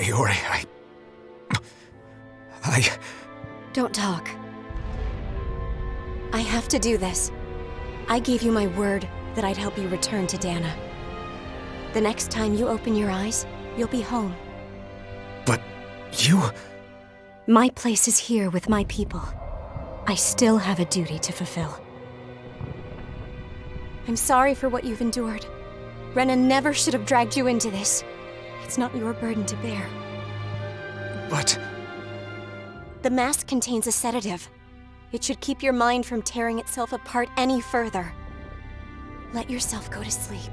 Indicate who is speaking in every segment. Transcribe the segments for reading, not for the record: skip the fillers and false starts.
Speaker 1: Naori, I...
Speaker 2: Don't talk. I have to do this. I gave you my word that I'd help you return to Dana. The next time you open your eyes, you'll be home.
Speaker 1: But you...
Speaker 2: My place is here with my people. I still have a duty to fulfill. I'm sorry for what you've endured. Rena never should have dragged you into this. It's not your burden to bear.
Speaker 1: But...
Speaker 2: The mask contains a sedative. It should keep your mind from tearing itself apart any further. Let yourself go to sleep.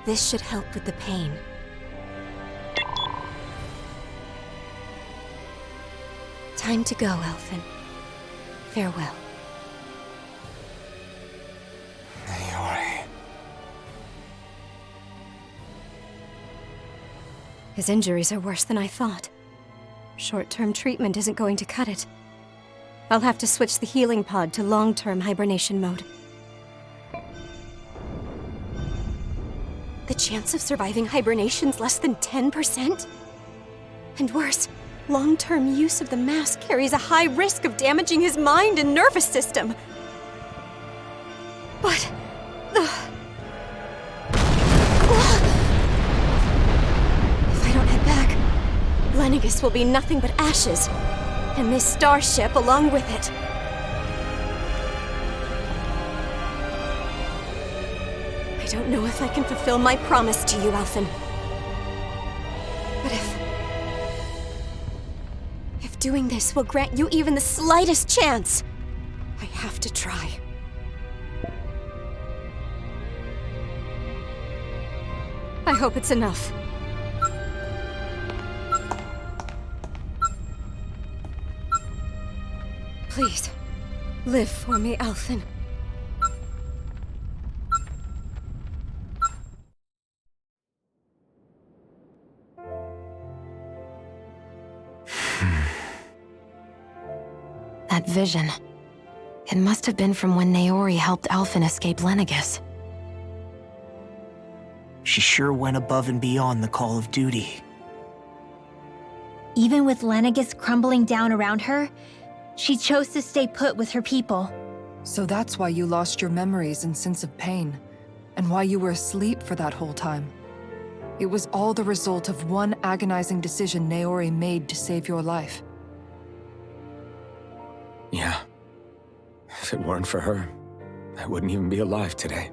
Speaker 2: This should help with the pain. Time to go, Elfin. Farewell.
Speaker 1: Naori...
Speaker 2: His injuries are worse than I thought. Short-term treatment isn't going to cut it. I'll have to switch the healing pod to long-term hibernation mode. The chance of surviving hibernation's less than 10%? And worse, long-term use of the mask carries a high risk of damaging his mind and nervous system. But... If I don't head back, Lennigus will be nothing but ashes, and this starship along with it. I don't know if I can fulfill my promise to you, Elfin. But if doing this will grant you even the slightest chance, I have to try. I hope it's enough. Please, live for me, Elfin.
Speaker 3: That vision. It must have been from when Naori helped Elfin escape Lennigus.
Speaker 4: She sure went above and beyond the call of duty.
Speaker 5: Even with Lennigus crumbling down around her, she chose to stay put with her people.
Speaker 6: So that's why you lost your memories and sense of pain, and why you were asleep for that whole time. It was all the result of one agonizing decision Naori made to save your life.
Speaker 1: Yeah. If it weren't for her, I wouldn't even be alive today.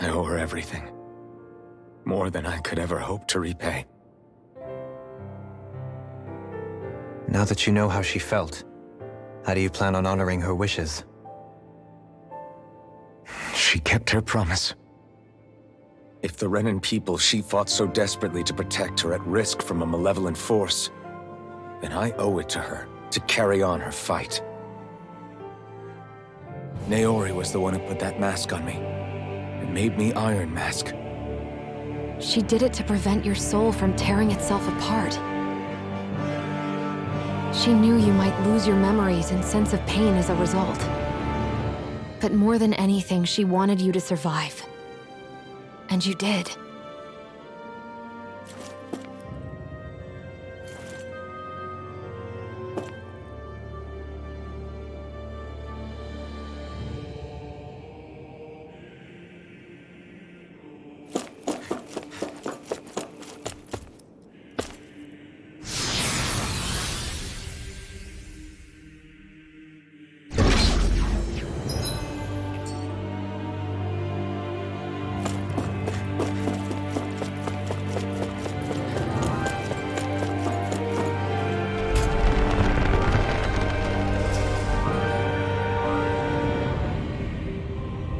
Speaker 1: I owe her everything. More than I could ever hope to repay.
Speaker 7: Now that you know how she felt, how do you plan on honoring her wishes?
Speaker 1: She kept her promise. If the Renan people she fought so desperately to protect are at risk from a malevolent force, then I owe it to her to carry on her fight. Naori was the one who put that mask on me, and made me Iron Mask.
Speaker 3: She did it to prevent your soul from tearing itself apart. She knew you might lose your memories and sense of pain as a result. But more than anything, she wanted you to survive. And you did.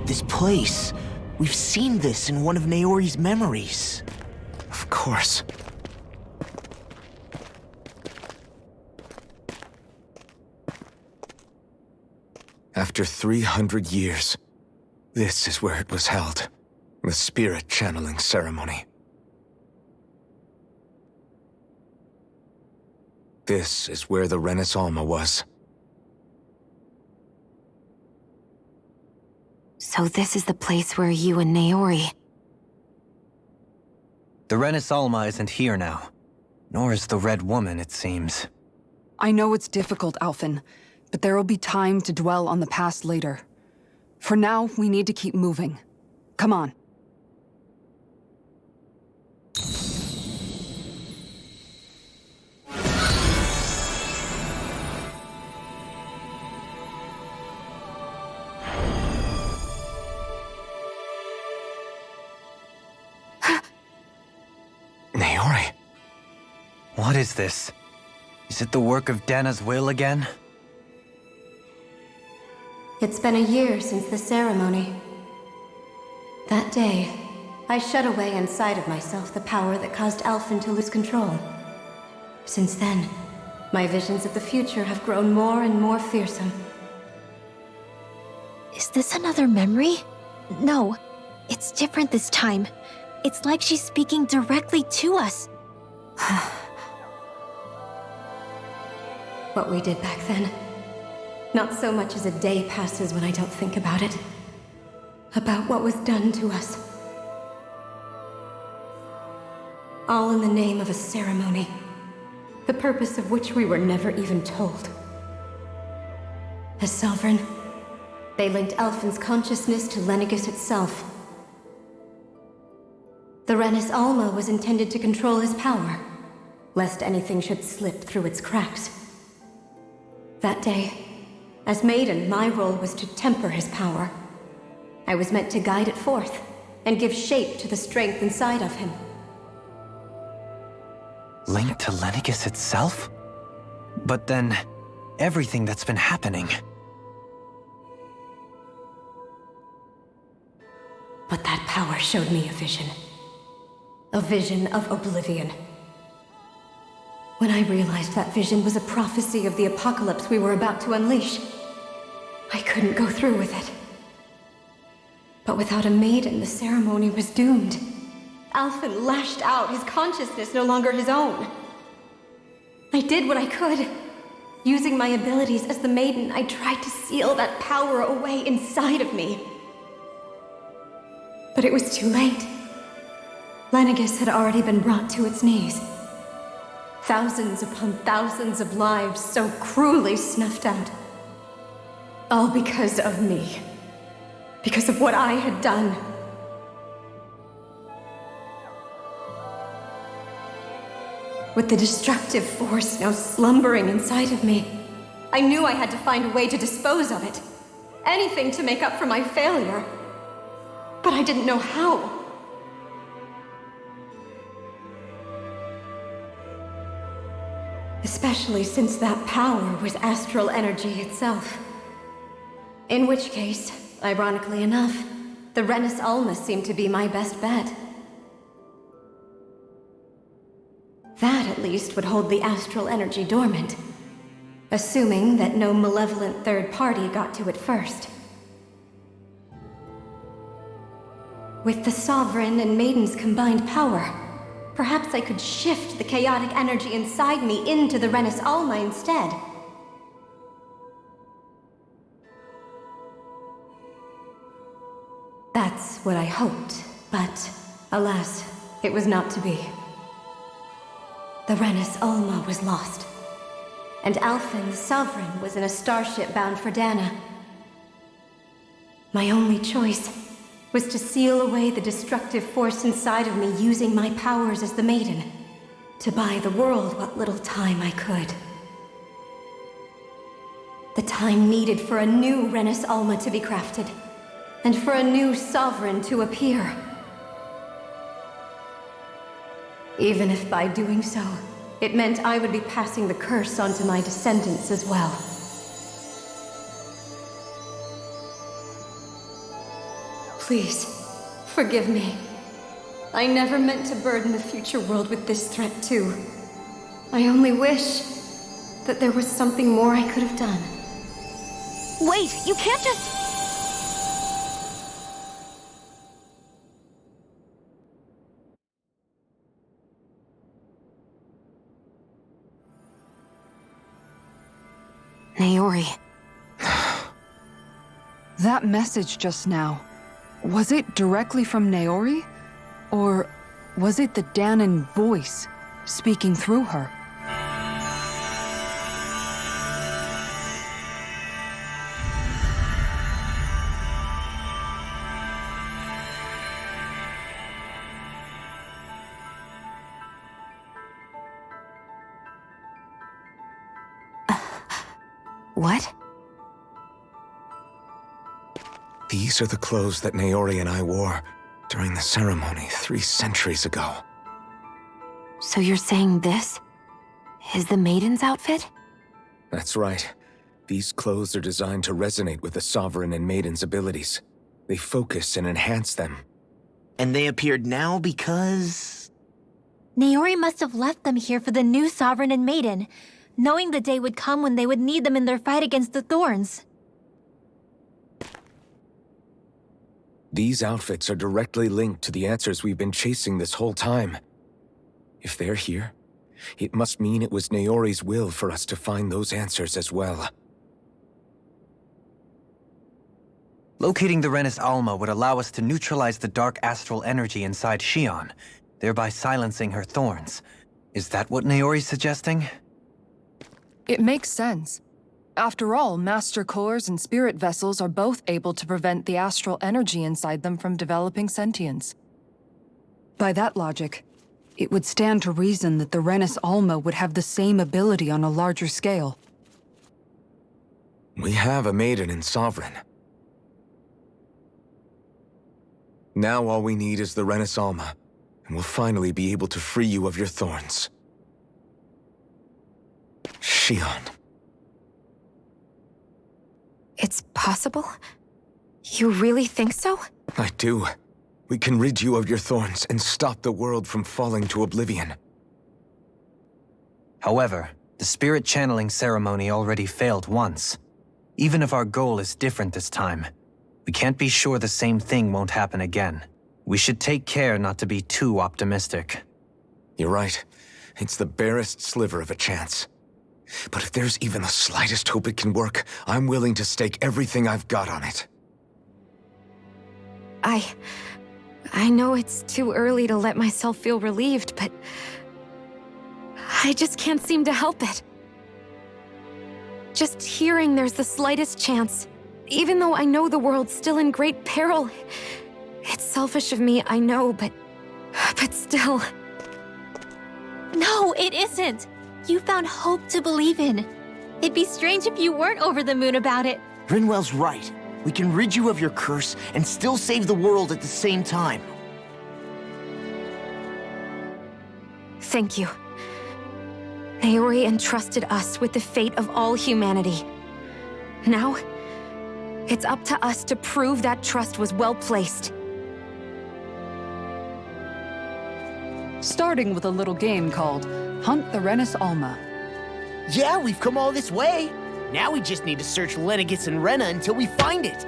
Speaker 4: This place. We've seen this in one of Naori's memories.
Speaker 1: Of course. After 300 years, this is where it was held. The spirit channeling ceremony. This is where the Renis Alma was.
Speaker 3: So this is the place where you and Naori...
Speaker 7: The Renis Alma isn't here now. Nor is the Red Woman, it seems.
Speaker 6: I know it's difficult, Alphen, but there will be time to dwell on the past later. For now, we need to keep moving. Come on.
Speaker 1: Naori.
Speaker 7: What is this? Is it the work of Dana's will again?
Speaker 2: It's been a year since the ceremony. That day, I shut away inside of myself the power that caused Alphen to lose control. Since then, my visions of the future have grown more and more fearsome.
Speaker 5: Is this another memory? No, it's different this time. It's like she's speaking directly to us.
Speaker 2: What we did back then. Not so much as a day passes when I don't think about it. About what was done to us. All in the name of a ceremony. The purpose of which we were never even told. As Sovereign, they linked Alphen's consciousness to Lenegis itself. The Renis Alma was intended to control his power, lest anything should slip through its cracks. That day, as Maiden, my role was to temper his power. I was meant to guide it forth, and give shape to the strength inside of him.
Speaker 7: Linked to Lenegis itself? But then, everything that's been happening.
Speaker 2: But that power showed me a vision. A vision of oblivion. When I realized that vision was a prophecy of the apocalypse we were about to unleash, I couldn't go through with it. But without a maiden, the ceremony was doomed. Alphen lashed out, his consciousness no longer his own. I did what I could. Using my abilities as the maiden, I tried to seal that power away inside of me. But it was too late. Lenegis had already been brought to its knees. Thousands upon thousands of lives so cruelly snuffed out. All because of me. Because of what I had done. With the destructive force now slumbering inside of me, I knew I had to find a way to dispose of it. Anything to make up for my failure. But I didn't know how. Especially since that power was astral energy itself. In which case, ironically enough, the Renis Alma seemed to be my best bet. That, at least, would hold the astral energy dormant. Assuming that no malevolent third party got to it first. With the Sovereign and Maiden's combined power, perhaps I could shift the chaotic energy inside me into the Renis Alma instead. That's what I hoped, but alas, it was not to be. The Renis Alma was lost, and Alphen, the Sovereign, was in a starship bound for Dana. My only choice was to seal away the destructive force inside of me using my powers as the Maiden, to buy the world what little time I could. The time needed for a new Renis Alma to be crafted, and for a new Sovereign to appear. Even if by doing so, it meant I would be passing the curse on to my descendants as well. Please, forgive me. I never meant to burden the future world with this threat too. I only wish that there was something more I could have done.
Speaker 5: Wait, you can't just...
Speaker 3: Naori.
Speaker 6: That message just now, was it directly from Naori? Or Was it the Danon voice speaking through her?
Speaker 3: What?
Speaker 1: These are the clothes that Naori and I wore during the ceremony 3 centuries ago.
Speaker 3: So you're saying this is the maiden's outfit?
Speaker 1: That's right. These clothes are designed to resonate with the Sovereign and Maiden's abilities. They focus and enhance them.
Speaker 4: And they appeared now because...
Speaker 5: Naori must have left them here for the new Sovereign and Maiden, knowing the day would come when they would need them in their fight against the Thorns.
Speaker 1: These outfits are directly linked to the answers we've been chasing this whole time. If they're here, it must mean it was Naori's will for us to find those answers as well.
Speaker 7: Locating the Renis Alma would allow us to neutralize the dark astral energy inside Xion, thereby silencing her thorns. Is that what Naori's suggesting?
Speaker 6: It makes sense. After all, Master Cores and Spirit Vessels are both able to prevent the astral energy inside them from developing sentience. By that logic, it would stand to reason that the Renis Alma would have the same ability on a larger scale.
Speaker 1: We have a Maiden and Sovereign. Now all we need is the Renis Alma, and we'll finally be able to free you of your thorns. Xion.
Speaker 3: It's possible? You really think so?
Speaker 1: I do. We can rid you of your thorns and stop the world from falling to oblivion.
Speaker 7: However, the spirit channeling ceremony already failed once. Even if our goal is different this time, we can't be sure the same thing won't happen again. We should take care not to be too optimistic.
Speaker 1: You're right. It's the barest sliver of a chance. But if there's even the slightest hope it can work, I'm willing to stake everything I've got on it.
Speaker 3: I know it's too early to let myself feel relieved, but I just can't seem to help it. Just hearing there's the slightest chance, even though I know the world's still in great peril. It's selfish of me, I know, but still.
Speaker 5: No, it isn't! You found hope to believe in. It'd be strange if you weren't over the moon about it.
Speaker 4: Rinwell's right. We can rid you of your curse and still save the world at the same time.
Speaker 3: Thank you. Naori entrusted us with the fate of all humanity. Now, it's up to us to prove that trust was well placed.
Speaker 6: Starting with a little game called Hunt the Renis Alma.
Speaker 4: Yeah, we've come all this way. Now we just need to search Lenegis and Rena until we find it.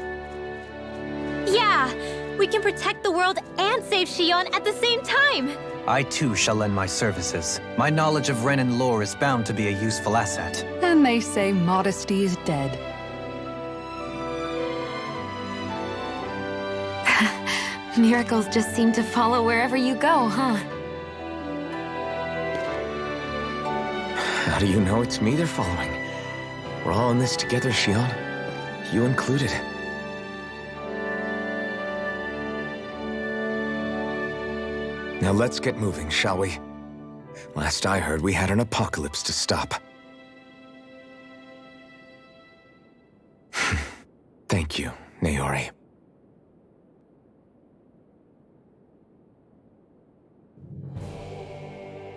Speaker 5: Yeah! We can protect the world and save Xion at the same time!
Speaker 7: I too shall lend my services. My knowledge of Renan lore is bound to be a useful asset.
Speaker 6: And they say modesty is dead.
Speaker 3: Miracles just seem to follow wherever you go, huh?
Speaker 1: How do you know it's me they're following? We're all in this together, Xion. You included. Now let's get moving, shall we? Last I heard, we had an apocalypse to stop. Thank you, Naori.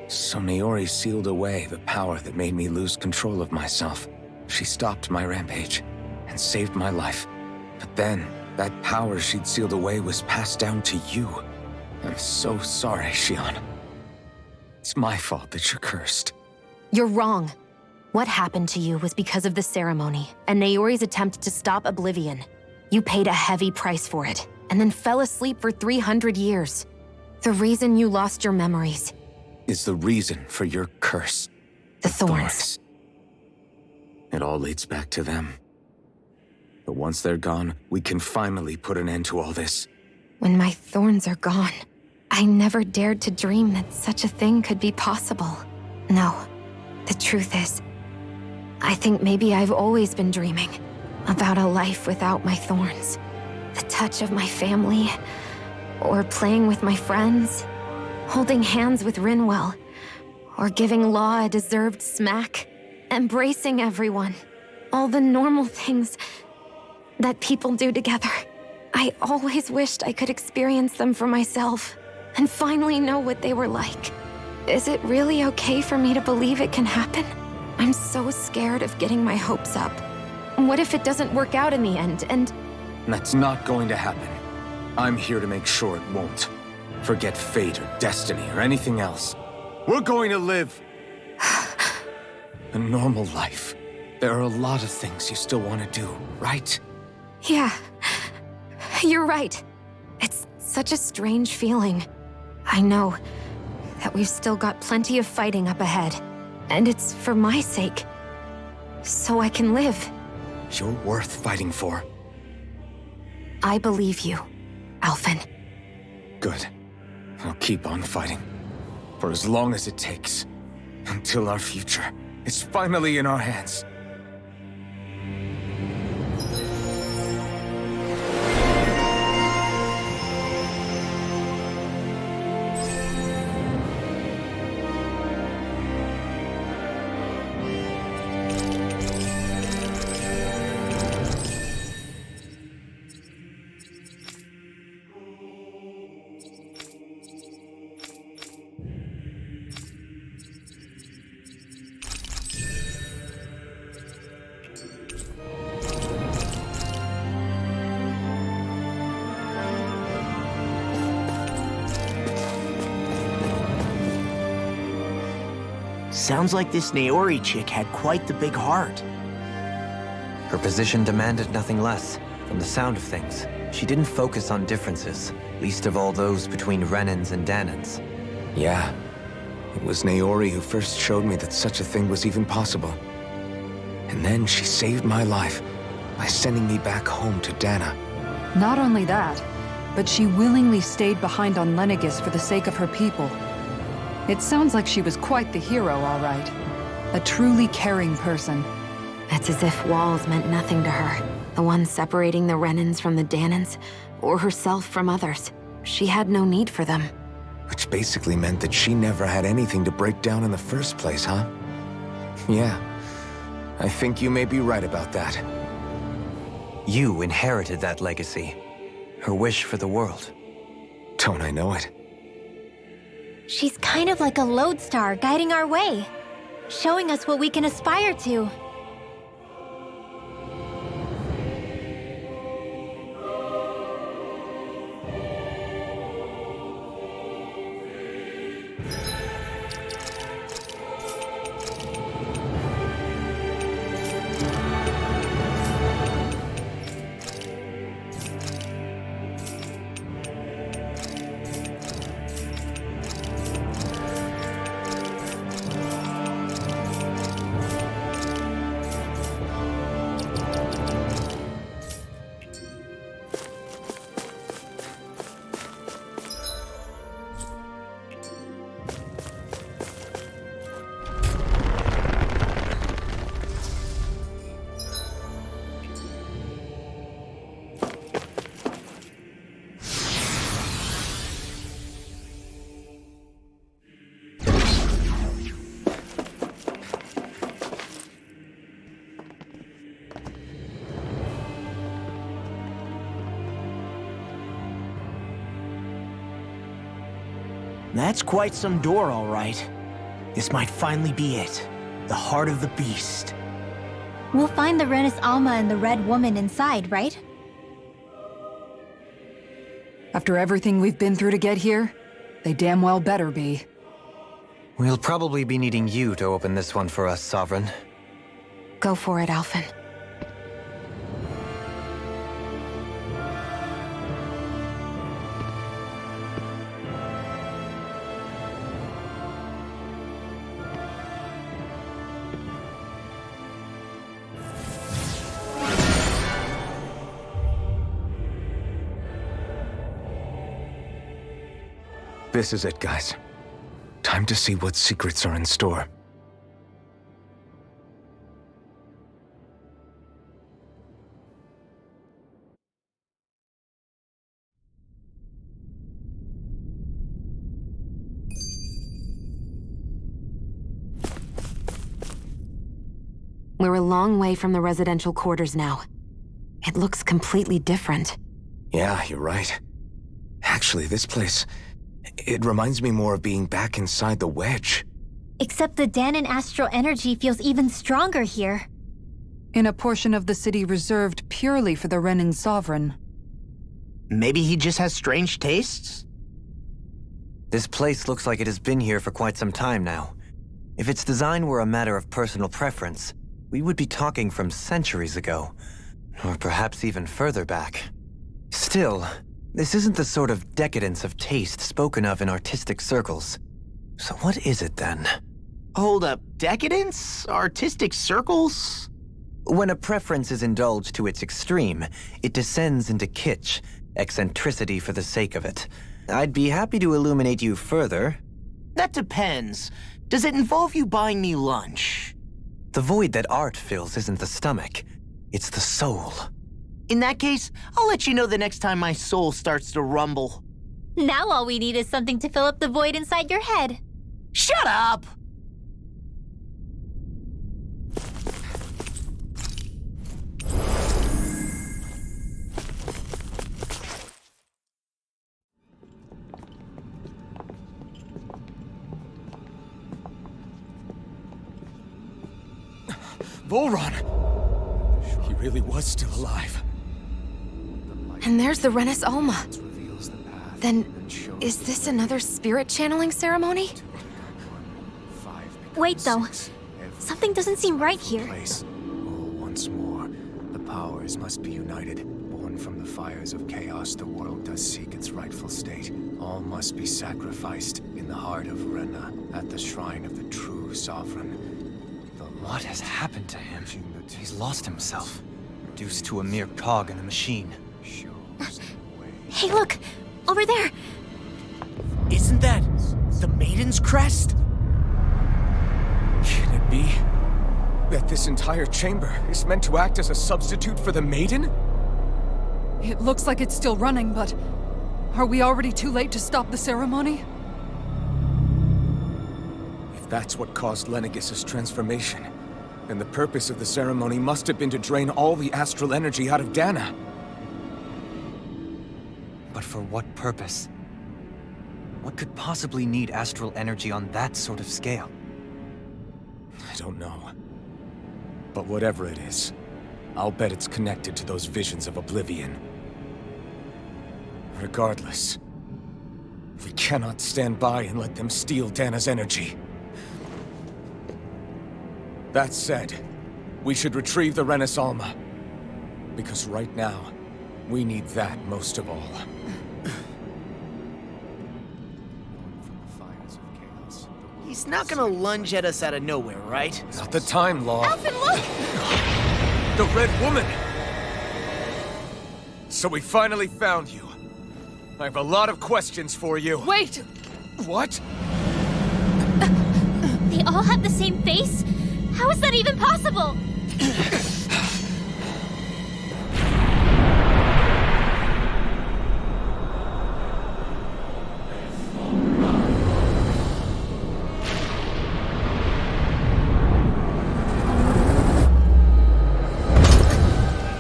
Speaker 1: So Naori sealed away the power that made me lose control of myself. She stopped my rampage and saved my life. But then, that power she'd sealed away was passed down to you. I'm so sorry, Xion. It's my fault that you're cursed.
Speaker 3: You're wrong. What happened to you was because of the ceremony and Naori's attempt to stop oblivion. You paid a heavy price for it, and then fell asleep for 300 years. The reason you lost your memories
Speaker 1: is the reason for your curse.
Speaker 3: The thorns.
Speaker 1: It all leads back to them. But once they're gone, we can finally put an end to all this.
Speaker 3: When my thorns are gone, I never dared to dream that such a thing could be possible. No, the truth is, I think maybe I've always been dreaming about a life without my thorns. The touch of my family, or playing with my friends, holding hands with Rinwell, or giving Law a deserved smack, embracing everyone. All the normal things that people do together. I always wished I could experience them for myself and finally know what they were like. Is it really okay for me to believe it can happen? I'm so scared of getting my hopes up. What if it doesn't work out in the end, and...
Speaker 1: That's not going to happen. I'm here to make sure it won't. Forget fate or destiny or anything else. We're going to live a normal life. There are a lot of things you still want to do, right?
Speaker 3: Yeah, you're right. It's such a strange feeling. I know that we've still got plenty of fighting up ahead, and it's for my sake, so I can live.
Speaker 1: You're worth fighting for.
Speaker 3: I believe you, Alphen.
Speaker 1: Good. I'll keep on fighting. For as long as it takes. Until our future is finally in our hands.
Speaker 4: Sounds like this Naori chick had quite the big heart.
Speaker 7: Her position demanded nothing less. From the sound of things, she didn't focus on differences, least of all those between Renans and Danans.
Speaker 1: Yeah. It was Naori who first showed me that such a thing was even possible. And then she saved my life by sending me back home to Dana.
Speaker 6: Not only that, but she willingly stayed behind on Lenegis for the sake of her people. It sounds like she was quite the hero, all right. A truly caring person.
Speaker 3: It's as if walls meant nothing to her. The ones separating the Renans from the Danans, or herself from others. She had no need for them.
Speaker 1: Which basically meant that she never had anything to break down in the first place, huh? Yeah. I think you may be right about that.
Speaker 7: You inherited that legacy. Her wish for the world.
Speaker 1: Don't I know it?
Speaker 5: She's kind of like a lodestar guiding our way, showing us what we can aspire to.
Speaker 4: That's quite some door, all right. This might finally be it. The heart of the beast.
Speaker 5: We'll find the Renis Alma and the Red Woman inside, right?
Speaker 6: After everything we've been through to get here, they damn well better be.
Speaker 7: We'll probably be needing you to open this one for us, Sovereign.
Speaker 3: Go for it, Alphen.
Speaker 1: This is it, guys. Time to see what secrets are in store.
Speaker 3: We're a long way from the residential quarters now. It looks completely different.
Speaker 1: Yeah, you're right. Actually, this place... it reminds me more of being back inside the wedge.
Speaker 5: Except the Danon astral energy feels even stronger here.
Speaker 6: In a portion of the city reserved purely for the Renan sovereign.
Speaker 4: Maybe he just has strange tastes?
Speaker 7: This place looks like it has been here for quite some time now. If its design were a matter of personal preference, we would be talking from centuries ago. Or perhaps even further back. Still, this isn't the sort of decadence of taste spoken of in artistic circles. So what is it then?
Speaker 4: Hold up, decadence? Artistic circles?
Speaker 7: When a preference is indulged to its extreme, it descends into kitsch, eccentricity for the sake of it. I'd be happy to illuminate you further.
Speaker 4: That depends. Does it involve you buying me lunch?
Speaker 7: The void that art fills isn't the stomach, it's the soul.
Speaker 4: In that case, I'll let you know the next time my soul starts to rumble.
Speaker 5: Now all we need is something to fill up the void inside your head.
Speaker 4: Shut up!
Speaker 1: Volron! He really was still alive.
Speaker 3: And there's the Renis Alma. Then, is this another spirit channeling ceremony?
Speaker 5: Wait though, something doesn't seem right here.
Speaker 8: Once more, the powers must be united. Born from the fires of chaos, the world does seek its rightful state. All must be sacrificed in the heart of Rena, at the shrine of the true sovereign.
Speaker 7: What has happened to him? He's lost himself, reduced to a mere cog in the machine.
Speaker 5: Hey look, over there!
Speaker 4: Isn't that the Maiden's crest?
Speaker 1: Can it be that this entire chamber is meant to act as a substitute for the Maiden?
Speaker 6: It looks like it's still running, but... are we already too late to stop the ceremony?
Speaker 1: If that's what caused Lenegis' transformation, then the purpose of the ceremony must have been to drain all the astral energy out of Dana.
Speaker 7: But for what purpose? What could possibly need astral energy on that sort of scale?
Speaker 1: I don't know. But whatever it is, I'll bet it's connected to those visions of oblivion. Regardless, we cannot stand by and let them steal Dana's energy. That said, we should retrieve the Renis Alma. Because right now, we need that most of all.
Speaker 4: He's not gonna lunge at us out of nowhere, right?
Speaker 1: Not the time, Law.
Speaker 5: Alphen, look!
Speaker 1: The Red Woman! So we finally found you. I have a lot of questions for you.
Speaker 6: Wait!
Speaker 1: What?
Speaker 5: They all have the same face? How is that even possible?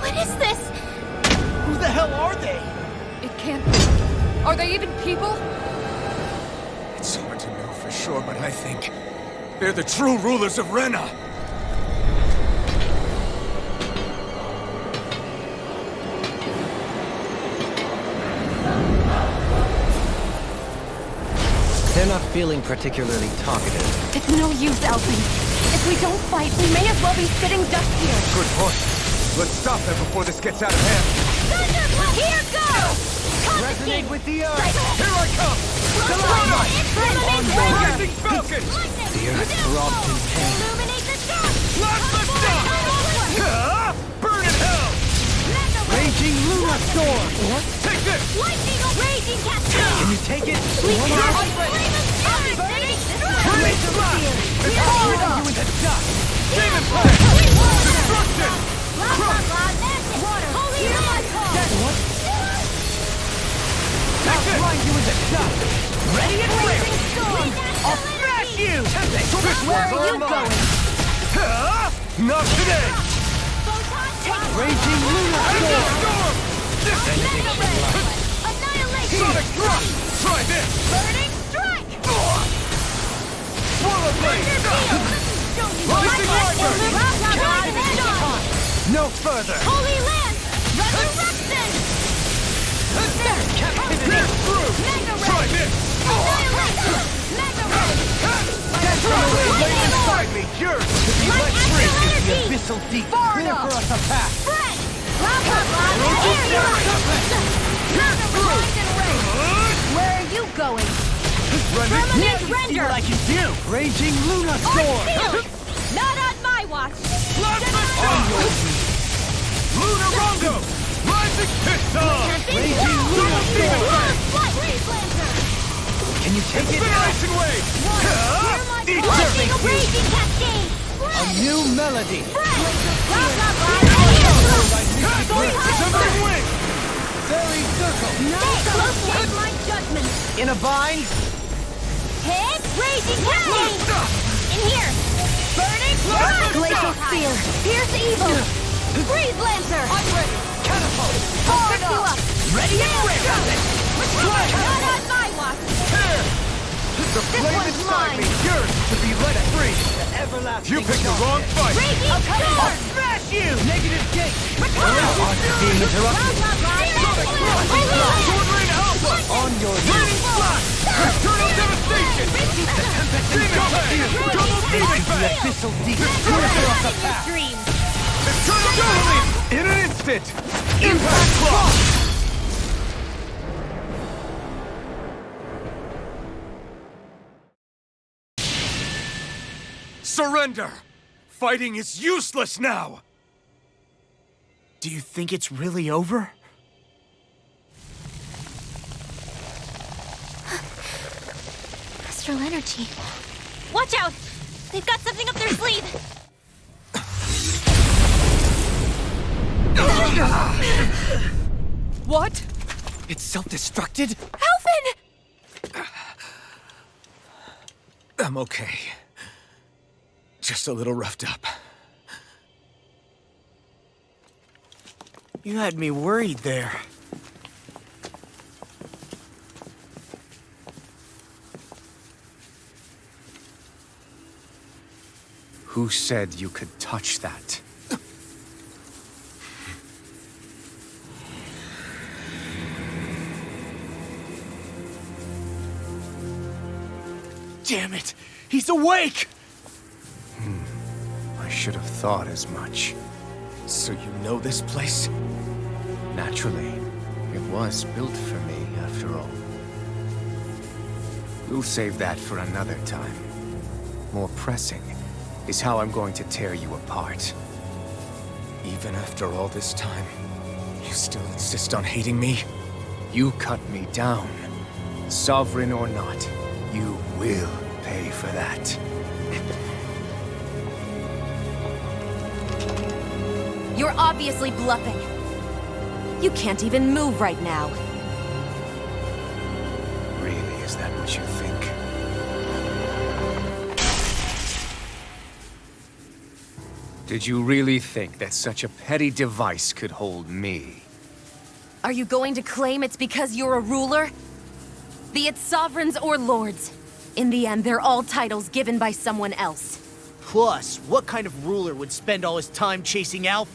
Speaker 5: What is this?
Speaker 4: Who the hell are they?
Speaker 6: It can't be. Are they even people?
Speaker 1: It's hard to know for sure, but I think they're the true rulers of Rena.
Speaker 7: They're not feeling particularly talkative.
Speaker 3: It's no use, Alphen. If we don't fight, we may as well be sitting ducks here.
Speaker 1: Good point. Let's stop them before this gets out of hand.
Speaker 5: Thunderbolt! Here goes!
Speaker 7: Resonate with the earth!
Speaker 1: Here I come! Rising Falcon!
Speaker 7: The earth throbbed in pain.
Speaker 5: Illuminate the dark!
Speaker 1: Blast the dark! Burn in hell!
Speaker 7: Raging Luna Storm!
Speaker 1: Take
Speaker 8: Take this!
Speaker 5: Lightning raging cascade!
Speaker 4: Can you take it?
Speaker 5: Sleep
Speaker 4: One
Speaker 5: now!
Speaker 4: more.
Speaker 8: It's
Speaker 4: Turn you into dust!
Speaker 8: Demon Blast! Destruction!
Speaker 5: Blah, blah, blah, that's it! Holy my call!
Speaker 4: What?
Speaker 8: Take
Speaker 4: I'll
Speaker 8: this!
Speaker 4: grind you into dust! Ready and ready!
Speaker 5: Storm!
Speaker 4: I'll smash you!
Speaker 5: Where are you going?
Speaker 8: Not today!
Speaker 4: Raging lunar storm!
Speaker 8: Storm!
Speaker 5: Mega Ray! Annihilation!
Speaker 8: Sonic Drop! Try this!
Speaker 5: Burning Strike!
Speaker 8: Swallow Blade! Rising Archer!
Speaker 4: No further!
Speaker 5: Holy Lance! Resurrection!
Speaker 8: Pierce through!
Speaker 5: Mega
Speaker 8: Try
Speaker 5: Ray!
Speaker 8: this!
Speaker 5: Annihilation! Mega Ray!
Speaker 8: Lay inside me! Yours to be let free!
Speaker 4: The abyssal deep clear for us a path!
Speaker 5: Spread! Blah, blah, blah! Mega Rise and Ray! Where are you going? Permanent
Speaker 4: See
Speaker 5: render!
Speaker 4: what I can do! Raging lunar
Speaker 5: On
Speaker 4: storm!
Speaker 5: field! Not on my watch!
Speaker 8: Plasma Shock! Lunar Rondo! Rising Pistol!
Speaker 4: Raging lunar storm! Can you take it?
Speaker 8: Inspiration Wave! Eat
Speaker 5: Lightning
Speaker 8: your
Speaker 5: raging cascade!
Speaker 4: A new melody!
Speaker 5: Blah, blah, blah!
Speaker 8: Severing Wing!
Speaker 4: Fairy circle!
Speaker 5: Take my judgment!
Speaker 4: In a bind!
Speaker 5: Hit! Raging cascade! In here! Burning Strike! Glacial Spear! Pierce Evil! Freeze Lancer! I'm ready!
Speaker 4: Catapult!
Speaker 5: I'll fix you up!
Speaker 4: Ready and ready!
Speaker 5: Not on my watch!
Speaker 8: The flame
Speaker 5: one's
Speaker 8: inside me!
Speaker 5: mine.
Speaker 8: Yours to be let free!
Speaker 4: Everlasting
Speaker 8: You picked the wrong fight!
Speaker 5: Raging Storm!
Speaker 4: Smash you! Negative gate!
Speaker 5: Being interrupted!
Speaker 8: Swordling Alpha!
Speaker 4: On your
Speaker 8: Raining Blast! Eternal Devastation! Demon Blade! Double Demon
Speaker 4: The
Speaker 8: Blade!
Speaker 4: abyssal deep clear for us a path!
Speaker 5: Dreams!
Speaker 8: Eternal Doubling! In an instant! Impact Clock! Surrender! Fighting is useless now!
Speaker 4: Do you think it's really over?
Speaker 5: Astral energy. Watch out! They've got something up their sleeve!
Speaker 4: What? It's self-destructed?
Speaker 5: Alvin!
Speaker 1: I'm okay. Just a little roughed up.
Speaker 4: You had me worried there.
Speaker 8: Who said you could touch that?
Speaker 4: Damn it! He's awake!
Speaker 8: I should have thought as much.
Speaker 1: So you know this place?
Speaker 8: Naturally, it was built for me, after all. We'll save that for another time. More pressing is how I'm going to tear you apart.
Speaker 1: Even after all this time, you still insist on hating me?
Speaker 8: You cut me down. Sovereign or not, you will pay for that.
Speaker 3: You're obviously bluffing. You can't even move right now.
Speaker 8: Really, is that what you think? Did you really think that such a petty device could hold me?
Speaker 3: Are you going to claim it's because you're a ruler? Be it sovereigns or lords. In the end, they're all titles given by someone else.
Speaker 4: Plus, what kind of ruler would spend all his time chasing Alf,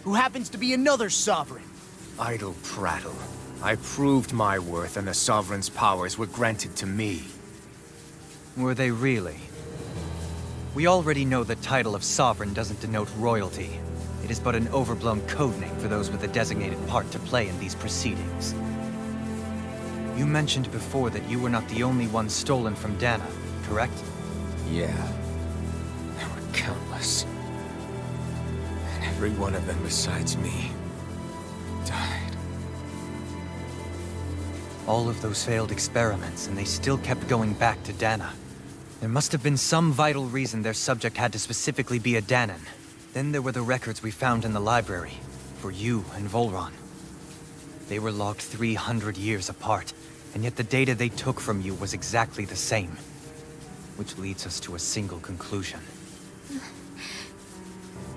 Speaker 4: who happens to be another sovereign?
Speaker 8: Idle prattle. I proved my worth and the Sovereign's powers were granted to me.
Speaker 7: Were they really? We already know the title of Sovereign doesn't denote royalty. It is but an overblown codename for those with a designated part to play in these proceedings. You mentioned before that you were not the only one stolen from Dana, correct?
Speaker 1: Yeah. There were countless. And every one of them besides me died.
Speaker 7: All of those failed experiments, and they still kept going back to Dana. There must have been some vital reason their subject had to specifically be a Danan. Then there were the records we found in the library, for you and Volron. They were logged 300 years apart, and yet the data they took from you was exactly the same. Which leads us to a single conclusion.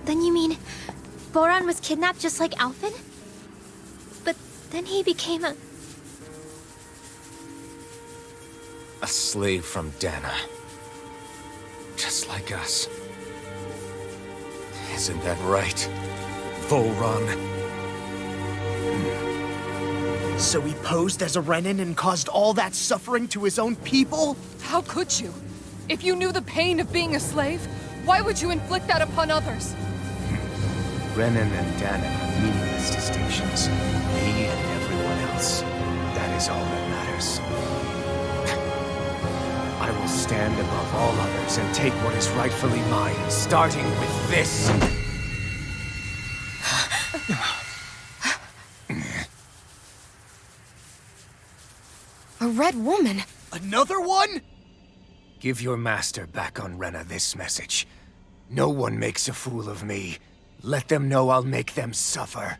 Speaker 5: Then you mean Voron was kidnapped just like Alphen? But then he became a
Speaker 1: slave from Dana. Just like us. Isn't that right, Volron?
Speaker 4: So he posed as a Renan and caused all that suffering to his own people?
Speaker 6: How could you? If you knew the pain of being a slave, why would you inflict that upon others?
Speaker 8: Renan and Danan are meaningless distinctions. Me and everyone else. That is all that matters. I will stand above all others and take what is rightfully mine, starting with this.
Speaker 3: A red woman?
Speaker 4: Another one?
Speaker 8: Give your master back on Rena this message. No one makes a fool of me. Let them know I'll make them suffer.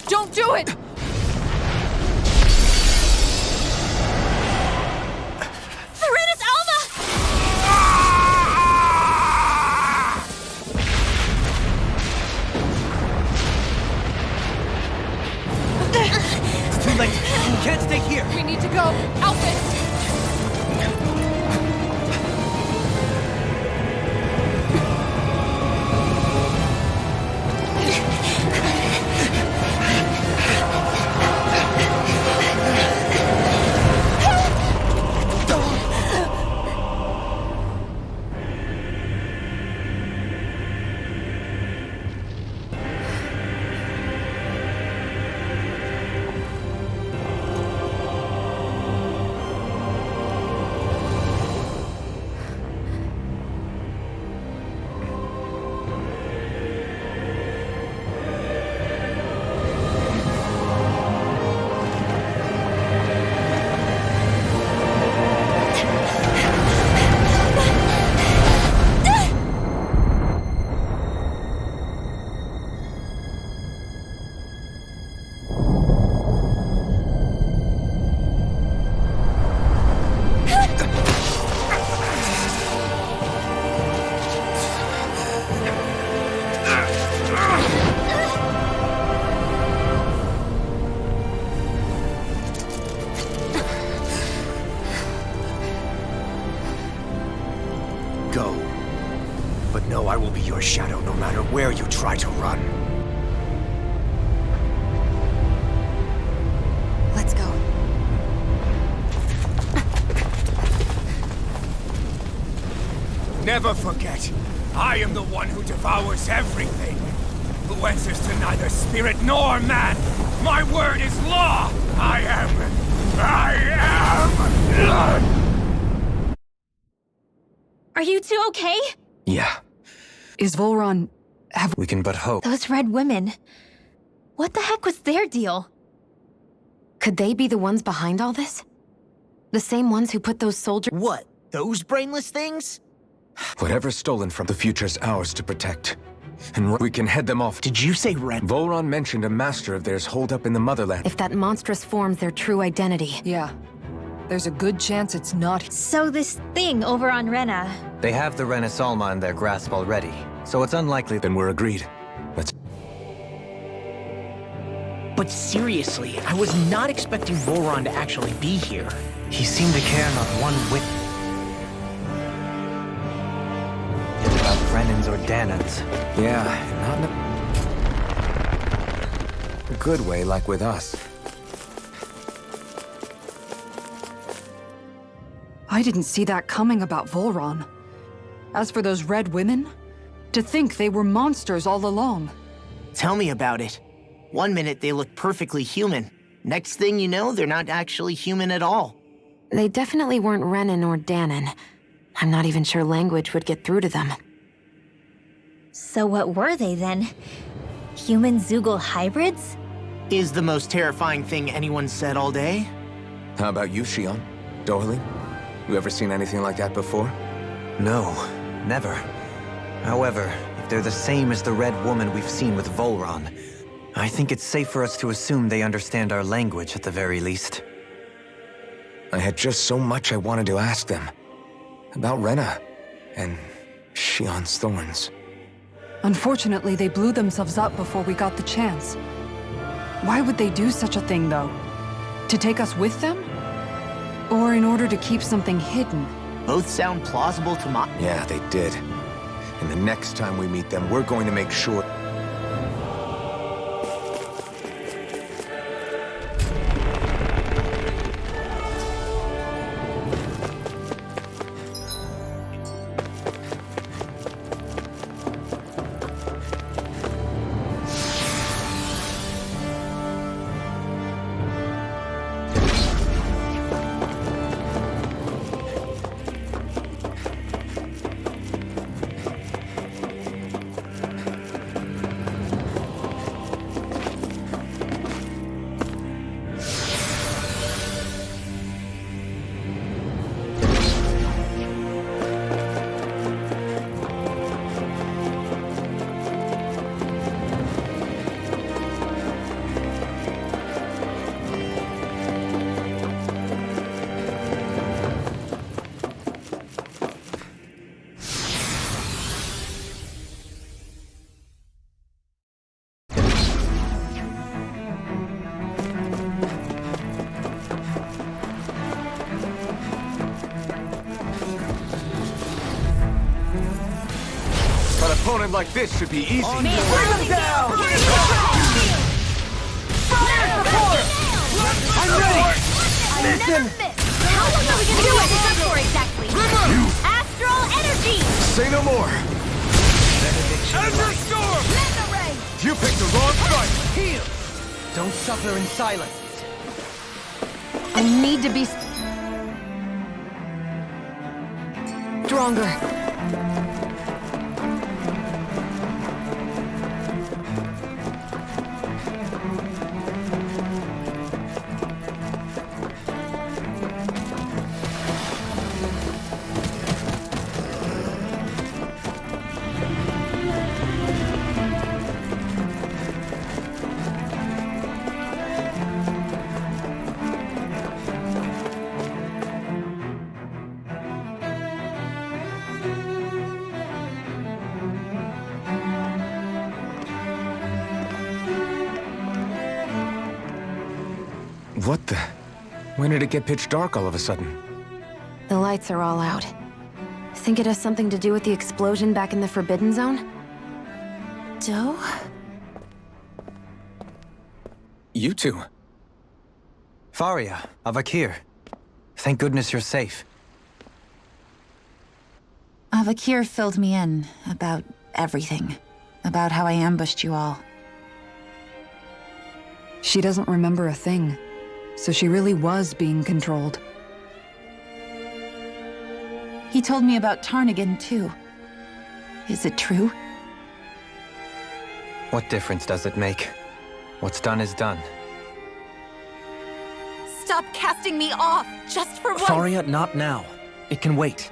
Speaker 6: Don't do it!
Speaker 5: Serenus Alva!
Speaker 7: It's too late. You can't stay here.
Speaker 6: We need to go! Alphen!
Speaker 8: Go. But know I will be your shadow no matter where you try to run.
Speaker 3: Let's go.
Speaker 8: Never forget, I am the one who devours everything. Who answers to neither spirit nor man. My word is law. I am.
Speaker 5: Are you two okay?
Speaker 1: Yeah.
Speaker 6: Is Volron...
Speaker 7: We can but hope.
Speaker 5: Those red women. What the heck was their deal?
Speaker 3: Could they be the ones behind all this? The same ones who put those soldiers...
Speaker 4: What? Those brainless things?
Speaker 1: Whatever's stolen from the future's ours to protect. And we can head them off.
Speaker 4: Did you say Ren?
Speaker 1: Volron mentioned a master of theirs holed up in the motherland.
Speaker 3: If that monstrous form's their true identity.
Speaker 6: Yeah. There's a good chance it's not.
Speaker 5: So this thing over on Rena.
Speaker 7: They have the Renaissance in their grasp already, so it's unlikely
Speaker 1: Then we're agreed. Let's...
Speaker 4: But seriously, I was not expecting Voron to actually be here.
Speaker 7: He seemed to care not one whit about Renans or Danans.
Speaker 1: Yeah, not in a good way like with us.
Speaker 6: I didn't see that coming about Volron. As for those red women, to think they were monsters all along.
Speaker 4: Tell me about it. One minute they look perfectly human. Next thing you know, they're not actually human at all.
Speaker 3: They definitely weren't Renan or Danan. I'm not even sure language would get through to them.
Speaker 5: So what were they then? Human Zoogle hybrids?
Speaker 4: Is the most terrifying thing anyone said all day?
Speaker 1: How about you, Shion? Dohalim? You ever seen anything like that before?
Speaker 7: No, never. However, if they're the same as the Red Woman we've seen with Volron, I think it's safe for us to assume they understand our language at the very least.
Speaker 1: I had just so much I wanted to ask them. About Rena, and Shion's thorns.
Speaker 6: Unfortunately, they blew themselves up before we got the chance. Why would they do such a thing, though? To take us with them? Or in order to keep something hidden?
Speaker 4: Both sound plausible to my...
Speaker 1: Yeah, they did. And the next time we meet them, we're going to make sure... An opponent like this should be easy.
Speaker 5: Man, burn them down!
Speaker 1: I'm ready!
Speaker 5: Listen! How long are we gonna do it for exactly? Astral energy!
Speaker 1: Say no more!
Speaker 5: Ender storm! Mega ray!
Speaker 1: You picked the wrong fight!
Speaker 9: Heal! Don't suffer in silence.
Speaker 3: I need to be stronger.
Speaker 1: What the? When did it get pitch dark all of a sudden?
Speaker 3: The lights are all out. Think it has something to do with the explosion back in the Forbidden Zone? Doe?
Speaker 1: You two.
Speaker 7: Faria, Avakir. Thank goodness you're safe.
Speaker 10: Avakir filled me in about everything. About how I ambushed you all.
Speaker 6: She doesn't remember a thing. So she really was being controlled.
Speaker 10: He told me about Tarnigan, too. Is it true?
Speaker 7: What difference does it make? What's done is done.
Speaker 3: Stop casting me off, just for once!
Speaker 9: Faria, not now. It can wait.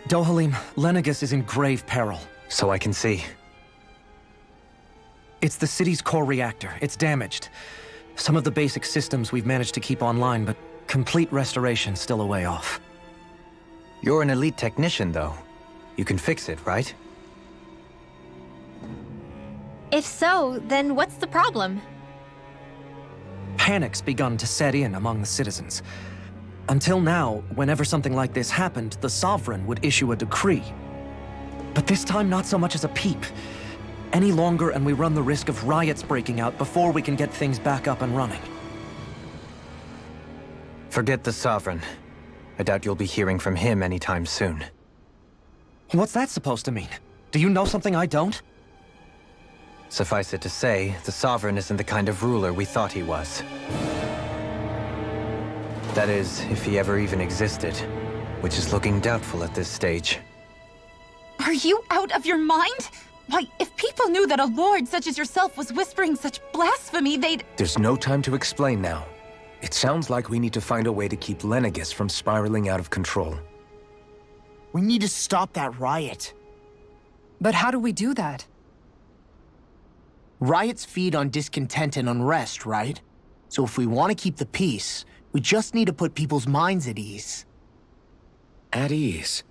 Speaker 9: Dohalim, Lenegus is in grave peril.
Speaker 7: So I can see.
Speaker 9: It's the city's core reactor. It's damaged. Some of the basic systems we've managed to keep online, but complete restoration's still a way off.
Speaker 7: You're an elite technician, though. You can fix it, right?
Speaker 5: If so, then what's the problem?
Speaker 9: Panic's begun to set in among the citizens. Until now, whenever something like this happened, the Sovereign would issue a decree. But this time, not so much as a peep. Any longer and we run the risk of riots breaking out before we can get things back up and running.
Speaker 7: Forget the Sovereign. I doubt you'll be hearing from him anytime soon.
Speaker 9: What's that supposed to mean? Do you know something I don't?
Speaker 7: Suffice it to say, the Sovereign isn't the kind of ruler we thought he was. That is, if he ever even existed. which is looking doubtful at this stage.
Speaker 10: Are you out of your mind? Why, if people knew that a lord such as yourself was whispering such blasphemy, they'd...
Speaker 1: There's no time to explain now. It sounds like we need to find a way to keep Lenegis from spiraling out of control.
Speaker 4: We need to stop that riot.
Speaker 6: But how do we do that?
Speaker 4: Riots feed on discontent and unrest, right? So if we want to keep the peace, we just need to put people's minds at ease.
Speaker 1: At ease?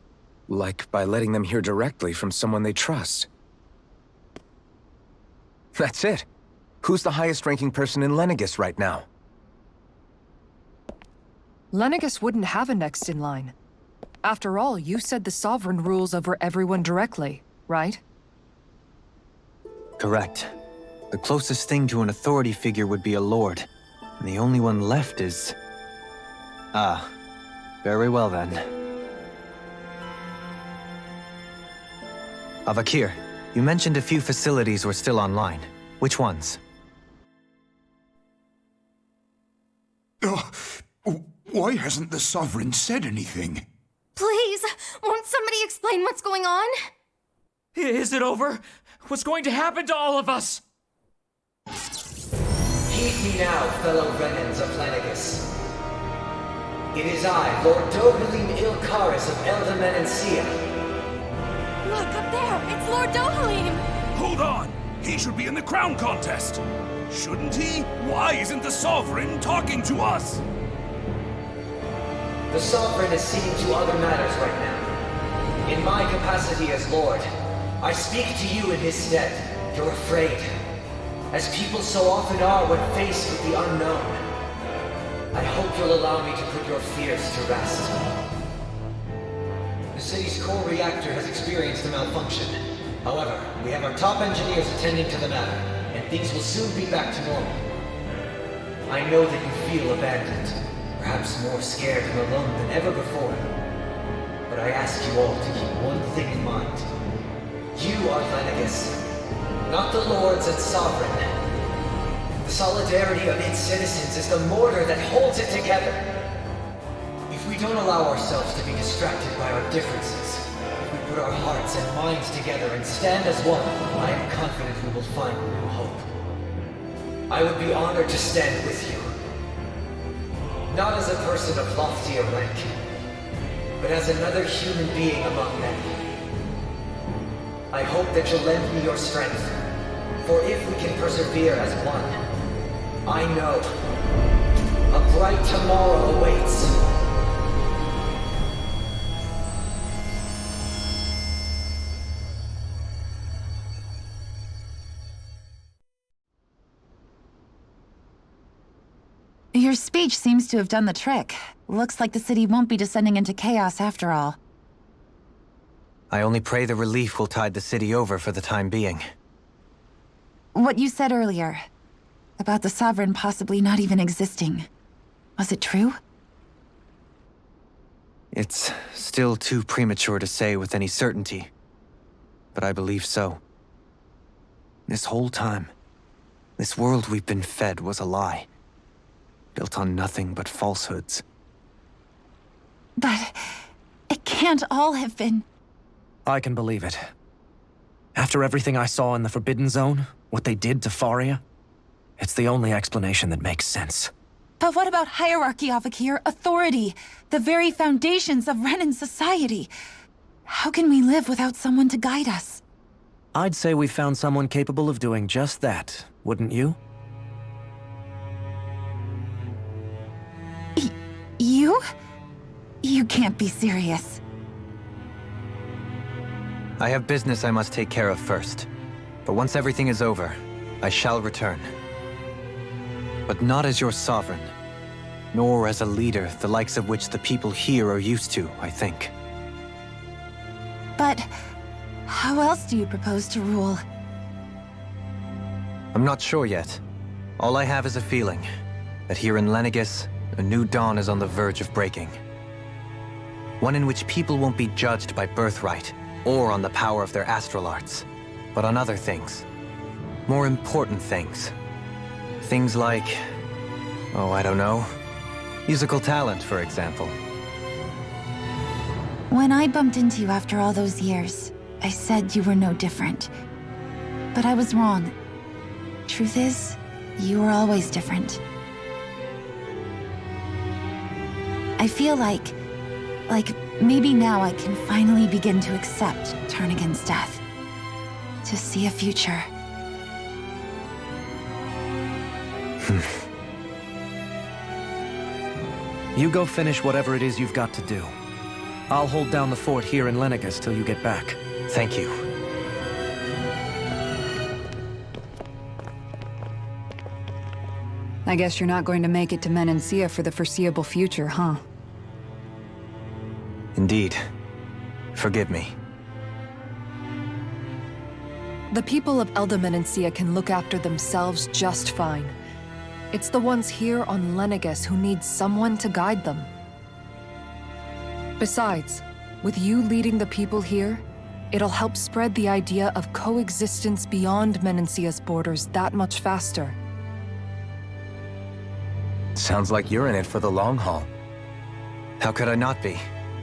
Speaker 1: Like by letting them hear directly from someone they trust. That's it. Who's the highest-ranking person in Lenegis right now?
Speaker 6: Lenegis wouldn't have a next in line. After all, you said the Sovereign rules over everyone directly, right?
Speaker 7: Correct. The closest thing to an authority figure would be a lord, and the only one left is... Ah, very well then. Avakir, you mentioned a few facilities were still online. Which ones?
Speaker 11: Why hasn't the Sovereign said anything?
Speaker 2: Please, won't somebody explain what's going on?
Speaker 12: Is it over? What's going to happen to all of us?
Speaker 13: Heed me now, fellow Renans of Lenegis. It is I, Lord Dohalim Ilkaris of Eldaman and Sia.
Speaker 5: Look, up there! It's Lord Dohalim!
Speaker 11: Hold on! He should be in the crown contest! Shouldn't he? Why isn't the Sovereign talking to us?
Speaker 13: The Sovereign is seeing to other matters right now. In my capacity as Lord, I speak to you in his stead. You're afraid, as people so often are when faced with the unknown. I hope you'll allow me to put your fears to rest. The city's core reactor has experienced a malfunction. However, we have our top engineers attending to the matter, and things will soon be back to normal. I know that you feel abandoned, perhaps more scared and alone than ever before. But I ask you all to keep one thing in mind. You are Lenegis, not the lords and sovereign. The solidarity of its citizens is the mortar that holds it together. If we don't allow ourselves to be distracted by our differences, if we put our hearts and minds together and stand as one, I am confident we will find new hope. I would be honored to stand with you. Not as a person of loftier rank, but as another human being among men. I hope that you'll lend me your strength, for if we can persevere as one, I know a bright tomorrow awaits.
Speaker 10: Your speech seems to have done the trick. Looks like the city won't be descending into chaos after all.
Speaker 7: I only pray the relief will tide the city over for the time being.
Speaker 10: What you said earlier, about the Sovereign possibly not even existing, was it true?
Speaker 7: It's still too premature to say with any certainty, but I believe so. This whole time, this world we've been fed was a lie, built on nothing but falsehoods.
Speaker 10: But it can't all have been...
Speaker 9: I can believe it. After everything I saw in the Forbidden Zone, what they did to Faria, it's the only explanation that makes sense.
Speaker 10: But what about hierarchy, Avakir? Authority, the very foundations of Renan society. How can we live without someone to guide us?
Speaker 9: I'd say we found someone capable of doing just that, wouldn't you?
Speaker 10: You? You can't be serious.
Speaker 7: I have business I must take care of first. But once everything is over, I shall return. But not as your sovereign, nor as a leader the likes of which the people here are used to, I think.
Speaker 10: But how else do you propose to rule?
Speaker 7: I'm not sure yet. All I have is a feeling that here in Lenegis, a new dawn is on the verge of breaking. One in which people won't be judged by birthright or on the power of their astral arts, but on other things. More important things. Things like, oh, I don't know, musical talent, for example.
Speaker 10: When I bumped into you after all those years, I said you were no different. But I was wrong. Truth is, you were always different. I feel like maybe now I can finally begin to accept turn against death. To see a future.
Speaker 9: You go finish whatever it is you've got to do. I'll hold down the fort here in Lenegus till you get back.
Speaker 7: Thank you.
Speaker 6: I guess you're not going to make it to Menancia for the foreseeable future, huh?
Speaker 7: Indeed. Forgive me.
Speaker 6: The people of Elda Menancia can look after themselves just fine. It's the ones here on Lenegus who need someone to guide them. Besides, with you leading the people here, it'll help spread the idea of coexistence beyond Menancia's borders that much faster.
Speaker 1: Sounds like you're in it for the long haul.
Speaker 7: How could I not be,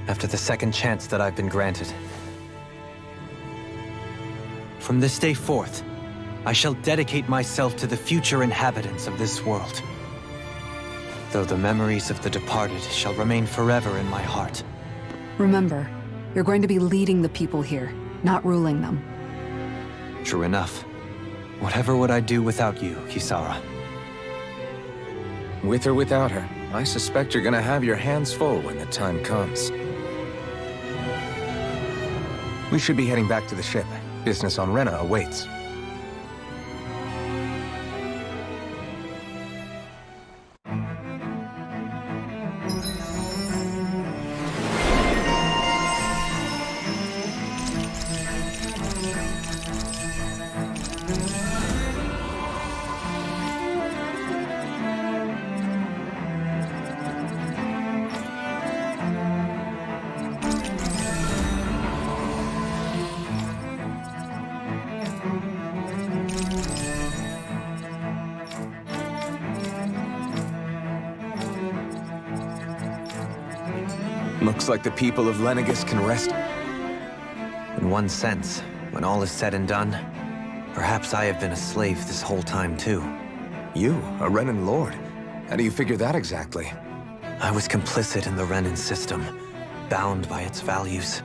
Speaker 7: after the second chance that I've been granted? From this day forth, I shall dedicate myself to the future inhabitants of this world. Though the memories of the departed shall remain forever in my heart.
Speaker 6: Remember, you're going to be leading the people here, not ruling them.
Speaker 7: True enough. Whatever would I do without you, Kisara?
Speaker 1: With or without her, I suspect you're gonna have your hands full when the time comes. We should be heading back to the ship. Business on Rena awaits. Looks like the people of Lenegus can rest.
Speaker 7: In one sense, when all is said and done, perhaps I have been a slave this whole time too.
Speaker 1: You, a Renan lord? How do you figure that exactly?
Speaker 7: I was complicit in the Renan system, bound by its values,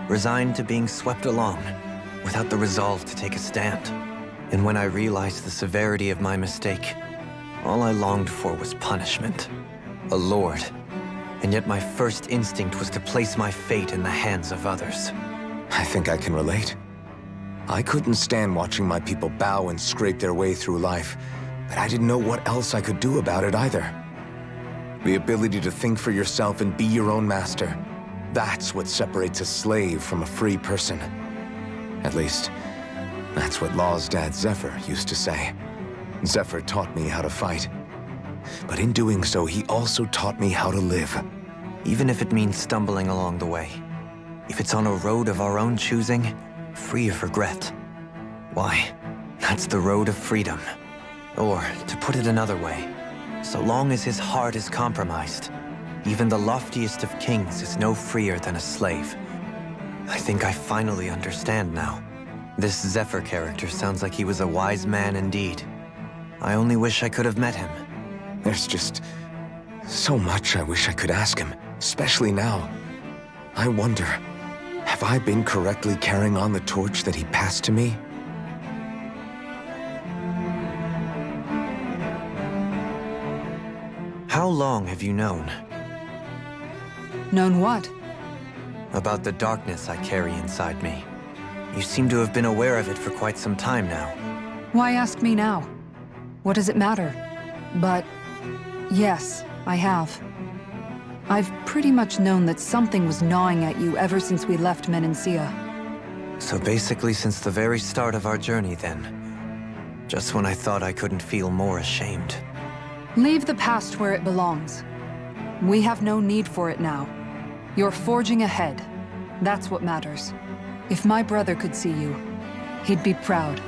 Speaker 7: resigned to being swept along, without the resolve to take a stand. And when I realized the severity of my mistake, all I longed for was punishment. A lord. And yet my first instinct was to place my fate in the hands of others.
Speaker 1: I think I can relate. I couldn't stand watching my people bow and scrape their way through life, but I didn't know what else I could do about it either. The ability to think for yourself and be your own master, that's what separates a slave from a free person. At least, that's what Law's dad Zephyr used to say. Zephyr taught me how to fight. But in doing so, he also taught me how to live.
Speaker 7: Even if it means stumbling along the way. If it's on a road of our own choosing, free of regret. Why, that's the road of freedom. Or, to put it another way, so long as his heart is compromised, even the loftiest of kings is no freer than a slave. I think I finally understand now. This Zephyr character sounds like he was a wise man indeed. I only wish I could have met him.
Speaker 1: There's just so much I wish I could ask him, especially now. I wonder, have I been correctly carrying on the torch that he passed to me?
Speaker 7: How long have you known?
Speaker 6: Known what?
Speaker 7: About the darkness I carry inside me. You seem to have been aware of it for quite some time now.
Speaker 6: Why ask me now? What does it matter? But yes, I have. I've pretty much known that something was gnawing at you ever since we left Menancia.
Speaker 7: So basically since the very start of our journey then. Just when I thought I couldn't feel more ashamed.
Speaker 6: Leave the past where it belongs. We have no need for it now. You're forging ahead. That's what matters. If my brother could see you, he'd be proud.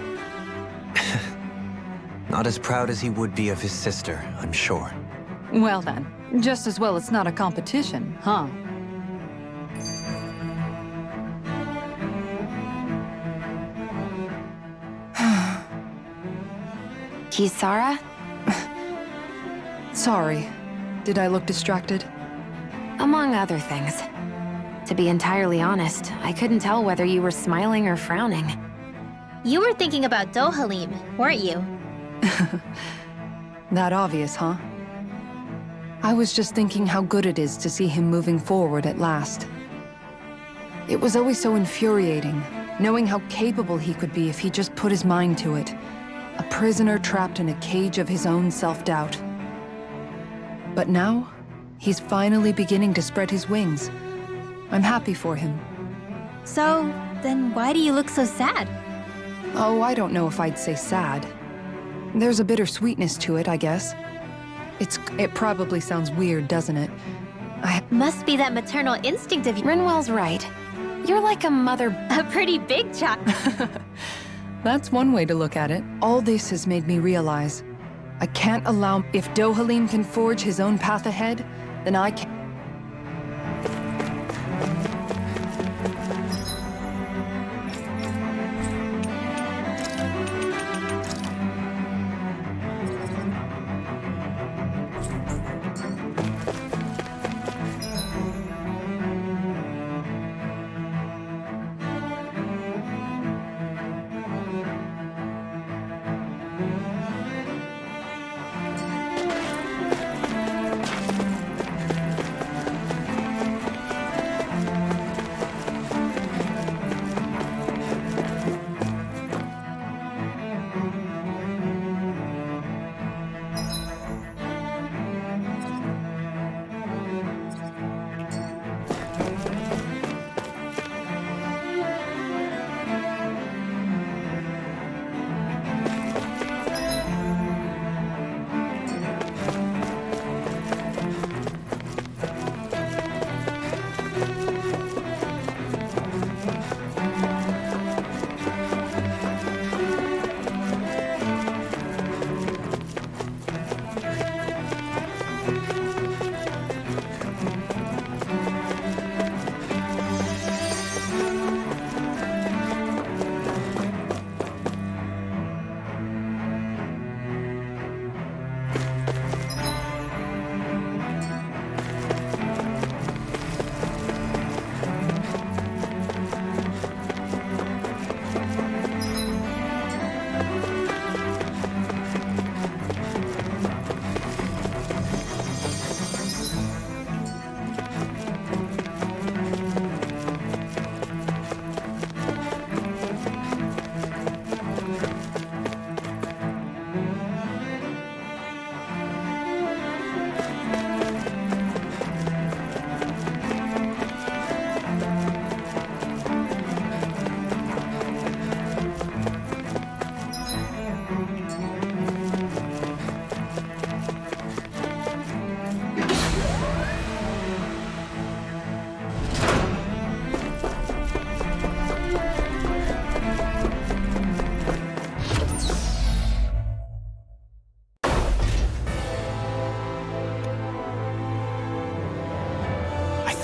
Speaker 7: Not as proud as he would be of his sister, I'm sure.
Speaker 6: Well then, just as well it's not a competition, huh?
Speaker 3: Kisara?
Speaker 6: Sorry. Did I look distracted?
Speaker 3: Among other things. To be entirely honest, I couldn't tell whether you were smiling or frowning.
Speaker 5: You were thinking about Dohalim, weren't you?
Speaker 6: That obvious, huh? I was just thinking how good it is to see him moving forward at last. It was always so infuriating, knowing how capable he could be if he just put his mind to it. A prisoner trapped in a cage of his own self-doubt. But now, he's finally beginning to spread his wings. I'm happy for him.
Speaker 5: So, then why do you look so sad?
Speaker 6: Oh, I don't know if I'd say sad. There's a bittersweetness to it, I guess. It probably sounds weird, doesn't it?
Speaker 5: Must be that maternal instinct of you.
Speaker 3: Rinwell's right. You're like a mother.
Speaker 5: A pretty big child.
Speaker 6: That's one way to look at it. All this has made me realize I can't allow... If Dohalim can forge his own path ahead, then I can...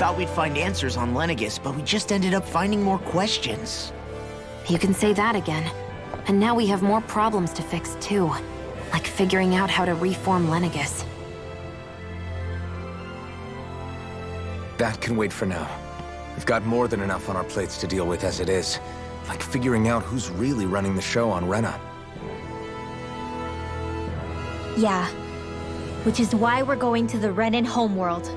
Speaker 4: Thought we'd find answers on Lenegis, but we just ended up finding more questions.
Speaker 3: You can say that again. And now we have more problems to fix too. Like figuring out how to reform Lenegis.
Speaker 1: That can wait for now. We've got more than enough on our plates to deal with as it is. Like figuring out who's really running the show on Rena.
Speaker 5: Yeah. Which is why we're going to the Renan homeworld.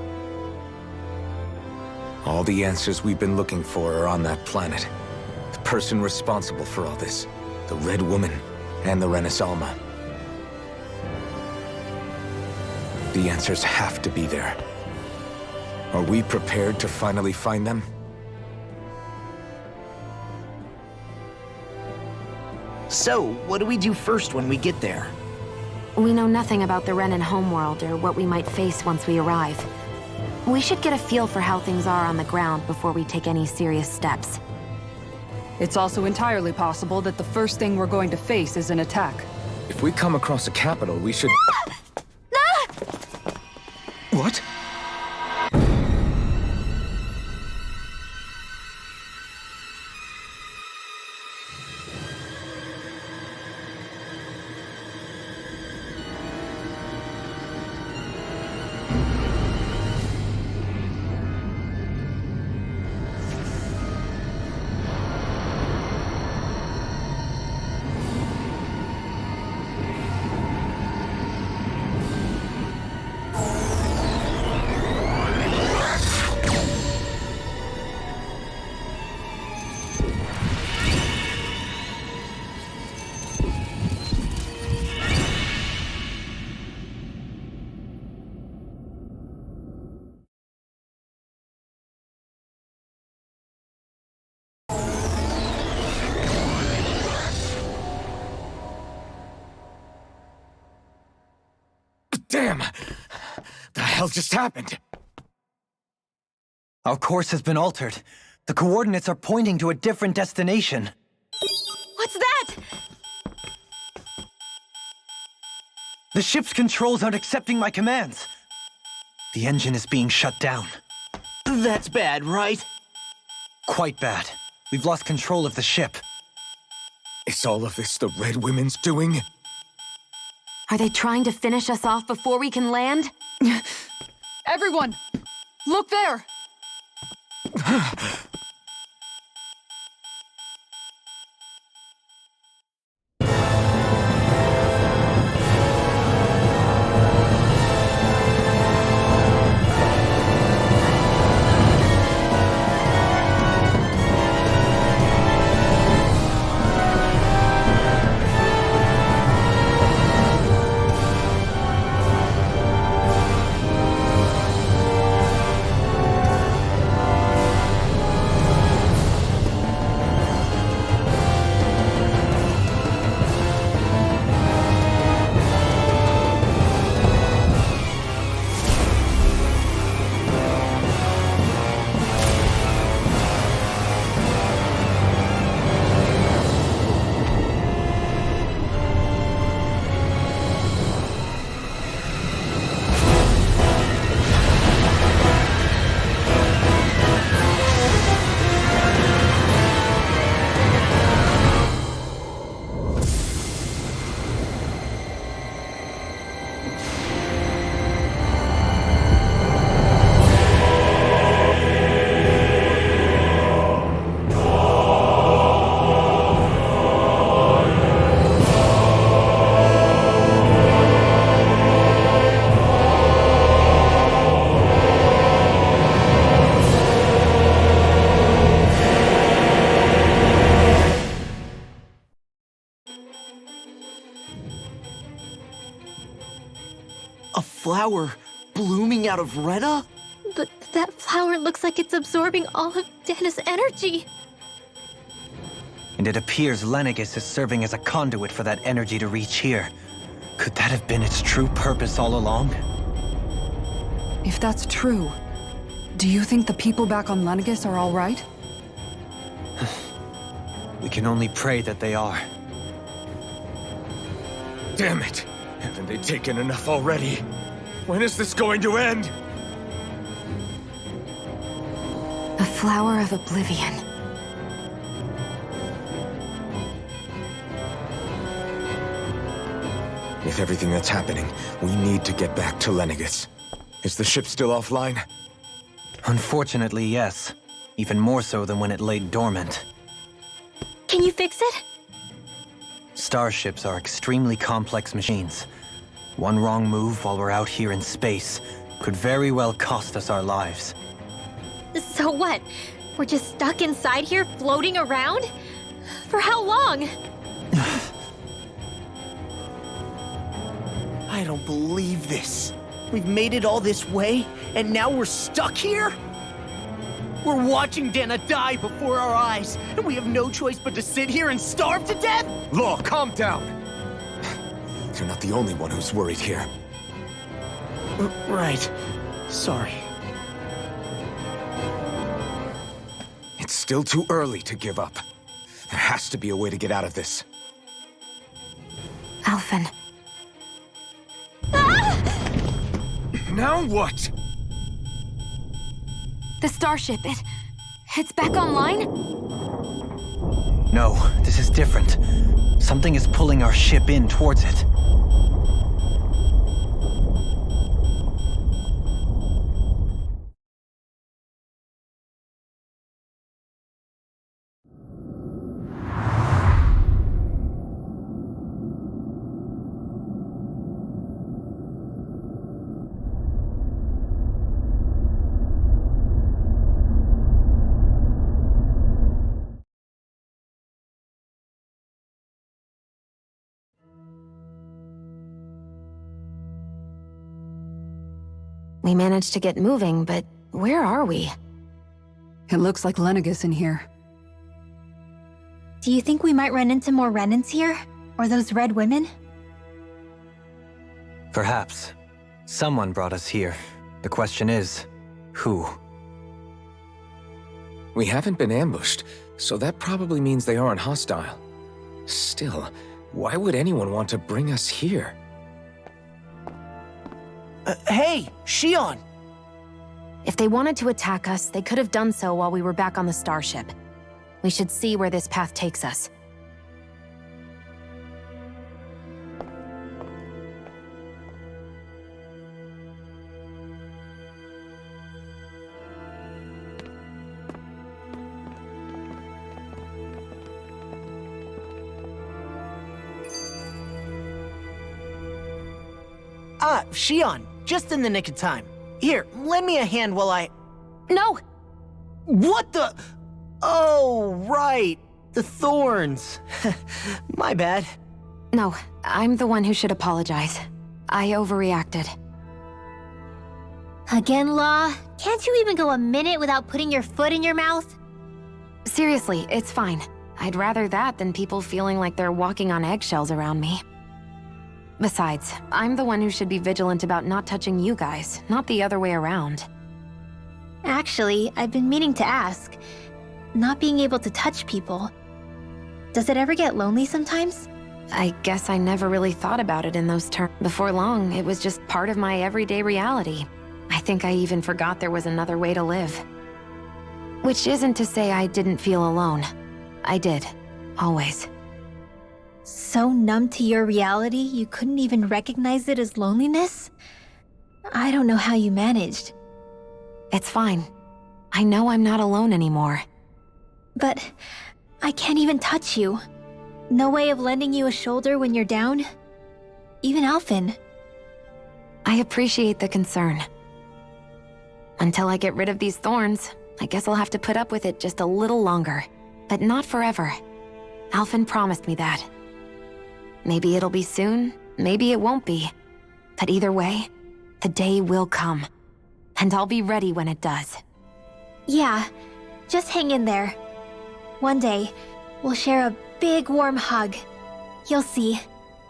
Speaker 1: All the answers we've been looking for are on that planet. The person responsible for all this. The Red Woman and the Renaissance. The answers have to be there. Are we prepared to finally find them?
Speaker 4: So, what do we do first when we get there?
Speaker 3: We know nothing about the Renan homeworld or what we might face once we arrive. We should get a feel for how things are on the ground before we take any serious steps.
Speaker 6: It's also entirely possible that the first thing we're going to face is an attack.
Speaker 1: If we come across a capital, we should... What? Damn! The hell just happened?
Speaker 7: Our course has been altered. The coordinates are pointing to a different destination.
Speaker 3: What's that?
Speaker 7: The ship's controls aren't accepting my commands. The engine is being shut down.
Speaker 4: That's bad, right?
Speaker 7: Quite bad. We've lost control of the ship.
Speaker 1: Is all of this the Red Women's doing?
Speaker 3: Are they trying to finish us off before we can land?
Speaker 6: Everyone! Look there!
Speaker 4: A flower blooming out of Rena?
Speaker 5: But that flower looks like it's absorbing all of Dana's energy.
Speaker 7: And it appears Lenegis is serving as a conduit for that energy to reach here. Could that have been its true purpose all along?
Speaker 6: If that's true, do you think the people back on Lenegis are all right?
Speaker 7: We can only pray that they are.
Speaker 1: Damn it! Haven't they taken enough already? When is this going to end?
Speaker 3: A flower of oblivion.
Speaker 1: With everything that's happening, we need to get back to Lenegis. Is the ship still offline?
Speaker 7: Unfortunately, yes. Even more so than when it laid dormant.
Speaker 5: Can you fix it?
Speaker 7: Starships are extremely complex machines. One wrong move while we're out here in space could very well cost us our lives.
Speaker 5: So what? We're just stuck inside here, floating around? For how long?
Speaker 4: I don't believe this. We've made it all this way, and now we're stuck here? We're watching Dana die before our eyes, and we have no choice but to sit here and starve to death?
Speaker 1: Law, calm down! You're not the only one who's worried here.
Speaker 4: Right. Sorry.
Speaker 1: It's still too early to give up. There has to be a way to get out of this.
Speaker 3: Alphen.
Speaker 1: Now what?
Speaker 3: The starship, it's back online?
Speaker 7: No, this is different. Something is pulling our ship in towards it.
Speaker 3: We managed to get moving, but where are we?
Speaker 6: It looks like Lenegis in here.
Speaker 5: Do you think we might run into more Renans here? Or those red women?
Speaker 7: Perhaps. Someone brought us here. The question is, who?
Speaker 1: We haven't been ambushed, so that probably means they aren't hostile. Still, why would anyone want to bring us here?
Speaker 4: Hey, Shion!
Speaker 3: If they wanted to attack us, they could have done so while we were back on the starship. We should see where this path takes us.
Speaker 4: Shion, just in the nick of time. Here, lend me a hand while I...
Speaker 3: No!
Speaker 4: What the... Oh, right. The thorns. My bad.
Speaker 3: No, I'm the one who should apologize. I overreacted.
Speaker 5: Again, Law? Can't you even go a minute without putting your foot in your mouth?
Speaker 3: Seriously, it's fine. I'd rather that than people feeling like they're walking on eggshells around me. Besides, I'm the one who should be vigilant about not touching you guys, not the other way around.
Speaker 5: Actually, I've been meaning to ask. Not being able to touch people, does it ever get lonely sometimes?
Speaker 3: I guess I never really thought about it in those terms. Before long, it was just part of my everyday reality. I think I even forgot there was another way to live. Which isn't to say I didn't feel alone. I did. Always.
Speaker 5: So numb to your reality, you couldn't even recognize it as loneliness? I don't know how you managed.
Speaker 3: It's fine. I know I'm not alone anymore.
Speaker 5: But I can't even touch you. No way of lending you a shoulder when you're down? Even Alphen.
Speaker 3: I appreciate the concern. Until I get rid of these thorns, I guess I'll have to put up with it just a little longer. But not forever. Alphen promised me that. Maybe it'll be soon, maybe it won't be. But either way, the day will come. And I'll be ready when it does.
Speaker 5: Yeah, just hang in there. One day, we'll share a big warm hug. You'll see.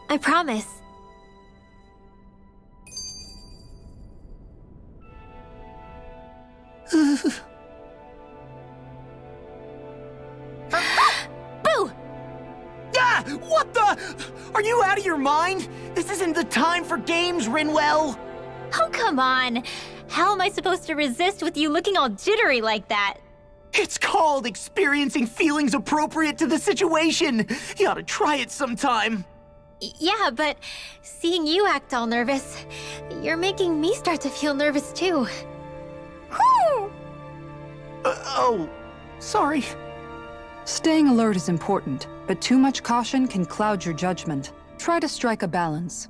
Speaker 5: I promise. Boo!
Speaker 4: Ah! What the? Are you out of your mind? This isn't the time for games, Rinwell!
Speaker 5: Oh, come on. How am I supposed to resist with you looking all jittery like that?
Speaker 4: It's called experiencing feelings appropriate to the situation. You ought to try it sometime.
Speaker 5: Yeah, but seeing you act all nervous, you're making me start to feel nervous too.
Speaker 4: Oh, sorry.
Speaker 6: Staying alert is important, but too much caution can cloud your judgment. Try to strike a balance.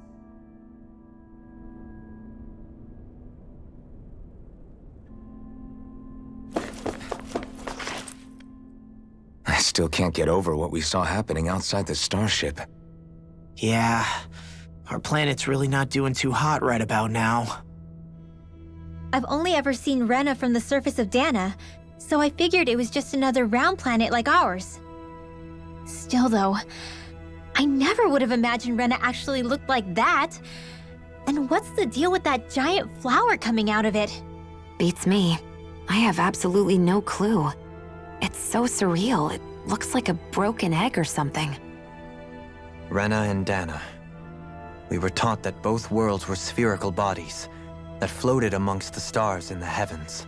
Speaker 1: I still can't get over what we saw happening outside the starship.
Speaker 4: Yeah, our planet's really not doing too hot right about now.
Speaker 5: I've only ever seen Rena from the surface of Dana, so I figured it was just another round planet like ours. Still though, I never would have imagined Rena actually looked like that. And what's the deal with that giant flower coming out of it?
Speaker 3: Beats me. I have absolutely no clue. It's so surreal. It looks like a broken egg or something.
Speaker 7: Rena and Dana. We were taught that both worlds were spherical bodies that floated amongst the stars in the heavens.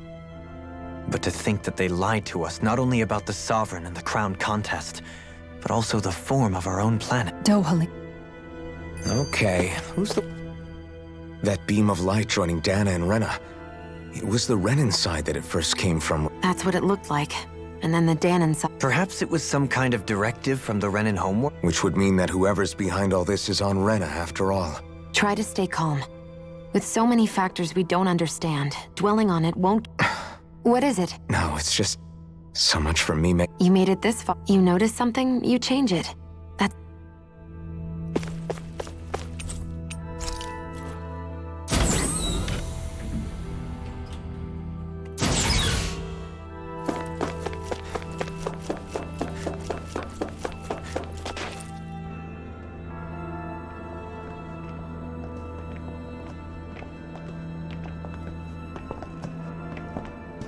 Speaker 7: But to think that they lied to us not only about the Sovereign and the crown contest, but also the form of our own planet.
Speaker 6: Dohali.
Speaker 1: Okay, who's the... That beam of light joining Dana and Rena. It was the Renan side that it first came from.
Speaker 3: That's what it looked like. And then the Danon side.
Speaker 7: Perhaps it was some kind of directive from the Renan homeworld?
Speaker 1: Which would mean that whoever's behind all this is on Rena after all.
Speaker 3: Try to stay calm. With so many factors we don't understand, dwelling on it won't... What is it?
Speaker 1: No, it's just... so much for me,
Speaker 3: You made it this far. You notice something, you change it. That's...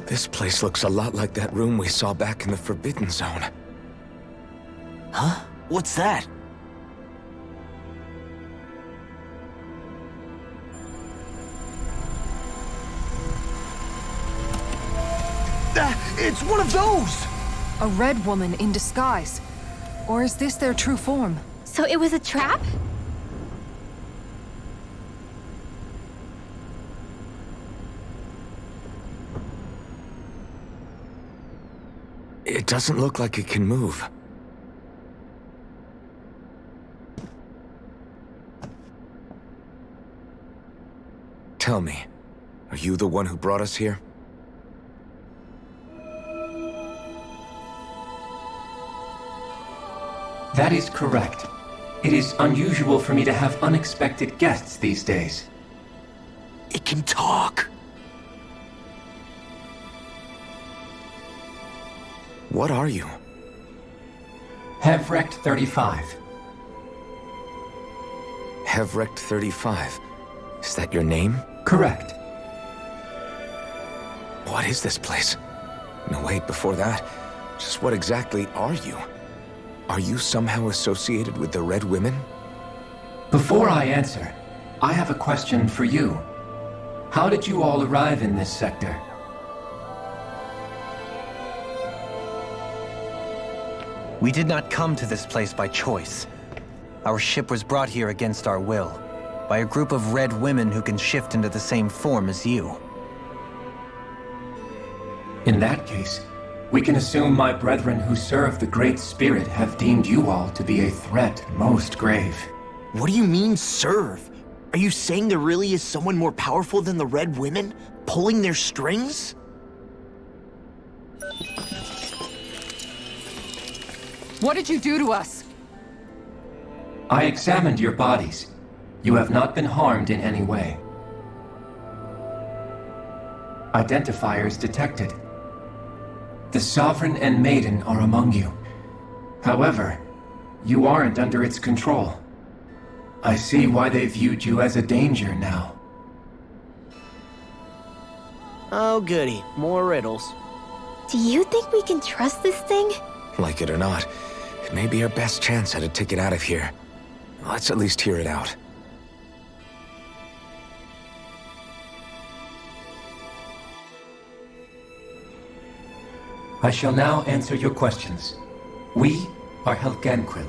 Speaker 1: This place looks a lot like that room we saw back in the Forbidden Zone.
Speaker 4: Huh? What's that? It's one of those!
Speaker 6: A red woman in disguise. Or is this their true form?
Speaker 5: So it was a trap?
Speaker 1: It doesn't look like it can move. Tell me, are you the one who brought us here?
Speaker 14: That is correct. It is unusual for me to have unexpected guests these days.
Speaker 4: It can talk.
Speaker 1: What are you?
Speaker 14: Hevrect 35.
Speaker 1: Hevrect 35. Is that your name?
Speaker 14: Correct.
Speaker 1: What is this place? No, wait, before that, just what exactly are you? Are you somehow associated with the Red Women?
Speaker 14: Before I answer, I have a question for you. How did you all arrive in this sector?
Speaker 7: We did not come to this place by choice. Our ship was brought here against our will, by a group of red women who can shift into the same form as you.
Speaker 14: In that case, we can assume my brethren who serve the Great Spirit have deemed you all to be a threat most grave.
Speaker 4: What do you mean, serve? Are you saying there really is someone more powerful than the Red Women, pulling their strings?
Speaker 6: What did you do to us?
Speaker 14: I examined your bodies. You have not been harmed in any way. Identifiers detected. The Sovereign and Maiden are among you. However, you aren't under its control. I see why they viewed you as a danger now.
Speaker 4: Oh goody, more riddles.
Speaker 5: Do you think we can trust this thing?
Speaker 1: Like it or not, it may be our best chance at a ticket out of here. Let's at least hear it out.
Speaker 14: I shall now answer your questions. We are Helganquil.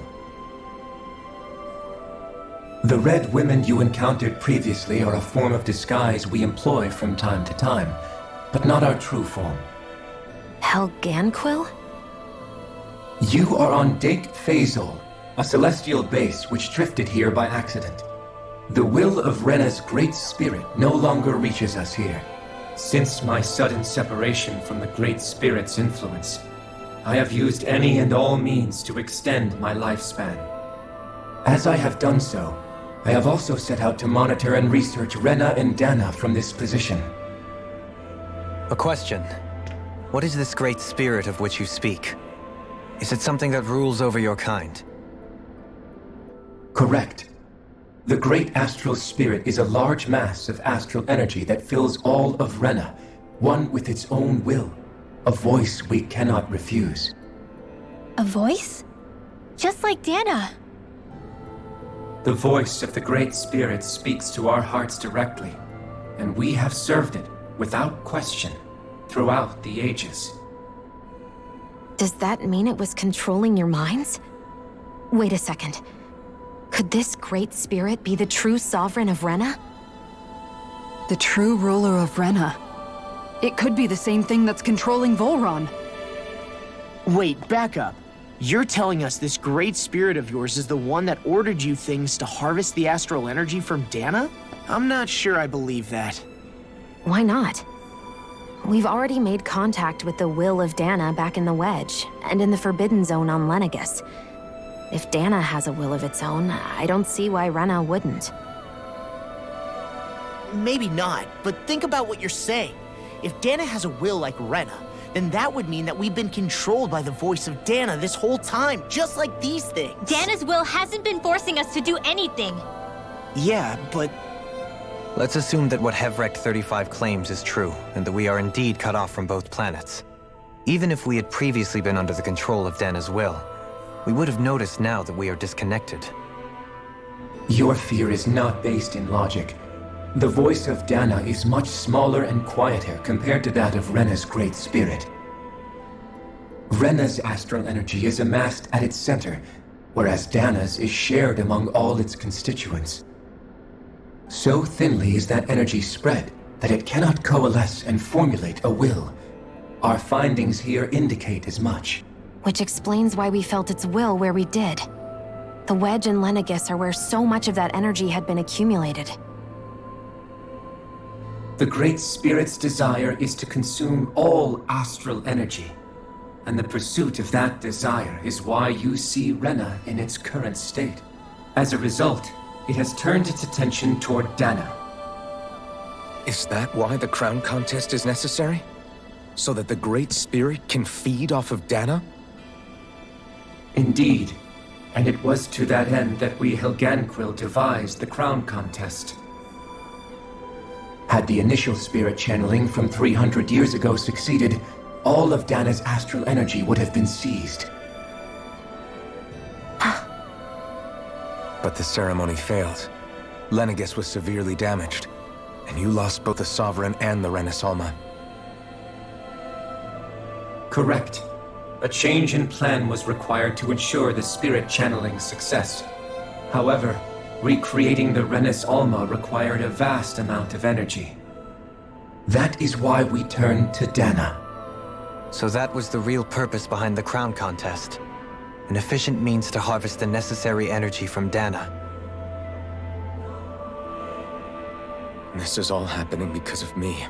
Speaker 14: The red women you encountered previously are a form of disguise we employ from time to time, but not our true form.
Speaker 3: Helganquil?
Speaker 14: You are on Dake Phasol, a celestial base which drifted here by accident. The will of Rena's great spirit no longer reaches us here. Since my sudden separation from the Great Spirit's influence, I have used any and all means to extend my lifespan. As I have done so, I have also set out to monitor and research Rena and Dana from this position.
Speaker 7: A question. What is this Great Spirit of which you speak? Is it something that rules over your kind?
Speaker 14: Correct. The Great Astral Spirit is a large mass of astral energy that fills all of Rena, one with its own will, a voice we cannot refuse.
Speaker 5: A voice? Just like Dana.
Speaker 14: The voice of the Great Spirit speaks to our hearts directly, and we have served it, without question, throughout the ages.
Speaker 3: Does that mean it was controlling your minds? Wait a second. Could this Great Spirit be the true sovereign of Rena?
Speaker 6: The true ruler of Rena. It could be the same thing that's controlling Volron.
Speaker 4: Wait, back up. You're telling us this great spirit of yours is the one that ordered you things to harvest the astral energy from Dana? I'm not sure I believe that.
Speaker 3: Why not? We've already made contact with the will of Dana back in the Wedge, and in the Forbidden Zone on Lenegus. If Dana has a will of its own, I don't see why Rena wouldn't.
Speaker 4: Maybe not, but think about what you're saying. If Dana has a will like Rena, then that would mean that we've been controlled by the voice of Dana this whole time, just like these things.
Speaker 5: Dana's will hasn't been forcing us to do anything.
Speaker 4: Yeah, but...
Speaker 7: Let's assume that what Hevrecht 35 claims is true, and that we are indeed cut off from both planets. Even if we had previously been under the control of Dana's will, we would have noticed now that we are disconnected.
Speaker 14: Your fear is not based in logic. The voice of Dana is much smaller and quieter compared to that of Rena's Great Spirit. Rena's astral energy is amassed at its center, whereas Dana's is shared among all its constituents. So thinly is that energy spread that it cannot coalesce and formulate a will. Our findings here indicate as much.
Speaker 3: Which explains why we felt its will where we did. The Wedge and Lenegis are where so much of that energy had been accumulated.
Speaker 14: The Great Spirit's desire is to consume all astral energy. And the pursuit of that desire is why you see Rena in its current state. As a result, it has turned its attention toward Dana.
Speaker 1: Is that why the crown contest is necessary? So that the Great Spirit can feed off of Dana?
Speaker 14: Indeed. And it was to that end that we Helganquil devised the crown contest. Had the initial spirit channeling from 300 years ago succeeded, all of Dana's astral energy would have been seized.
Speaker 1: But the ceremony failed. Lenegis was severely damaged, and you lost both the Sovereign and the Renasalma.
Speaker 14: Correct. A change in plan was required to ensure the spirit channeling's success. However, recreating the Renis Alma required a vast amount of energy. That is why we turned to Dana.
Speaker 7: So that was the real purpose behind the crown contest. An efficient means to harvest the necessary energy from Dana.
Speaker 1: This is all happening because of me.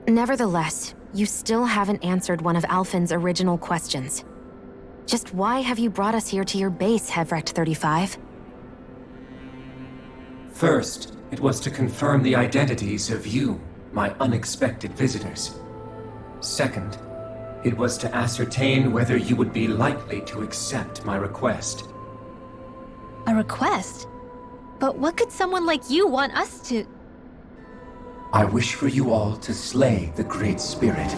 Speaker 3: Nevertheless, you still haven't answered one of Alphen's original questions. Just why have you brought us here to your base, Hevrecht 35?
Speaker 14: First, it was to confirm the identities of you, my unexpected visitors. Second, it was to ascertain whether you would be likely to accept my request.
Speaker 5: A request? But what could someone like you want us to...
Speaker 14: I wish for you all to slay the Great Spirit.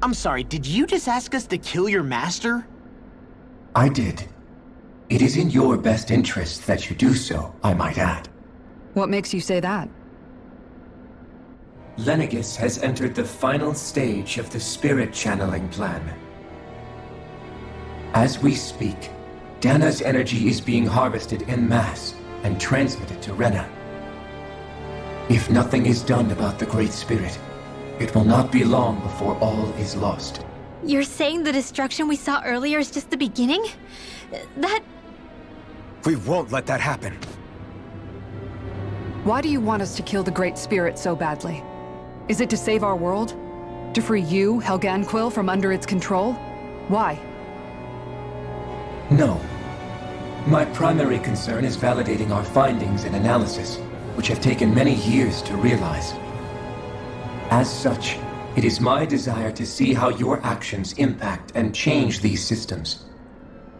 Speaker 4: I'm sorry, did you just ask us to kill your master?
Speaker 14: I did. It is in your best interest that you do so, I might add.
Speaker 6: What makes you say that?
Speaker 14: Lenegis has entered the final stage of the spirit channeling plan. As we speak, Dana's energy is being harvested en masse and transmitted to Rena. If nothing is done about the Great Spirit, it will not be long before all is lost.
Speaker 5: You're saying the destruction we saw earlier is just the beginning? That...
Speaker 1: We won't let that happen.
Speaker 6: Why do you want us to kill the Great Spirit so badly? Is it to save our world? To free you, Helganquil, from under its control? Why?
Speaker 14: No. My primary concern is validating our findings and analysis, which have taken many years to realize. As such, it is my desire to see how your actions impact and change these systems.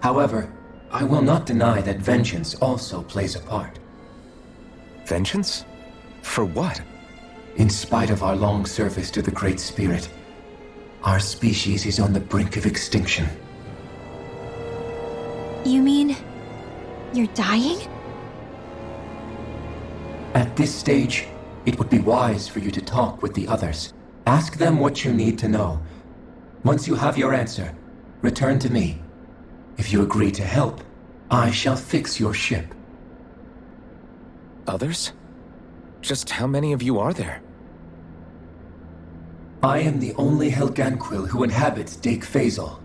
Speaker 14: However, I will not deny that vengeance also plays a part.
Speaker 1: Vengeance? For what?
Speaker 14: In spite of our long service to the Great Spirit, our species is on the brink of extinction.
Speaker 5: You mean... you're dying?
Speaker 14: At this stage, it would be wise for you to talk with the others. Ask them what you need to know. Once you have your answer, return to me. If you agree to help, I shall fix your ship.
Speaker 1: Others? Just how many of you are there?
Speaker 14: I am the only Helganquil who inhabits Dake Phasal.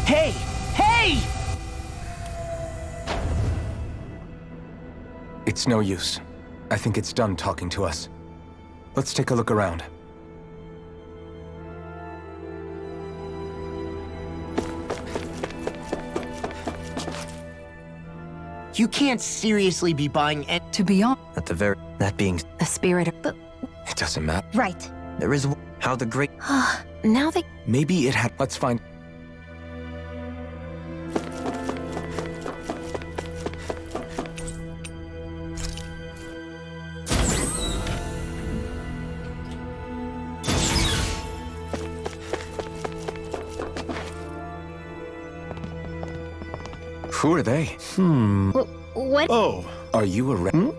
Speaker 4: Hey! Hey!
Speaker 1: It's no use. I think it's done talking to us. Let's take a look around.
Speaker 4: You can't seriously be buying it.
Speaker 6: To be honest...
Speaker 7: At the very... that being...
Speaker 3: The spirit of... But
Speaker 1: It doesn't matter.
Speaker 5: Right.
Speaker 7: There is... how the great...
Speaker 3: now they...
Speaker 1: Maybe it had... Let's find... Who are they?
Speaker 5: What?
Speaker 15: Oh.
Speaker 1: Are you a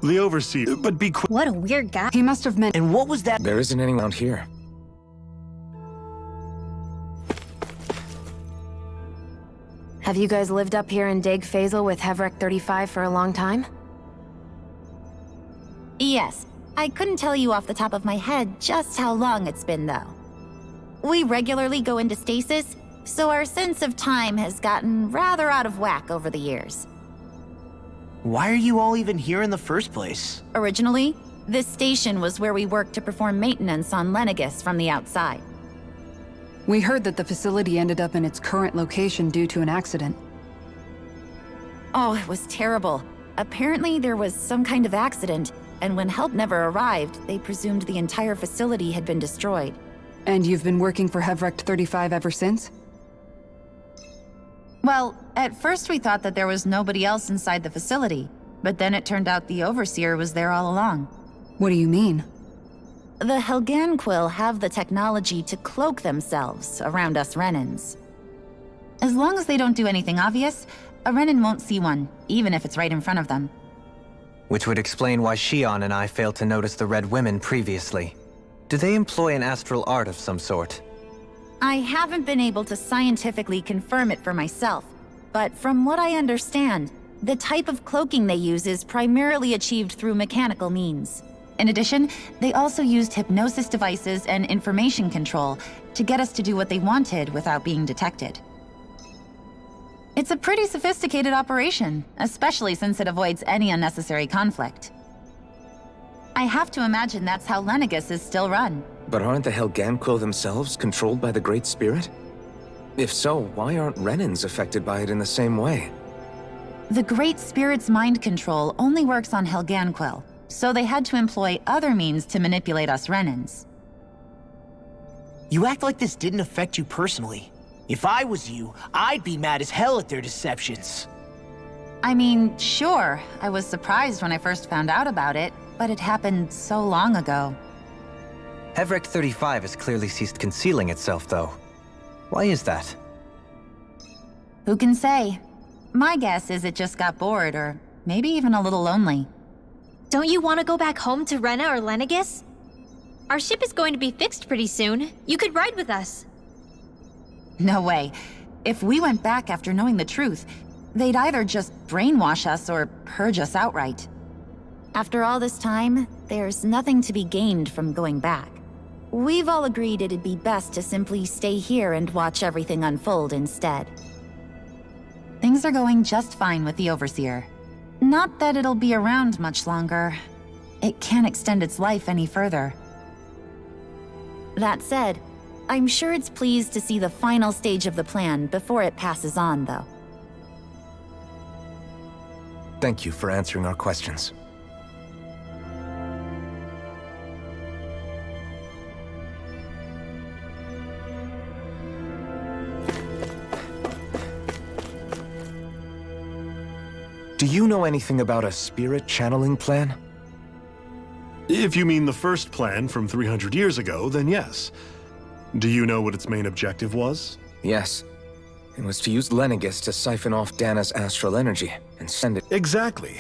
Speaker 15: The overseer, but be quick.
Speaker 5: What a weird guy.
Speaker 6: He must have meant—
Speaker 4: And what was that?
Speaker 1: There isn't anyone out here.
Speaker 3: Have you guys lived up here in Dig Faisal with Hevrek 35 for a long time?
Speaker 10: Yes. I couldn't tell you off the top of my head just how long it's been, though. We regularly go into stasis, so our sense of time has gotten rather out of whack over the years.
Speaker 4: Why are you all even here in the first place?
Speaker 10: Originally, this station was where we worked to perform maintenance on Lenegis from the outside.
Speaker 6: We heard that the facility ended up in its current location due to an accident.
Speaker 10: Oh, it was terrible. Apparently there was some kind of accident, and when help never arrived, they presumed the entire facility had been destroyed.
Speaker 6: And you've been working for Hevrek 35 ever since?
Speaker 10: Well, at first we thought that there was nobody else inside the facility, but then it turned out the Overseer was there all along.
Speaker 6: What do you mean?
Speaker 10: The Helganquil have the technology to cloak themselves around us Renans. As long as they don't do anything obvious, a Renan won't see one, even if it's right in front of them.
Speaker 7: Which would explain why Shion and I failed to notice the Red Women previously. Do they employ an astral art of some sort?
Speaker 10: I haven't been able to scientifically confirm it for myself, but from what I understand, the type of cloaking they use is primarily achieved through mechanical means. In addition, they also used hypnosis devices and information control to get us to do what they wanted without being detected. It's a pretty sophisticated operation, especially since it avoids any unnecessary conflict. I have to imagine that's how Lenegis is still run.
Speaker 1: But aren't the Helganquil themselves controlled by the Great Spirit? If so, why aren't Renans affected by it in the same way?
Speaker 10: The Great Spirit's mind control only works on Helganquil, so they had to employ other means to manipulate us Renans.
Speaker 4: You act like this didn't affect you personally. If I was you, I'd be mad as hell at their deceptions.
Speaker 10: I mean, sure, I was surprised when I first found out about it, but it happened so long ago.
Speaker 7: Hevrek 35 has clearly ceased concealing itself, though. Why is that?
Speaker 10: Who can say? My guess is it just got bored, or maybe even a little lonely.
Speaker 5: Don't you want to go back home to Rena or Lenegis? Our ship is going to be fixed pretty soon. You could ride with us.
Speaker 10: No way. If we went back after knowing the truth, they'd either just brainwash us or purge us outright. After all this time, there's nothing to be gained from going back. We've all agreed it'd be best to simply stay here and watch everything unfold instead. Things are going just fine with the Overseer. Not that it'll be around much longer. It can't extend its life any further. That said, I'm sure it's pleased to see the final stage of the plan before it passes on, though.
Speaker 1: Thank you for answering our questions. Do you know anything about a spirit channeling plan?
Speaker 15: If you mean the first plan from 300 years ago, then yes. Do you know what its main objective was?
Speaker 1: Yes. It was to use Lenegis to siphon off Dana's astral energy and send it—
Speaker 15: Exactly.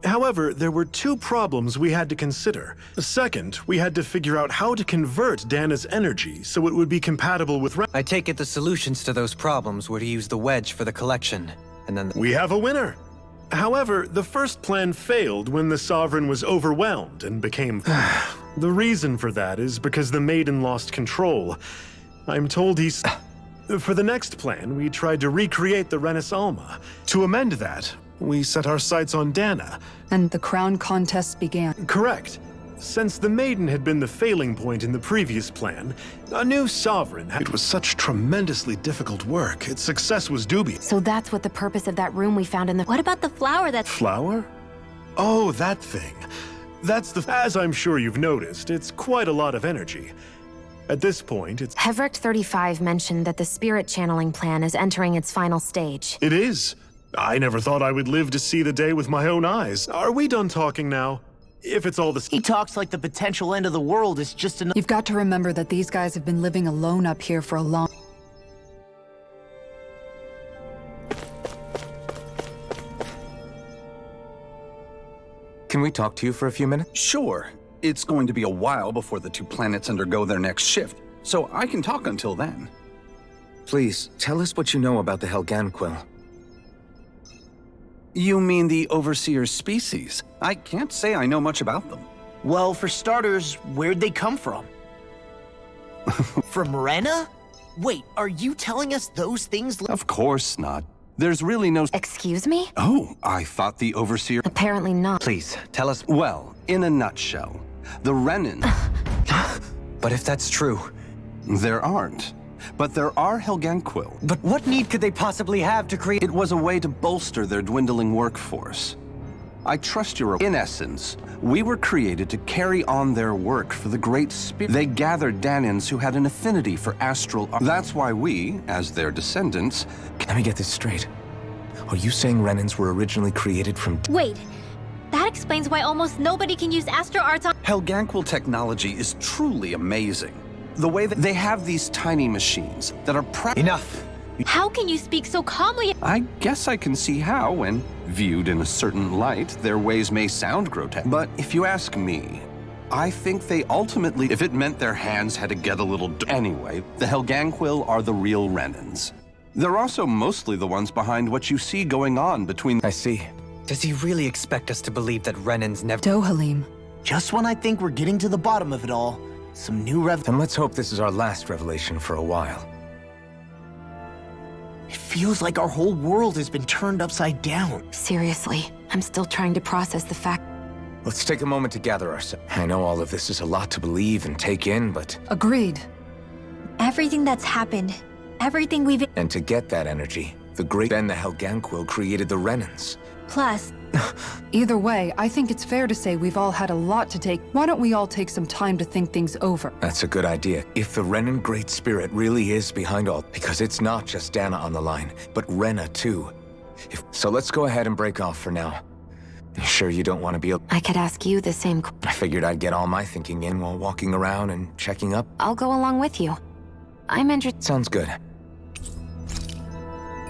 Speaker 15: However, there were two problems we had to consider. Second, we had to figure out how to convert Dana's energy so it would be compatible with—
Speaker 7: I take it the solutions to those problems were to use the wedge for the collection, and then—
Speaker 15: We have a winner! However, the first plan failed when the Sovereign was overwhelmed and became— The reason for that is because the Maiden lost control. I'm told he's— For the next plan, we tried to recreate the Renis Alma. To amend that, we set our sights on Dana.
Speaker 6: And the crown contest began.
Speaker 15: Correct. Since the Maiden had been the failing point in the previous plan, a new Sovereign— It was such tremendously difficult work. Its success was dubious.
Speaker 3: So that's what the purpose of that room we found in the—
Speaker 5: What about the flower that's—
Speaker 15: Flower? Oh, that thing. That's the— As I'm sure you've noticed, it's quite a lot of energy. At this point, it's—
Speaker 3: Hevrek 35 mentioned that the spirit channeling plan is entering its final stage.
Speaker 15: It is. I never thought I would live to see the day with my own eyes. Are we done talking now? If it's all this—
Speaker 4: He talks like the potential end of the world is just enough.
Speaker 6: You've got to remember that these guys have been living alone up here for a long—
Speaker 1: Can we talk to you for a few minutes?
Speaker 16: Sure. It's going to be a while before the two planets undergo their next shift, so I can talk until then.
Speaker 1: Please, tell us what you know about the Helganquil.
Speaker 16: You mean the Overseer's species? I can't say I know much about them.
Speaker 4: Well, for starters, where'd they come from? From Rena? Wait, are you telling us those things?
Speaker 16: Of course not. There's really no...
Speaker 3: Excuse me?
Speaker 16: Oh, I thought the Overseer...
Speaker 3: Apparently not.
Speaker 7: Please, tell us...
Speaker 16: Well, in a nutshell, the Renan...
Speaker 7: But if that's true...
Speaker 16: There aren't. But there are Helganquil.
Speaker 7: But what need could they possibly have to create...
Speaker 16: It was a way to bolster their dwindling workforce. I trust your... In essence, we were created to carry on their work for the Great Spirit. They gathered Danans who had an affinity for astral... That's why we, as their descendants...
Speaker 1: Let me get this straight. Are you saying Renans were originally created from...
Speaker 5: Wait, that explains why almost nobody can use astro arts on...
Speaker 16: Helganquil technology is truly amazing. The way that they have these tiny machines that are
Speaker 7: Enough!
Speaker 5: How can you speak so calmly?
Speaker 16: I guess I can see how, when viewed in a certain light, their ways may sound grotesque. But if you ask me, I think they ultimately, if it meant their hands had to get a little... Anyway, the Helganquil are the real Renans. They're also mostly the ones behind what you see going on between...
Speaker 1: I see.
Speaker 7: Does he really expect us to believe that Renans never...
Speaker 6: Dohalim.
Speaker 4: Just when I think we're getting to the bottom of it all, some new
Speaker 1: Then let's hope this is our last revelation for a while.
Speaker 4: It feels like our whole world has been turned upside down.
Speaker 3: Seriously, I'm still trying to process the fact...
Speaker 1: Let's take a moment to gather ourselves. I know all of this is a lot to believe and take in, but...
Speaker 6: Agreed.
Speaker 5: Everything that's happened, everything we've...
Speaker 1: And to get that energy, the great Ben the Helganquil created the Renans.
Speaker 5: Plus...
Speaker 6: Either way, I think it's fair to say we've all had a lot to take. Why don't we all take some time to think things over?
Speaker 1: That's a good idea. If the Renan Great Spirit really is behind all, because it's not just Dana on the line, but Rena too. So let's go ahead and break off for now. You sure you don't want to be a...
Speaker 3: I could ask you the same...
Speaker 1: I figured I'd get all my thinking in while walking around and checking up.
Speaker 3: I'll go along with you. I'm interested...
Speaker 1: Sounds good.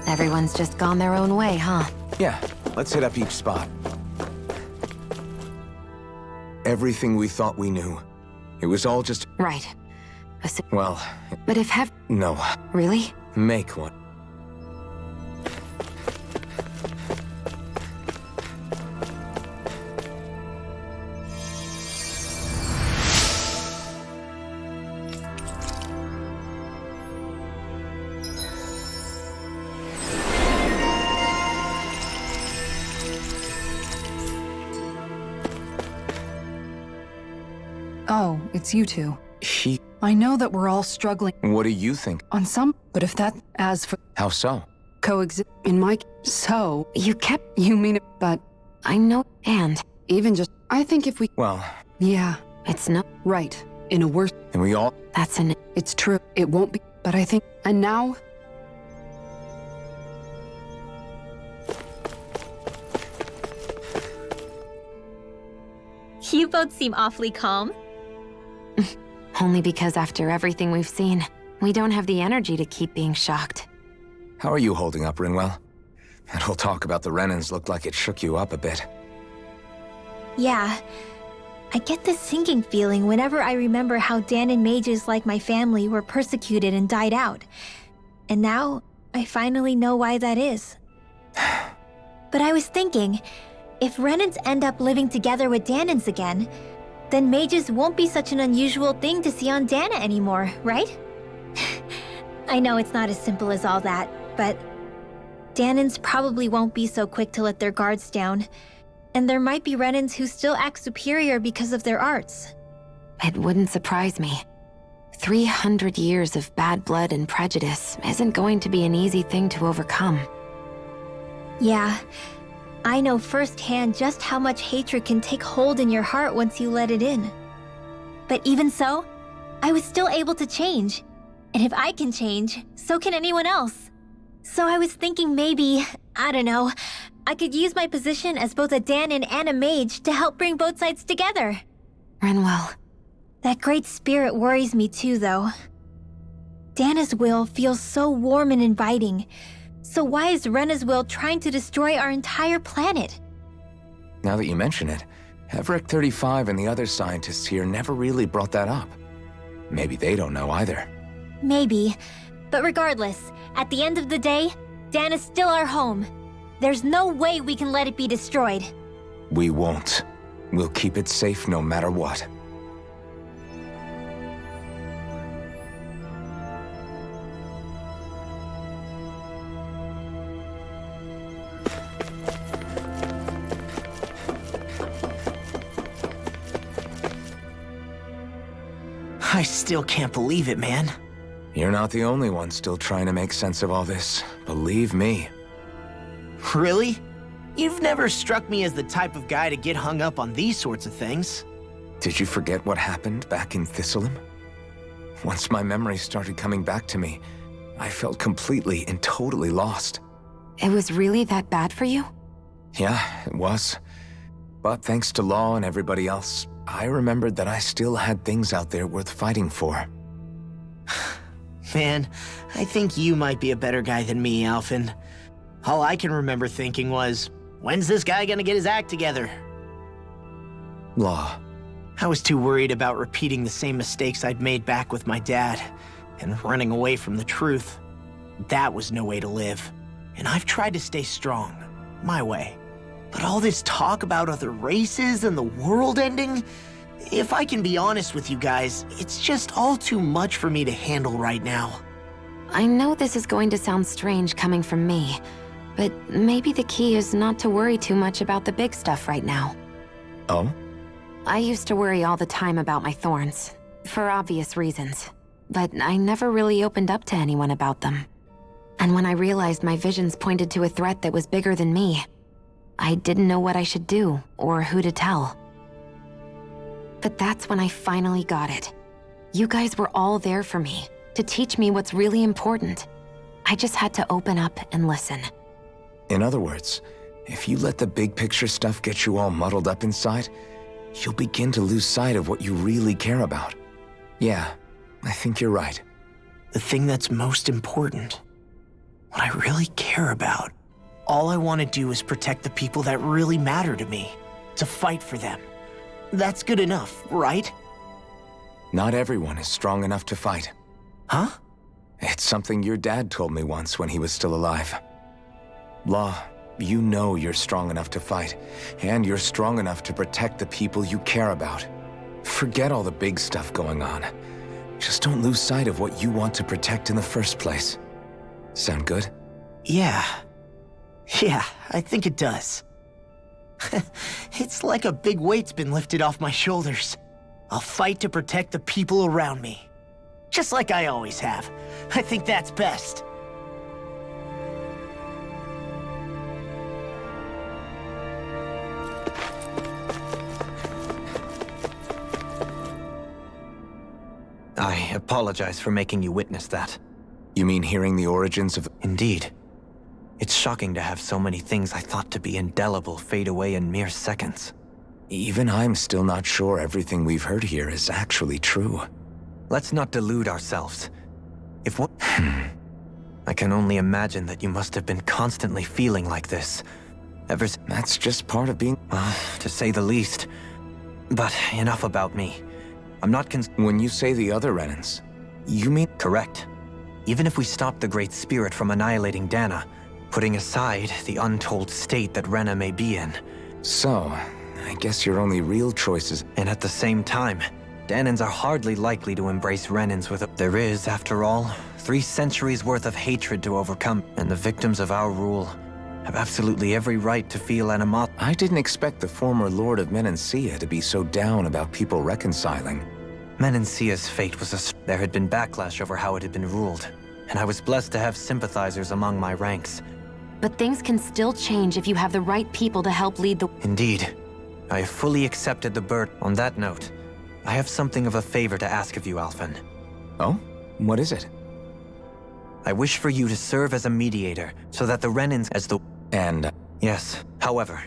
Speaker 3: Everyone's just gone their own way, huh?
Speaker 1: Yeah, let's hit up each spot. Everything we thought we knew. It was all just...
Speaker 3: Right.
Speaker 1: Well...
Speaker 3: But if
Speaker 1: No.
Speaker 3: Really?
Speaker 1: Make one.
Speaker 6: Oh, it's you two.
Speaker 1: He...
Speaker 6: I know that we're all struggling.
Speaker 1: What do you think?
Speaker 6: On some, but if that, as for...
Speaker 1: How so?
Speaker 6: Coexist, in my... So...
Speaker 3: You kept...
Speaker 6: You mean it, but...
Speaker 3: I know, and...
Speaker 6: Even just... I think if we...
Speaker 1: Well...
Speaker 6: Yeah.
Speaker 3: It's not...
Speaker 6: Right. In a worse...
Speaker 1: And we all...
Speaker 3: That's an...
Speaker 6: It's true. It won't be... But I think... And now...
Speaker 5: You both seem awfully calm.
Speaker 3: Only because after everything we've seen, we don't have the energy to keep being shocked.
Speaker 1: How are you holding up, Rinwell? That whole talk about the Renans looked like it shook you up a bit.
Speaker 5: Yeah. I get this sinking feeling whenever I remember how Danan mages like my family were persecuted and died out. And now, I finally know why that is. But I was thinking, if Renans end up living together with Danans again, then mages won't be such an unusual thing to see on Dana anymore, right? I know it's not as simple as all that, but Danans probably won't be so quick to let their guards down, and there might be Renans who still act superior because of their arts.
Speaker 3: It wouldn't surprise me. 300 years of bad blood and prejudice isn't going to be an easy thing to overcome.
Speaker 5: Yeah, I know firsthand just how much hatred can take hold in your heart once you let it in. But even so, I was still able to change. And if I can change, so can anyone else. So I was thinking maybe, I don't know, I could use my position as both a Danan and a mage to help bring both sides together.
Speaker 3: Rinwell.
Speaker 5: That great spirit worries me too, though. Dana's will feels so warm and inviting. So why is Rena's will trying to destroy our entire planet?
Speaker 1: Now that you mention it, Everett 35 and the other scientists here never really brought that up. Maybe they don't know either.
Speaker 5: Maybe. But regardless, at the end of the day, Dana's still our home. There's no way we can let it be destroyed.
Speaker 1: We won't. We'll keep it safe no matter what.
Speaker 4: I still can't believe it, man.
Speaker 1: You're not the only one still trying to make sense of all this. Believe me.
Speaker 4: Really? You've never struck me as the type of guy to get hung up on these sorts of things.
Speaker 1: Did you forget what happened back in Thistleum? Once my memory started coming back to me, I felt completely and totally lost.
Speaker 3: It was really that bad for you?
Speaker 1: Yeah, it was. But thanks to Law and everybody else, I remembered that I still had things out there worth fighting for.
Speaker 4: Man, I think you might be a better guy than me, Alphen. All I can remember thinking was, when's this guy gonna get his act together?
Speaker 1: Law.
Speaker 4: I was too worried about repeating the same mistakes I'd made back with my dad, and running away from the truth. That was no way to live. And I've tried to stay strong, my way. But all this talk about other races and the world ending, if I can be honest with you guys, it's just all too much for me to handle right now.
Speaker 3: I know this is going to sound strange coming from me, but maybe the key is not to worry too much about the big stuff right now.
Speaker 1: Oh?
Speaker 3: I used to worry all the time about my thorns, for obvious reasons, but I never really opened up to anyone about them. And when I realized my visions pointed to a threat that was bigger than me, I didn't know what I should do or who to tell. But that's when I finally got it. You guys were all there for me, to teach me what's really important. I just had to open up and listen.
Speaker 1: In other words, if you let the big picture stuff get you all muddled up inside, you'll begin to lose sight of what you really care about. Yeah, I think you're right.
Speaker 4: The thing that's most important, what I really care about. All I want to do is protect the people that really matter to me, to fight for them. That's good enough, right?
Speaker 1: Not everyone is strong enough to fight.
Speaker 4: Huh?
Speaker 1: It's something your dad told me once when he was still alive. Law, you know you're strong enough to fight, and you're strong enough to protect the people you care about. Forget all the big stuff going on. Just don't lose sight of what you want to protect in the first place. Sound good?
Speaker 4: Yeah, I think it does. It's like a big weight's been lifted off my shoulders. I'll fight to protect the people around me. Just like I always have. I think that's best.
Speaker 7: I apologize for making you witness that.
Speaker 1: You mean hearing the origins of...
Speaker 7: Indeed. It's shocking to have so many things I thought to be indelible fade away in mere seconds.
Speaker 1: Even I'm still not sure everything we've heard here is actually true.
Speaker 7: Let's not delude ourselves. If what... I can only imagine that you must have been constantly feeling like this.
Speaker 1: That's just part of being...
Speaker 7: Well, to say the least. But enough about me. I'm not
Speaker 1: When you say the other Renans, you mean...
Speaker 7: Correct. Even if we stop the Great Spirit from annihilating Dana, putting aside the untold state that Rena may be in.
Speaker 1: So, I guess your only real choice is...
Speaker 7: And at the same time, Danans are hardly likely to embrace Renans with a... There is, after all, 3 centuries worth of hatred to overcome, and the victims of our rule have absolutely every right to feel animosity.
Speaker 1: I didn't expect the former Lord of Menancia to be so down about people reconciling.
Speaker 7: Menancia's fate was There had been backlash over how it had been ruled, and I was blessed to have sympathizers among my ranks.
Speaker 3: But things can still change if you have the right people to help lead the...
Speaker 7: Indeed. I have fully accepted the burden. On that note, I have something of a favor to ask of you, Alphen.
Speaker 1: Oh? What is it?
Speaker 7: I wish for you to serve as a mediator, so that the Renans as the...
Speaker 1: And...
Speaker 7: Yes, however...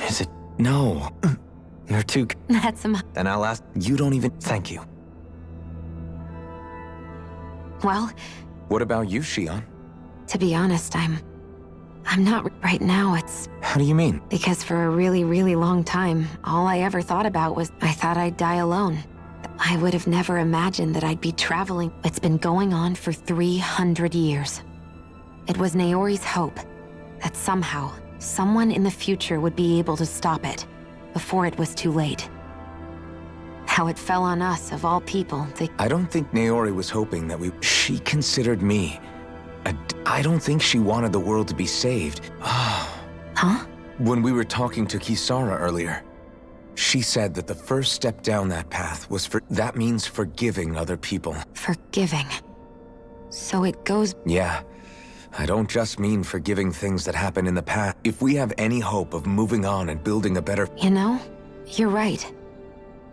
Speaker 7: Is it...
Speaker 1: No.
Speaker 7: You're too...
Speaker 3: That's
Speaker 7: Then I'll ask...
Speaker 1: You don't even...
Speaker 7: Thank you.
Speaker 3: Well...
Speaker 1: What about you, Shion?
Speaker 3: To be honest, I'm I'm not right now, it's...
Speaker 1: How do you mean?
Speaker 3: Because for a really, really long time, all I ever thought about was I thought I'd die alone. I would have never imagined that I'd be traveling. It's been going on for 300 years. It was Naori's hope that somehow, someone in the future would be able to stop it before it was too late. How it fell on us, of all people,
Speaker 1: I don't think Naori was hoping that She considered me. I don't think she wanted the world to be saved.
Speaker 3: Huh?
Speaker 1: When we were talking to Kisara earlier, she said that the first step down that path was that means forgiving other people.
Speaker 3: Forgiving. So it goes...
Speaker 1: Yeah. I don't just mean forgiving things that happened in the past. If we have any hope of moving on and building a better...
Speaker 3: You know, you're right.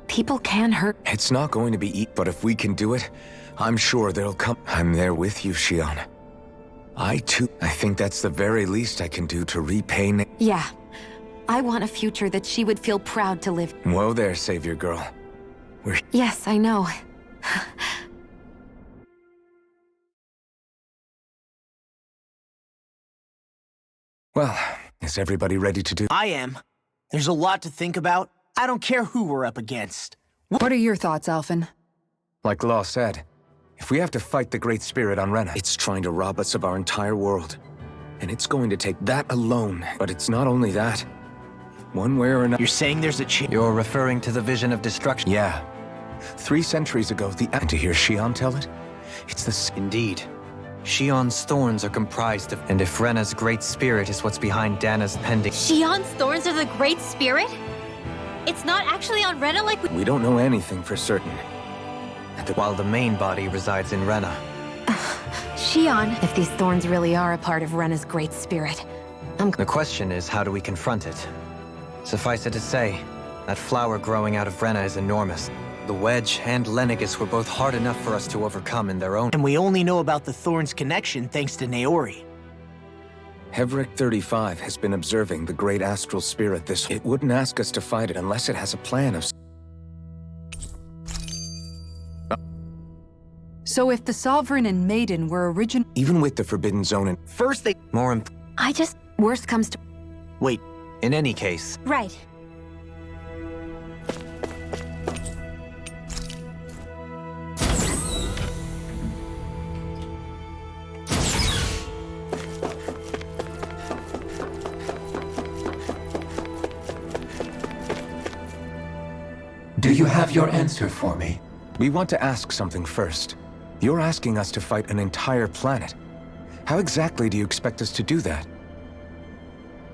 Speaker 3: People can hurt...
Speaker 1: It's not going to be easy, but if we can do it, I'm sure they'll come... I'm there with you, Shion. I think that's the very least I can do to repay...
Speaker 3: Yeah. I want a future that she would feel proud to live.
Speaker 1: Whoa there, Savior Girl.
Speaker 3: Yes, I know.
Speaker 1: Well, is everybody ready to do...
Speaker 4: I am. There's a lot to think about. I don't care who we're up against.
Speaker 6: What are your thoughts, Alphen?
Speaker 1: Like Law said, if we have to fight the Great Spirit on Rena, it's trying to rob us of our entire world. And it's going to take that alone. But it's not only that. One way or another...
Speaker 4: You're saying there's a chance...
Speaker 7: You're referring to the vision of destruction?
Speaker 1: Yeah. 3 centuries ago, and to hear Shion tell it, it's the...
Speaker 7: Indeed. Shion's thorns are comprised of... And if Rena's Great Spirit is what's behind Dana's pending...
Speaker 5: Shion's thorns are the Great Spirit? It's not actually on Rena like
Speaker 1: we don't know anything for certain.
Speaker 7: While the main body resides in Rena.
Speaker 5: Shion.
Speaker 3: If these thorns really are a part of Rena's Great Spirit,
Speaker 7: The question is, how do we confront it? Suffice it to say, that flower growing out of Rena is enormous. The Wedge and Lenegis were both hard enough for us to overcome in their own...
Speaker 4: And we only know about the Thorns' connection thanks to Naori.
Speaker 1: Hevric 35 has been observing the great astral spirit this... It wouldn't ask us to fight it unless it has a plan of...
Speaker 6: So if the Sovereign and Maiden were original...
Speaker 1: Even with the Forbidden Zone and...
Speaker 4: First they...
Speaker 3: Worst comes to...
Speaker 4: Wait.
Speaker 7: In any case...
Speaker 5: Right.
Speaker 14: Do you have your answer for me?
Speaker 1: We want to ask something first. You're asking us to fight an entire planet. How exactly do you expect us to do that?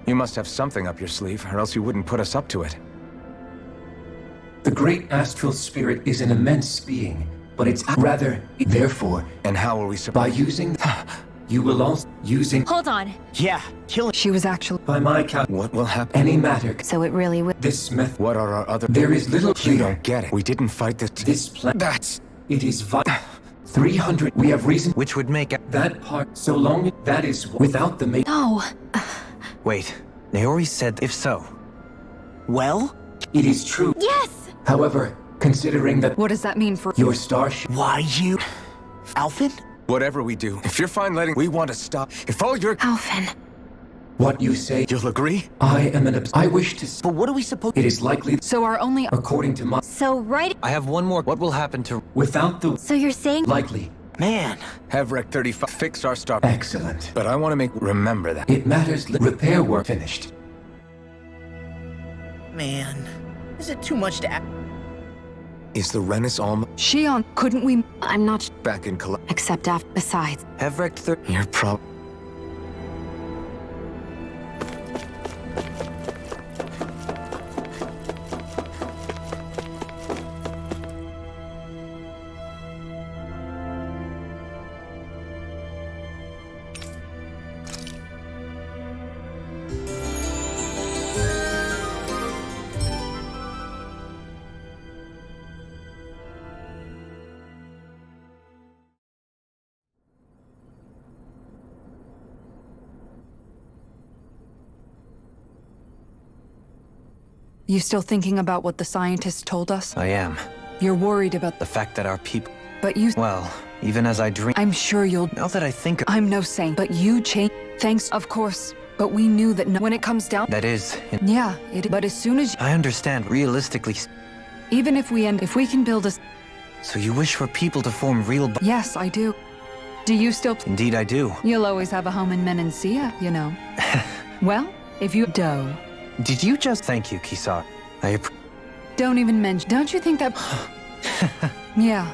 Speaker 1: You must have something up your sleeve, or else you wouldn't put us up to it.
Speaker 14: The great astral spirit is an immense being, but it's rather... Therefore...
Speaker 1: And how are we
Speaker 14: By using... You will also... Using...
Speaker 5: Hold on.
Speaker 4: Yeah, kill it.
Speaker 6: She was actually...
Speaker 14: By my count...
Speaker 1: What will happen?
Speaker 14: Any matter...
Speaker 3: So it really would...
Speaker 14: This method...
Speaker 1: What are our other...
Speaker 14: There is little...
Speaker 1: You don't get it. We didn't fight this...
Speaker 14: This plan...
Speaker 1: That's...
Speaker 14: It is 300... We have reason...
Speaker 7: Which would make...
Speaker 14: That part... So long... That is... Without the main...
Speaker 5: No.
Speaker 7: Wait. Naori said if so.
Speaker 4: Well?
Speaker 14: It is true.
Speaker 5: Yes!
Speaker 14: However, considering that...
Speaker 6: What does that mean for...
Speaker 14: Your starship...
Speaker 4: Why you... Alphen?
Speaker 1: Whatever we do, if you're fine letting... We want to stop. If all your...
Speaker 3: Alphen.
Speaker 14: What you say...
Speaker 1: You'll agree?
Speaker 14: I am an... I wish to...
Speaker 4: But what are we supposed...
Speaker 14: It is likely...
Speaker 6: So our only...
Speaker 14: According to my...
Speaker 5: So right...
Speaker 7: I have one more. What will happen to...
Speaker 14: Without the...
Speaker 5: So you're saying...
Speaker 14: Likely.
Speaker 4: Man.
Speaker 1: Hevric 35. Fix our star...
Speaker 14: Excellent.
Speaker 1: But I want to make... Remember that.
Speaker 14: It matters... Repair work finished.
Speaker 4: Man. Is it too much to ask?
Speaker 1: Is the Renis Alma...
Speaker 6: Shion, couldn't we...
Speaker 3: I'm not...
Speaker 1: Back in Col...
Speaker 3: Except after... Besides...
Speaker 7: Hevric 30...
Speaker 1: You're prob...
Speaker 6: You still thinking about what the scientists told us?
Speaker 7: I am.
Speaker 6: You're worried about...
Speaker 7: The fact that our people...
Speaker 6: But you...
Speaker 7: Well, even as I dream...
Speaker 6: I'm sure you'll...
Speaker 7: Now that I think...
Speaker 6: I'm no saint, but you change... Thanks, of course. But we knew that when it comes down...
Speaker 7: That is...
Speaker 6: Yeah, but as soon as...
Speaker 7: I understand, realistically...
Speaker 6: Even if we can build a...
Speaker 7: So you wish for people to form real...
Speaker 6: Yes, I do. Do you still...
Speaker 7: Indeed I do.
Speaker 6: You'll always have a home in Menancia, you know. Well, if you... Dough.
Speaker 7: Did you just... Thank you, Kisar.
Speaker 6: Don't even mention... Don't you think that... Yeah.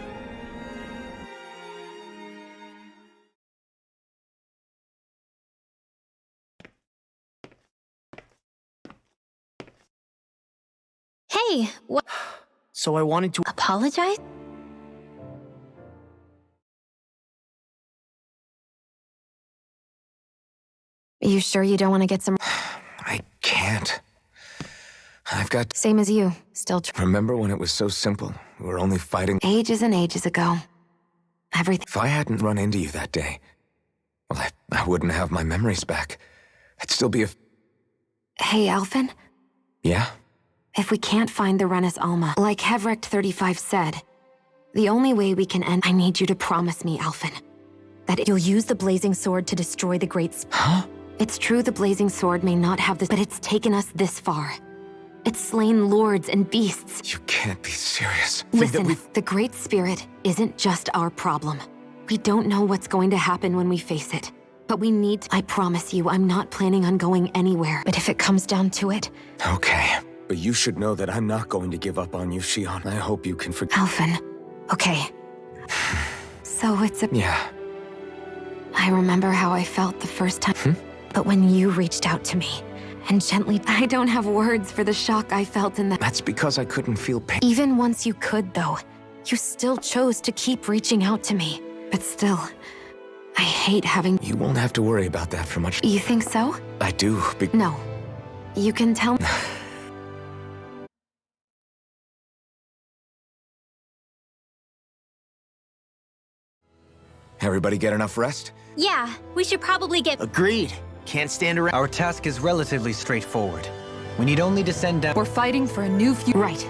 Speaker 5: Hey, what?
Speaker 4: So I wanted to
Speaker 5: apologize?
Speaker 3: Are you sure you don't want to get some...
Speaker 1: I can't. I've got...
Speaker 3: Same as you. Still...
Speaker 1: Remember when it was so simple? We were only fighting...
Speaker 3: Ages and ages ago. Everything...
Speaker 1: If I hadn't run into you that day, well, I wouldn't have my memories back. I'd still be a...
Speaker 3: Hey, Alphen?
Speaker 1: Yeah?
Speaker 3: If we can't find the Rena's Alma, like Hevrect 35 said, the only way we can end... I need you to promise me, Alphen, that you'll use the Blazing Sword to destroy the Great...
Speaker 1: Huh?
Speaker 3: It's true the Blazing Sword may not have this, but it's taken us this far. It's slain lords and beasts.
Speaker 1: You can't be serious.
Speaker 3: Listen, the Great Spirit isn't just our problem. We don't know what's going to happen when we face it. But we need to... I promise you, I'm not planning on going anywhere. But if it comes down to it...
Speaker 1: Okay. But you should know that I'm not going to give up on you, Shion. I hope you can forgive...
Speaker 3: Alphen. Okay. So it's a...
Speaker 1: Yeah.
Speaker 3: I remember how I felt the first time. But when you reached out to me, and gently... I don't have words for the shock I felt in that...
Speaker 1: That's because I couldn't feel pain.
Speaker 3: Even once you could, though, you still chose to keep reaching out to me. But still, I hate having...
Speaker 1: You won't have to worry about that for much...
Speaker 3: You think so?
Speaker 1: I do,
Speaker 3: No. You can tell me...
Speaker 1: Everybody get enough rest?
Speaker 5: Yeah, we should probably get...
Speaker 4: Agreed. Can't stand around...
Speaker 7: Our task is relatively straightforward. We need only to send down...
Speaker 6: We're fighting for a new future.
Speaker 3: Right.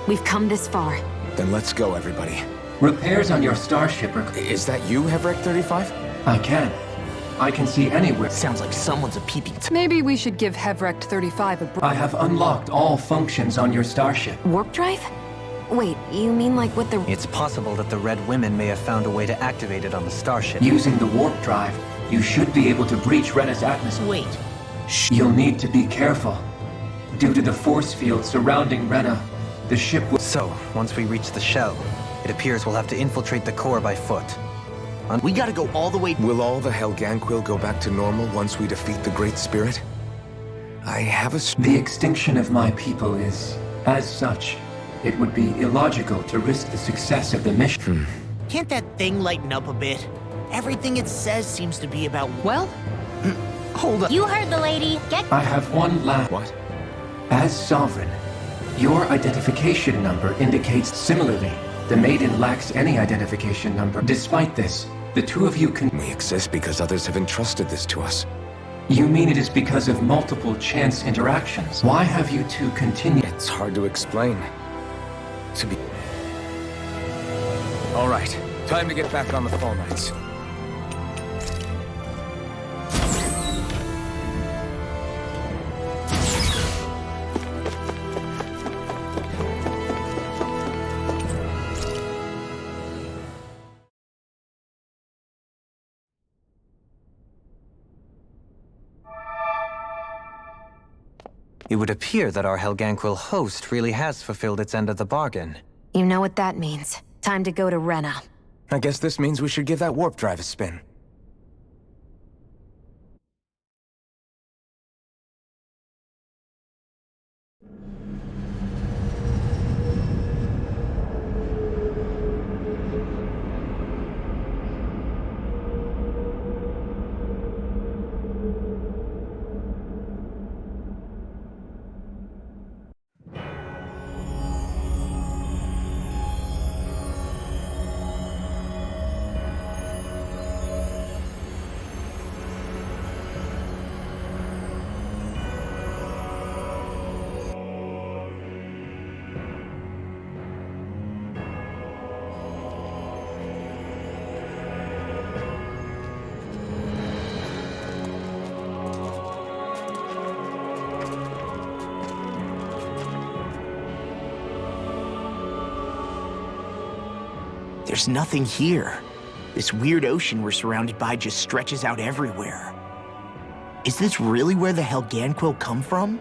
Speaker 3: We've come this far.
Speaker 1: Then let's go, everybody.
Speaker 14: Repairs on your starship are...
Speaker 1: Is that you, Hevrect 35?
Speaker 14: I can see anywhere.
Speaker 4: Sounds like someone's a peeping...
Speaker 6: Maybe we should give Hevrect 35 a break.
Speaker 14: I have unlocked all functions on your starship.
Speaker 3: Warp drive? Wait, you mean like with the...
Speaker 7: It's possible that the Red Women may have found a way to activate it on the starship.
Speaker 14: Using the warp drive, you should be able to breach Rena's atmosphere.
Speaker 4: Wait.
Speaker 14: You'll need to be careful. Due to the force field surrounding Rena, the ship will...
Speaker 7: So, once we reach the shell, it appears we'll have to infiltrate the core by foot.
Speaker 4: We gotta go all the way...
Speaker 1: Will all the Helganquil go back to normal once we defeat the Great Spirit? I have a...
Speaker 14: The extinction of my people is, as such, it would be illogical to risk the success of the mission.
Speaker 4: Can't that thing lighten up a bit? Everything it says seems to be about...
Speaker 6: Well...
Speaker 4: Hold up.
Speaker 5: You heard the lady. Get...
Speaker 14: I have one last...
Speaker 1: What?
Speaker 14: As Sovereign, your identification number indicates similarly. The Maiden lacks any identification number. Despite this, the two of you can...
Speaker 1: We exist because others have entrusted this to us.
Speaker 14: You mean it is because of multiple chance interactions? Why have you two continued?
Speaker 1: It's hard to explain. To be... All right, time to get back on the Fall Knights.
Speaker 7: It would appear that our Helganquil host really has fulfilled its end of the bargain.
Speaker 3: You know what that means. Time to go to Rena.
Speaker 1: I guess this means we should give that warp drive a spin.
Speaker 4: There's nothing here. This weird ocean we're surrounded by just stretches out everywhere. Is this really where the Helganquil come from?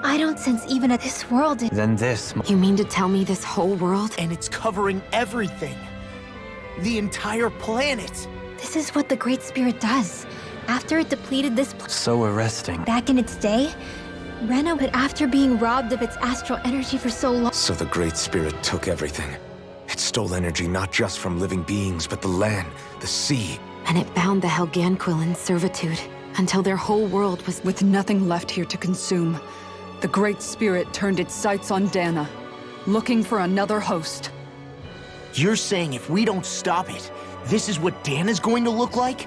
Speaker 5: I don't sense even this world.
Speaker 7: Then this...
Speaker 3: You mean to tell me this whole world?
Speaker 4: And it's covering everything. The entire planet.
Speaker 5: This is what the Great Spirit does. After it depleted this
Speaker 7: So arresting.
Speaker 5: back in its day, Rena, but after being robbed of its astral energy for so long...
Speaker 1: So the Great Spirit took everything. It stole energy not just from living beings, but the land, the sea.
Speaker 3: And it bound the Helganquil in servitude until their whole world was...
Speaker 6: With nothing left here to consume, the Great Spirit turned its sights on Dana, looking for another host.
Speaker 4: You're saying if we don't stop it, this is what Dana's going to look like?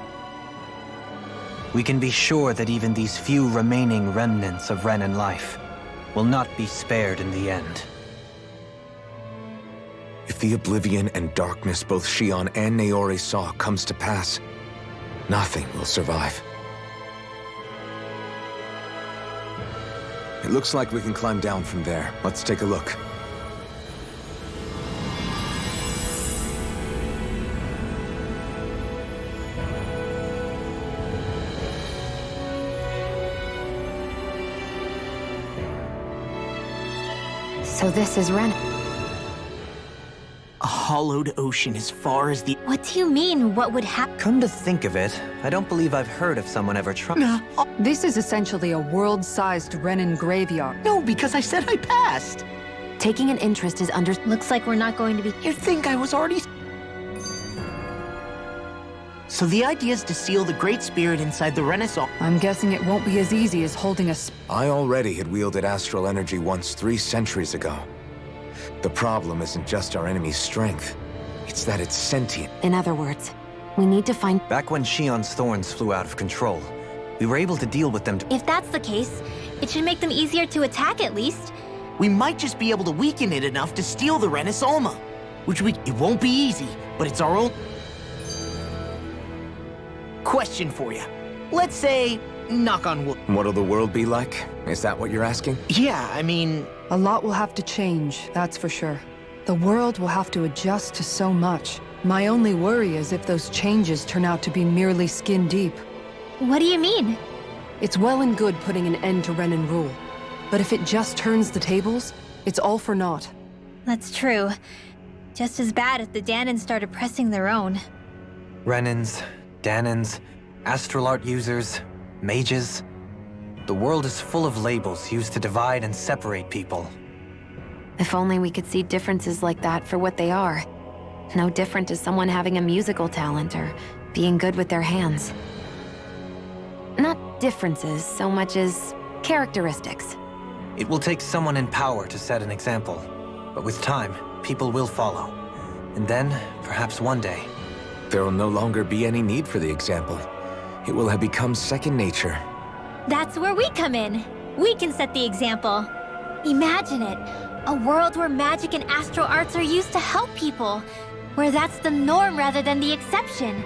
Speaker 7: We can be sure that even these few remaining remnants of Renan life will not be spared in the end.
Speaker 1: If the oblivion and darkness both Shion and Naori saw comes to pass, nothing will survive. It looks like we can climb down from there. Let's take a look.
Speaker 3: So this is Ren.
Speaker 4: A hollowed ocean as far as the...
Speaker 5: What do you mean, what would happen?
Speaker 7: Come to think of it, I don't believe I've heard of someone ever trying...
Speaker 6: This is essentially a world-sized Renan graveyard.
Speaker 4: No, because I said I passed.
Speaker 3: Taking an interest is under...
Speaker 5: Looks like we're not going to be...
Speaker 4: You think I was already... So the idea is to seal the Great Spirit inside the Renaissance...
Speaker 6: I'm guessing it won't be as easy as holding a...
Speaker 1: I already had wielded astral energy once 3 centuries ago. The problem isn't just our enemy's strength. It's that it's sentient.
Speaker 3: In other words, we need to find...
Speaker 7: Back when Shion's thorns flew out of control, we were able to deal with them
Speaker 5: If that's the case, it should make them easier to attack at least.
Speaker 4: We might just be able to weaken it enough to steal the Renaissance. It won't be easy, but it's our own... Question for you. Let's say, knock on wood.
Speaker 1: What'll the world be like? Is that what you're asking?
Speaker 4: Yeah, I mean...
Speaker 6: A lot will have to change, that's for sure. The world will have to adjust to so much. My only worry is if those changes turn out to be merely skin deep.
Speaker 5: What do you mean?
Speaker 6: It's well and good putting an end to Renan rule. But if it just turns the tables, it's all for naught.
Speaker 5: That's true. Just as bad if the Danans start oppressing their own.
Speaker 7: Renans, Danans, astral art users, mages. The world is full of labels used to divide and separate people.
Speaker 3: If only we could see differences like that for what they are. No different to someone having a musical talent or being good with their hands. Not differences so much as characteristics.
Speaker 7: It will take someone in power to set an example. But with time, people will follow. And then, perhaps one day...
Speaker 1: There will no longer be any need for the example. It will have become second nature.
Speaker 5: That's where we come in. We can set the example. Imagine it. A world where magic and astral arts are used to help people. Where that's the norm rather than the exception.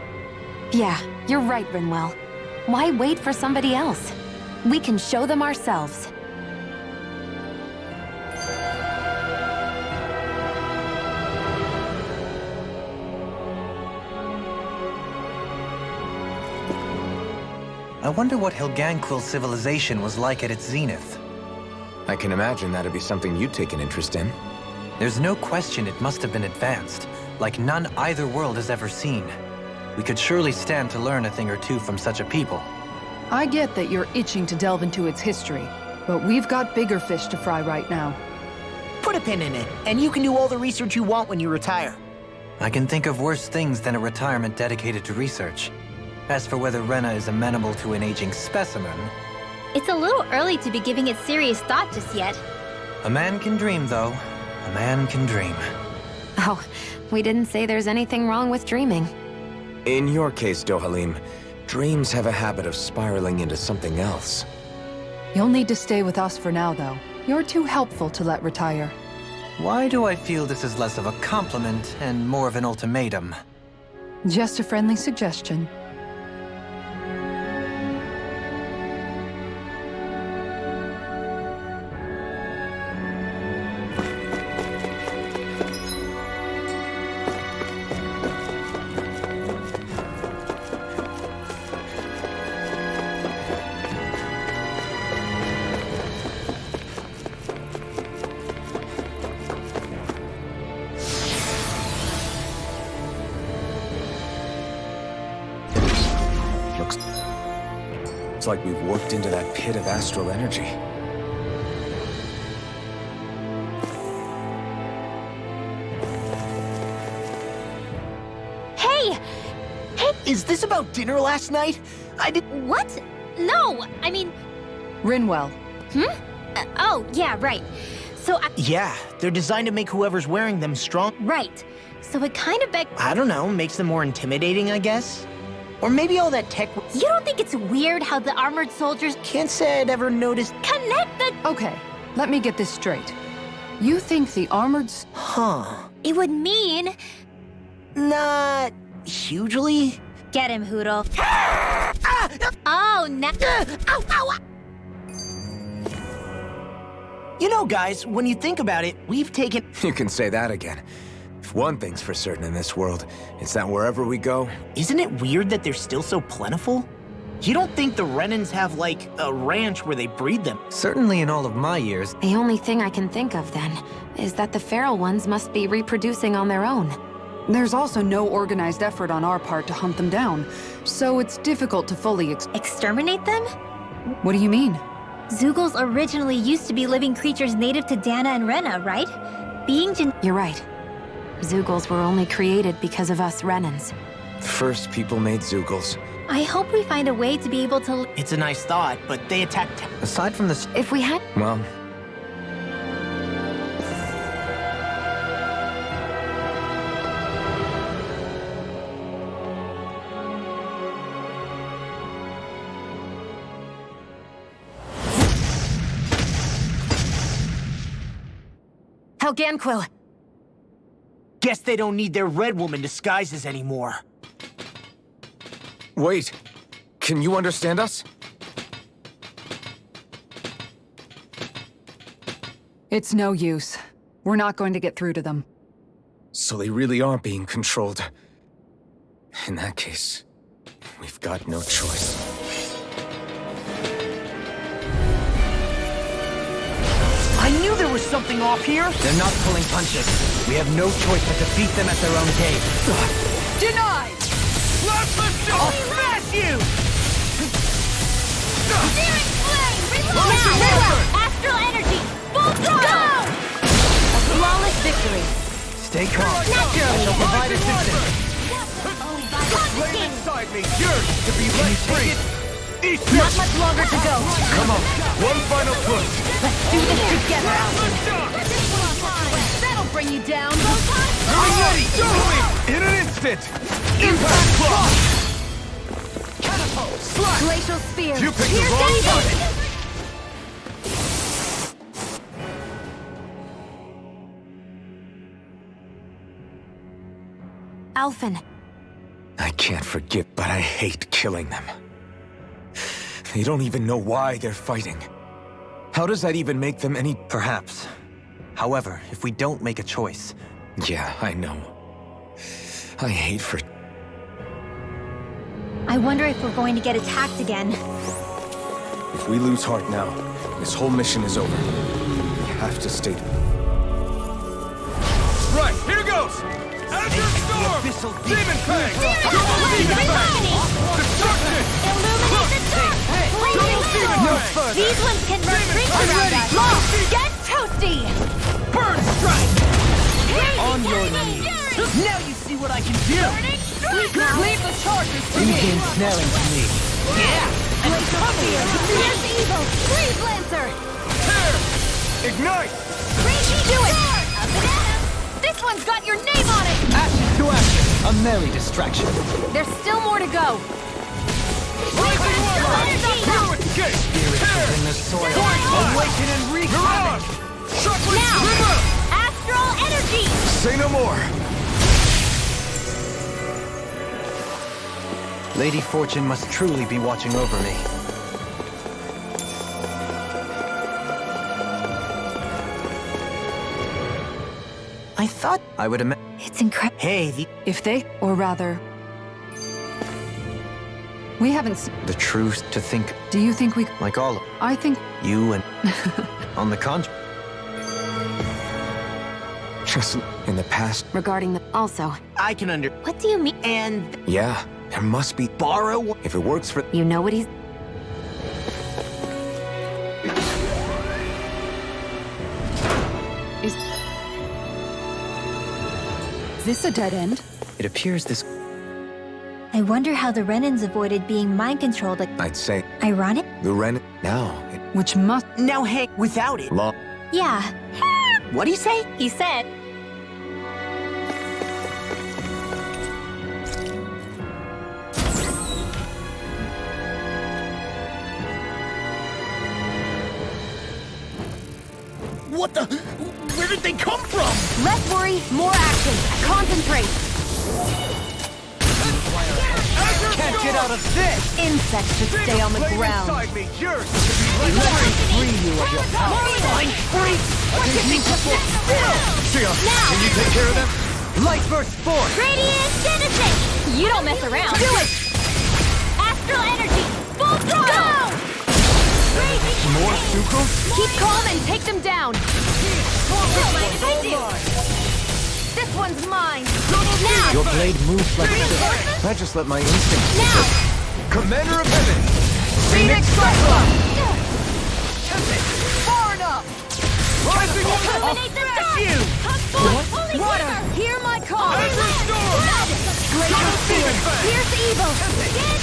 Speaker 3: Yeah, you're right, Rinwell. Why wait for somebody else? We can show them ourselves.
Speaker 7: I wonder what Helganquil civilization was like at its zenith.
Speaker 1: I can imagine that'd be something you'd take an interest in.
Speaker 7: There's no question it must have been advanced, like none either world has ever seen. We could surely stand to learn a thing or two from such a people.
Speaker 6: I get that you're itching to delve into its history, but we've got bigger fish to fry right now.
Speaker 4: Put a pin in it, and you can do all the research you want when you retire.
Speaker 7: I can think of worse things than a retirement dedicated to research. As for whether Rena is amenable to an aging specimen...
Speaker 5: It's a little early to be giving it serious thought just yet.
Speaker 7: A man can dream, though. A man can dream.
Speaker 3: Oh, we didn't say there's anything wrong with dreaming.
Speaker 1: In your case, Dohalim, dreams have a habit of spiraling into something else.
Speaker 6: You'll need to stay with us for now, though. You're too helpful to let retire.
Speaker 7: Why do I feel this is less of a compliment and more of an ultimatum?
Speaker 6: Just a friendly suggestion.
Speaker 1: It's like we've warped into that pit of astral energy.
Speaker 5: Hey! Hey!
Speaker 4: Is this about dinner last night? I did.
Speaker 5: What? No! I mean...
Speaker 6: Rinwell.
Speaker 5: Oh, yeah, right. So
Speaker 4: Yeah, they're designed to make whoever's wearing them strong.
Speaker 5: Right. So it kind of
Speaker 4: I don't know, makes them more intimidating, I guess? Or maybe all that tech...
Speaker 5: You don't think it's weird how the armored soldiers...
Speaker 4: Can't say I'd ever noticed...
Speaker 5: Connect the...
Speaker 6: Okay, let me get this straight. You think the armored...
Speaker 4: Huh.
Speaker 5: It would mean...
Speaker 4: Not... hugely?
Speaker 5: Get him, Hoodle. Oh, no. Ow, ow,
Speaker 4: You know, guys, when you think about it, we've taken...
Speaker 1: You can say that again. If one thing's for certain in this world, it's that wherever we go...
Speaker 4: Isn't it weird that they're still so plentiful? You don't think the Renans have, like, a ranch where they breed them?
Speaker 7: Certainly in all of my years.
Speaker 3: The only thing I can think of, then, is that the feral ones must be reproducing on their own.
Speaker 6: There's also no organized effort on our part to hunt them down, so it's difficult to fully
Speaker 5: exterminate them?
Speaker 6: What do you mean?
Speaker 5: Zeugles originally used to be living creatures native to Dana and Rena, right?
Speaker 3: You're right. Zeugles were only created because of us Renans.
Speaker 1: First people made Zeugles.
Speaker 5: I hope we find a way to be able to...
Speaker 4: It's a nice thought, but they attacked...
Speaker 7: Aside from this...
Speaker 3: If we had...
Speaker 1: Well...
Speaker 3: Helganquil!
Speaker 4: Guess they don't need their Red Woman disguises anymore.
Speaker 1: Wait. Can you understand us?
Speaker 6: It's no use. We're not going to get through to them.
Speaker 1: So they really are being controlled. In that case, we've got no choice.
Speaker 4: I knew there was something off here!
Speaker 7: They're not pulling punches. We have no choice but to beat them at their own game.
Speaker 6: Denied!
Speaker 4: I'll smash you!
Speaker 5: Searing flame! Reload! Astral energy! Full throttle!
Speaker 3: A flawless victory.
Speaker 7: Stay calm. I shall provide assistance.
Speaker 11: Flame inside me yearns to be let free.
Speaker 3: Not much longer to go.
Speaker 1: Come on, one final push.
Speaker 3: Let's do this together, Alvin. That'll bring you down.
Speaker 1: Ready! In an instant! Impact block!
Speaker 11: Catapult! Slash!
Speaker 3: Glacial spear.
Speaker 11: You picked the wrong button!
Speaker 3: Alphen.
Speaker 1: I can't forgive, but I hate killing them. They don't even know why they're fighting. How does that even make them any...
Speaker 7: Perhaps. However, if we don't make a choice...
Speaker 1: Yeah, I know. I hate for...
Speaker 5: I wonder if we're going to get attacked again.
Speaker 1: If we lose heart now, this whole mission is over. We have to stay...
Speaker 11: Right, here goes! Azure Storm! Demon Fang! Double Demon Fang! Destruction!
Speaker 5: Illuminate the top!
Speaker 11: Double Demon Fang!
Speaker 5: These ones can run rings around us! Get toasty!
Speaker 11: Burn Strike!
Speaker 4: On your knees! Now you see what I can do!
Speaker 6: Leave the charges to me!
Speaker 7: In-game snaring to me.
Speaker 4: Yeah!
Speaker 5: Glacial spear! Here's evil! Freeze Lancer!
Speaker 11: Tear! Ignite!
Speaker 5: Ragey, do it! A banana! This one's got your name on it!
Speaker 7: Ashes to ashes. A merry distraction.
Speaker 3: There's still more to go.
Speaker 11: Rising Warlock! Through its gate! Tear!
Speaker 7: In the soil.
Speaker 11: Awaken
Speaker 7: and wreak
Speaker 11: Mirage! Shockwave
Speaker 5: Now!
Speaker 11: Swimmer!
Speaker 5: Astral energy!
Speaker 1: Say no more!
Speaker 7: Lady Fortune must truly be watching over me.
Speaker 4: I thought...
Speaker 7: I would imagine...
Speaker 5: It's incredible.
Speaker 4: Hey,
Speaker 6: If they, or rather... We haven't
Speaker 7: The truth to think...
Speaker 6: Do you think we...
Speaker 7: Like all of
Speaker 6: I think...
Speaker 7: you and... On the contrary...
Speaker 1: Just in the past...
Speaker 3: Regarding the... Also...
Speaker 4: I can under...
Speaker 5: What do you mean?
Speaker 4: And...
Speaker 1: Yeah, there must be...
Speaker 4: Borrow...
Speaker 1: If it works for...
Speaker 3: You know what he's...
Speaker 6: Is this a dead end?
Speaker 7: It appears this...
Speaker 5: I wonder how the Renans avoided being mind-controlled.
Speaker 1: I'd say
Speaker 5: Ironic?
Speaker 1: the Renan... Now, it...
Speaker 6: Which must...
Speaker 4: Now hang without it.
Speaker 1: Long...
Speaker 5: Yeah.
Speaker 4: What'd he say?
Speaker 5: He said...
Speaker 4: What the? Where did they come from?
Speaker 3: Less worry, more action. Concentrate.
Speaker 13: Can't get out of this!
Speaker 3: Insects should stay on the ground.
Speaker 13: Let me free you of your power.
Speaker 4: Free! What did they just sit still?
Speaker 13: Sia, can you take care of them? Light burst forth!
Speaker 5: Radiant Genesis! You don't mess around.
Speaker 3: Do it!
Speaker 5: Astral energy! Full throttle! Go!
Speaker 13: More sucrose?
Speaker 3: Keep calm and take them down. This one's mine. Now!
Speaker 1: Your blade moves like this. I just let my instincts...
Speaker 3: Now!
Speaker 13: Commander of Heaven!
Speaker 3: Phoenix Cyclone!
Speaker 13: Far enough! Rising
Speaker 5: Illuminate the dark!
Speaker 3: Water, hear my call!
Speaker 5: Glacial Spear! Pierce evil!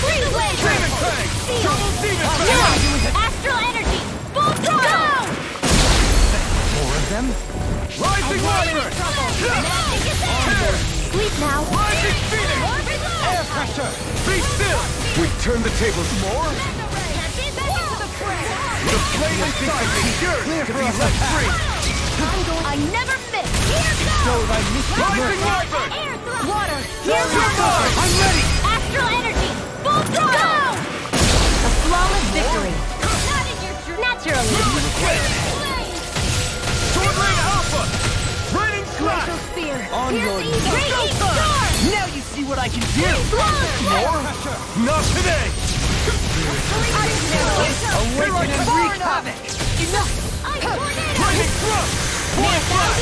Speaker 5: Free Laser! Seal! Now! Astral energy! Full throttle!
Speaker 13: More of them? Rising Wyvern!
Speaker 5: Sleep now!
Speaker 13: Rising Phoenix! Air pressure! Be still!
Speaker 1: We've turned the tables.
Speaker 13: More? The flame inside me yearns to be let free!
Speaker 3: I never miss!
Speaker 13: So I missed the
Speaker 3: Rising
Speaker 13: Wyvern!
Speaker 3: Water, hear my call!
Speaker 13: I'm ready!
Speaker 5: Astral energy! Full throttle!
Speaker 3: A flawless victory.
Speaker 5: Naturally!
Speaker 13: Sword Lane Alpha! Raining slash!
Speaker 3: Glacial Spear!
Speaker 13: On your
Speaker 5: Radiant storm!
Speaker 4: Now you see what I can do!
Speaker 13: More? Not today! Awaken and wreak havoc! Lightning thrust! Force blast!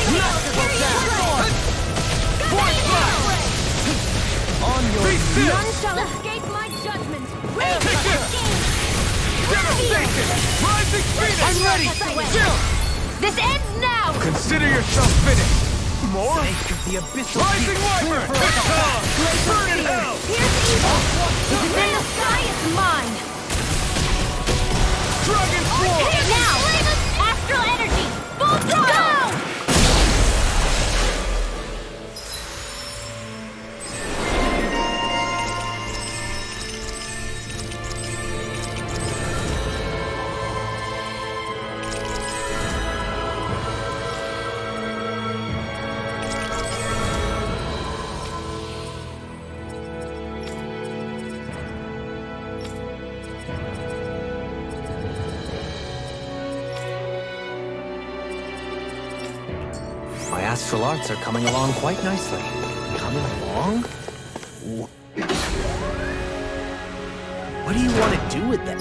Speaker 13: Force blast! On your be still!
Speaker 3: None shall escape my judgment.
Speaker 13: Take this! Devastation! Rising Phoenix! I'm ready! Still!
Speaker 3: This ends now!
Speaker 13: Consider yourself finished! More? The abyssal Rising Wyvern! Burn in hell!
Speaker 3: Here's evil! If it's in the sky, it's mine!
Speaker 13: Dragon Swarm!
Speaker 5: Now! Astral energy! Full throttle! Go!
Speaker 7: My astral arts are coming along quite nicely. Coming along?
Speaker 4: What do you want to do with them?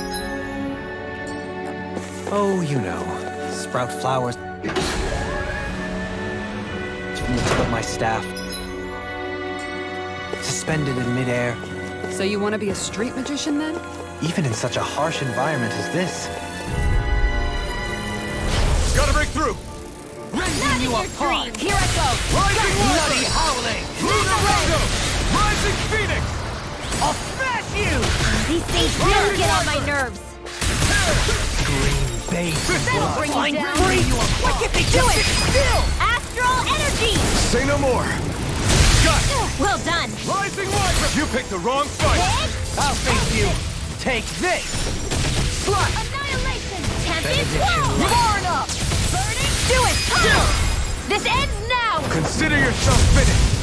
Speaker 7: Oh, you know. Sprout flowers from the tip of my staff. Suspended in midair.
Speaker 6: So you want to be a street magician then?
Speaker 7: Even in such a harsh environment as this.
Speaker 13: Gotta break through!
Speaker 3: Rending you apart! Here I go!
Speaker 13: Rising
Speaker 4: Bloody
Speaker 13: Wyvern!
Speaker 4: howling!
Speaker 13: Lunaredo! Rising Phoenix!
Speaker 4: I'll smash you!
Speaker 5: These things really get on my nerves.
Speaker 7: Green base.
Speaker 3: That'll bring you down!
Speaker 4: Free you up! Why can't they do it? Still!
Speaker 5: Astral energy!
Speaker 13: Say no more! Got it!
Speaker 5: Well done!
Speaker 13: Rising Wyvern! You picked the wrong fight!
Speaker 4: I'll face you! Take this! Slash!
Speaker 5: Annihilation! Tempest Wall!
Speaker 4: Far enough!
Speaker 5: Burning! Do it! This ends now!
Speaker 13: Consider yourself finished!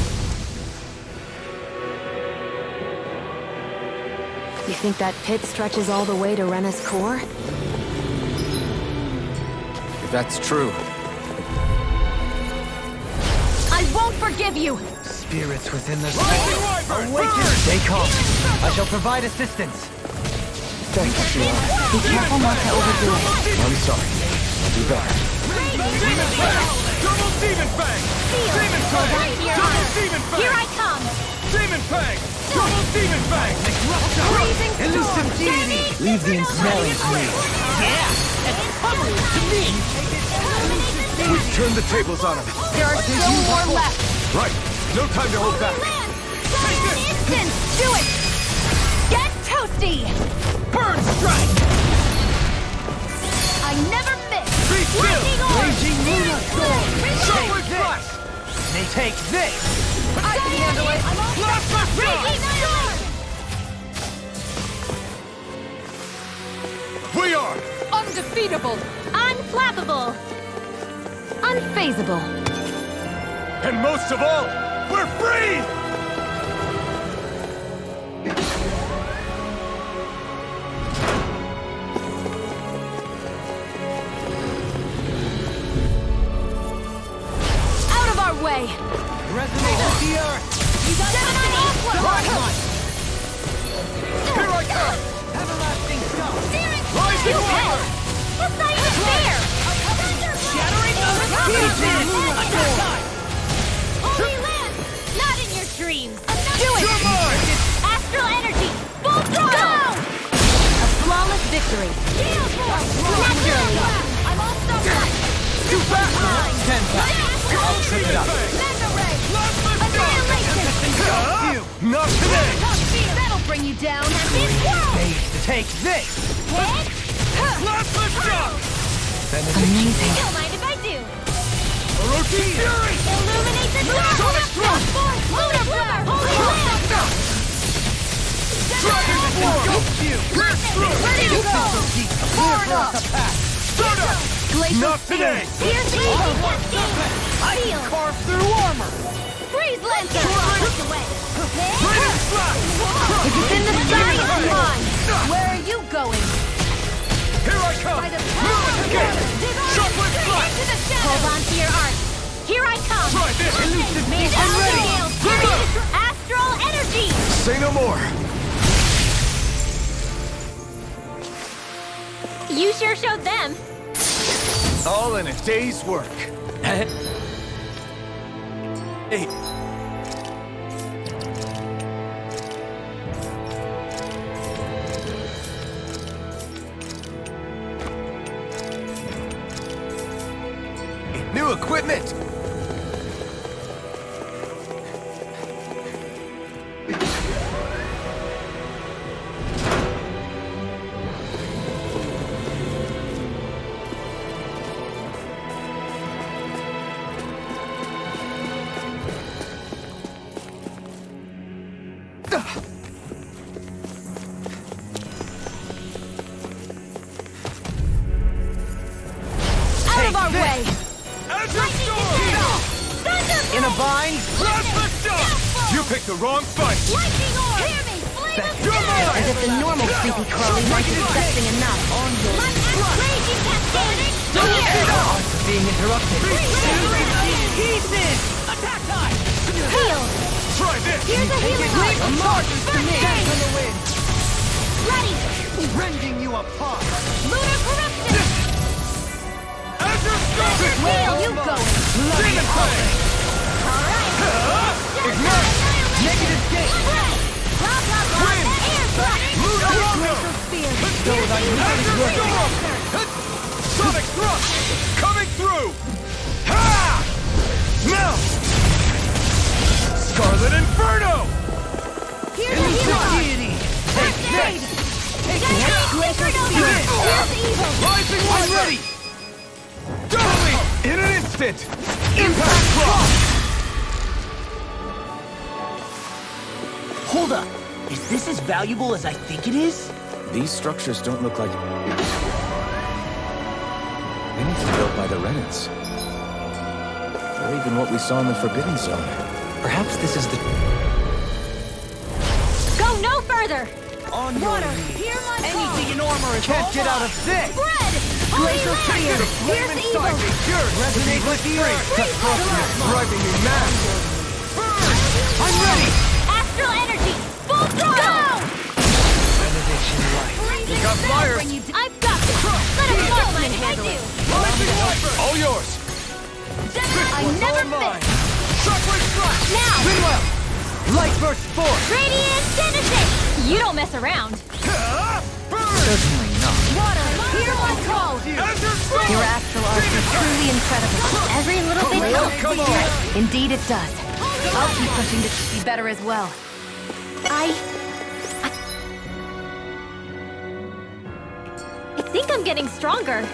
Speaker 3: You think that pit stretches all the way to Rena's core?
Speaker 1: If that's true,
Speaker 3: I won't forgive you!
Speaker 7: Spirits within the
Speaker 13: Rising Wyvern!
Speaker 7: Awaken!
Speaker 13: Burn!
Speaker 7: Stay calm. I shall provide assistance.
Speaker 1: thanks, Sheila.
Speaker 3: Be careful not to overdo it.
Speaker 1: I'm sorry. I'll do better.
Speaker 13: Demon Fang! Double Demon Fang! Demon Fang! Double Demon Fang!
Speaker 5: Here I come!
Speaker 13: Demon Fang! Double Demon Fang!
Speaker 3: Freezing
Speaker 4: Elusive deity!
Speaker 7: Leave the ensnaring to me.
Speaker 4: Yeah! That's probably to me!
Speaker 1: We've turned the tables on him.
Speaker 3: There are still more left.
Speaker 1: Right. No time to hold back.
Speaker 10: Instant! Do it! Get toasty!
Speaker 4: Burn strike!
Speaker 10: I never miss!
Speaker 4: Be still!
Speaker 10: Raging
Speaker 4: Luna Storm!
Speaker 10: Take
Speaker 4: Take this! They take this!
Speaker 10: I can handle it! Raging Storm!
Speaker 1: We are
Speaker 3: Undefeatable! Unflappable! Unfazable!
Speaker 1: And most of all, we're free!
Speaker 3: Out of our way!
Speaker 4: Resonate with the earth!
Speaker 10: You got
Speaker 1: Here I come!
Speaker 4: Everlasting stone!
Speaker 1: Rising
Speaker 10: You
Speaker 1: fire!
Speaker 10: hell! That's not even fair!
Speaker 4: Shattering pieces! Attack time!
Speaker 10: Holy land! Not in your dreams!
Speaker 3: Do it!
Speaker 1: You're mine!
Speaker 10: Astral energy! Full throttle!
Speaker 3: A flawless victory!
Speaker 10: Naturally! I'm all stuck up!
Speaker 1: Too fast!
Speaker 4: 10 times! Trip it up!
Speaker 10: Mega ray! Annihilation!
Speaker 1: Not today!
Speaker 10: That'll bring you down!
Speaker 4: Stage to take this!
Speaker 10: Hit!
Speaker 1: Plasma shock!
Speaker 3: Amazing!
Speaker 10: Don't mind if I do!
Speaker 1: Orochi Fury!
Speaker 10: Illuminate the dark!
Speaker 1: Sonic Thrust!
Speaker 10: Lunar Blur! Holy land!
Speaker 1: Dragon Form! Pierce through!
Speaker 10: Ready to go!
Speaker 4: Clear for us a path!
Speaker 1: Stardust!
Speaker 3: Glacial
Speaker 1: Not today!
Speaker 10: Here's the evil!
Speaker 4: I can carve through armor!
Speaker 10: Freeze Lancer! Push away!
Speaker 1: Radiant Slash!
Speaker 3: If it's in the sky, it's mine! Where are you going?
Speaker 1: Here I come! Move it again! Shockwave Slash!
Speaker 10: Hold on to your art! Here I come!
Speaker 1: Try this!
Speaker 10: Elusive Made
Speaker 1: I'm ready!
Speaker 10: Astral energy!
Speaker 1: Say no more!
Speaker 10: You sure showed them!
Speaker 1: All in a day's work.
Speaker 4: Hey.
Speaker 1: New equipment!
Speaker 3: Out of our way!
Speaker 1: Azure Storm!
Speaker 4: In a bind?
Speaker 1: Plasma shock! You picked the wrong fight!
Speaker 10: Lightning orb! Hear me! Flame of
Speaker 1: You're mine!
Speaker 3: As if the normal creepy crawlies aren't disgusting enough.
Speaker 10: Raging cascade!
Speaker 4: Being interrupted. Pieces! Attack time!
Speaker 10: Heal!
Speaker 1: Try this!
Speaker 10: Here's a healing
Speaker 4: Leave
Speaker 10: art!
Speaker 4: margins to me!
Speaker 10: Burst
Speaker 4: For the win!
Speaker 10: Ready!
Speaker 4: Rending you apart!
Speaker 10: Lunar corruption!
Speaker 1: Azure Storm!
Speaker 10: Where are you going?
Speaker 1: Demon Flame!
Speaker 10: Alright!
Speaker 1: Ignite!
Speaker 4: Negative gate!
Speaker 10: Blah blah blah!
Speaker 1: Wind!
Speaker 10: Air thrust!
Speaker 1: Lunar
Speaker 10: Spear!
Speaker 1: Azure Storm! Sonic Thrust! Coming through! Ha! Melt! Scarlet Inferno!
Speaker 10: Here's a healing art!
Speaker 4: Deity! Take this!
Speaker 10: Glacial spear! Here's evil!
Speaker 1: Rising I'm ready! Doubling! In an instant! Impact Cross!
Speaker 4: Hold up! Is this as valuable as I think it is?
Speaker 1: These structures don't look like anything built by the Renans. Or even what we saw in the Forbidden Zone.
Speaker 7: Perhaps this is the...
Speaker 10: Go no further!
Speaker 4: On your knees. Anything in armor can't get out of this!
Speaker 10: Bread!
Speaker 3: Glacial spear!
Speaker 10: Here's the evil!
Speaker 4: Resonate with the earth!
Speaker 1: Driving me mad!
Speaker 4: I'm ready!
Speaker 10: Astral energy! Full throttle!
Speaker 4: Benediction light.
Speaker 1: We got flyers!
Speaker 10: I've got this! Let him know, man, if I do!
Speaker 1: All yours!
Speaker 10: I never miss!
Speaker 1: Shockwave Strike!
Speaker 10: Now!
Speaker 4: Spinwell! Light burst force!
Speaker 10: Radiant Genesis! You don't mess around!
Speaker 4: Certainly not.
Speaker 10: Water! Hear my call!
Speaker 1: Azure Storm!
Speaker 3: Your astral art is truly incredible. Every little bit
Speaker 1: Oh,
Speaker 3: helps.
Speaker 1: come on!
Speaker 3: Indeed it does. I'll keep pushing to be better as well.
Speaker 5: I think I'm getting stronger.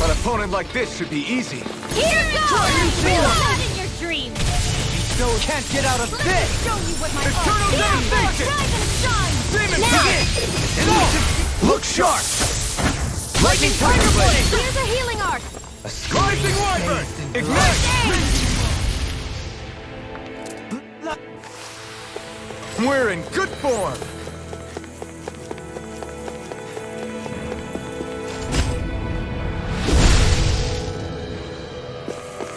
Speaker 1: An opponent like this should be easy.
Speaker 5: Here goes! Not in your dreams!
Speaker 4: You can't get out of this!
Speaker 5: Show you what my
Speaker 1: Eternal devastation!
Speaker 5: Rise and shine!
Speaker 1: Demon
Speaker 5: Now!
Speaker 1: Look sharp!
Speaker 4: Lightning Tiger Blade!
Speaker 5: Here's a healing arc!
Speaker 1: Rising Wyvern! Ignite! We're in good form!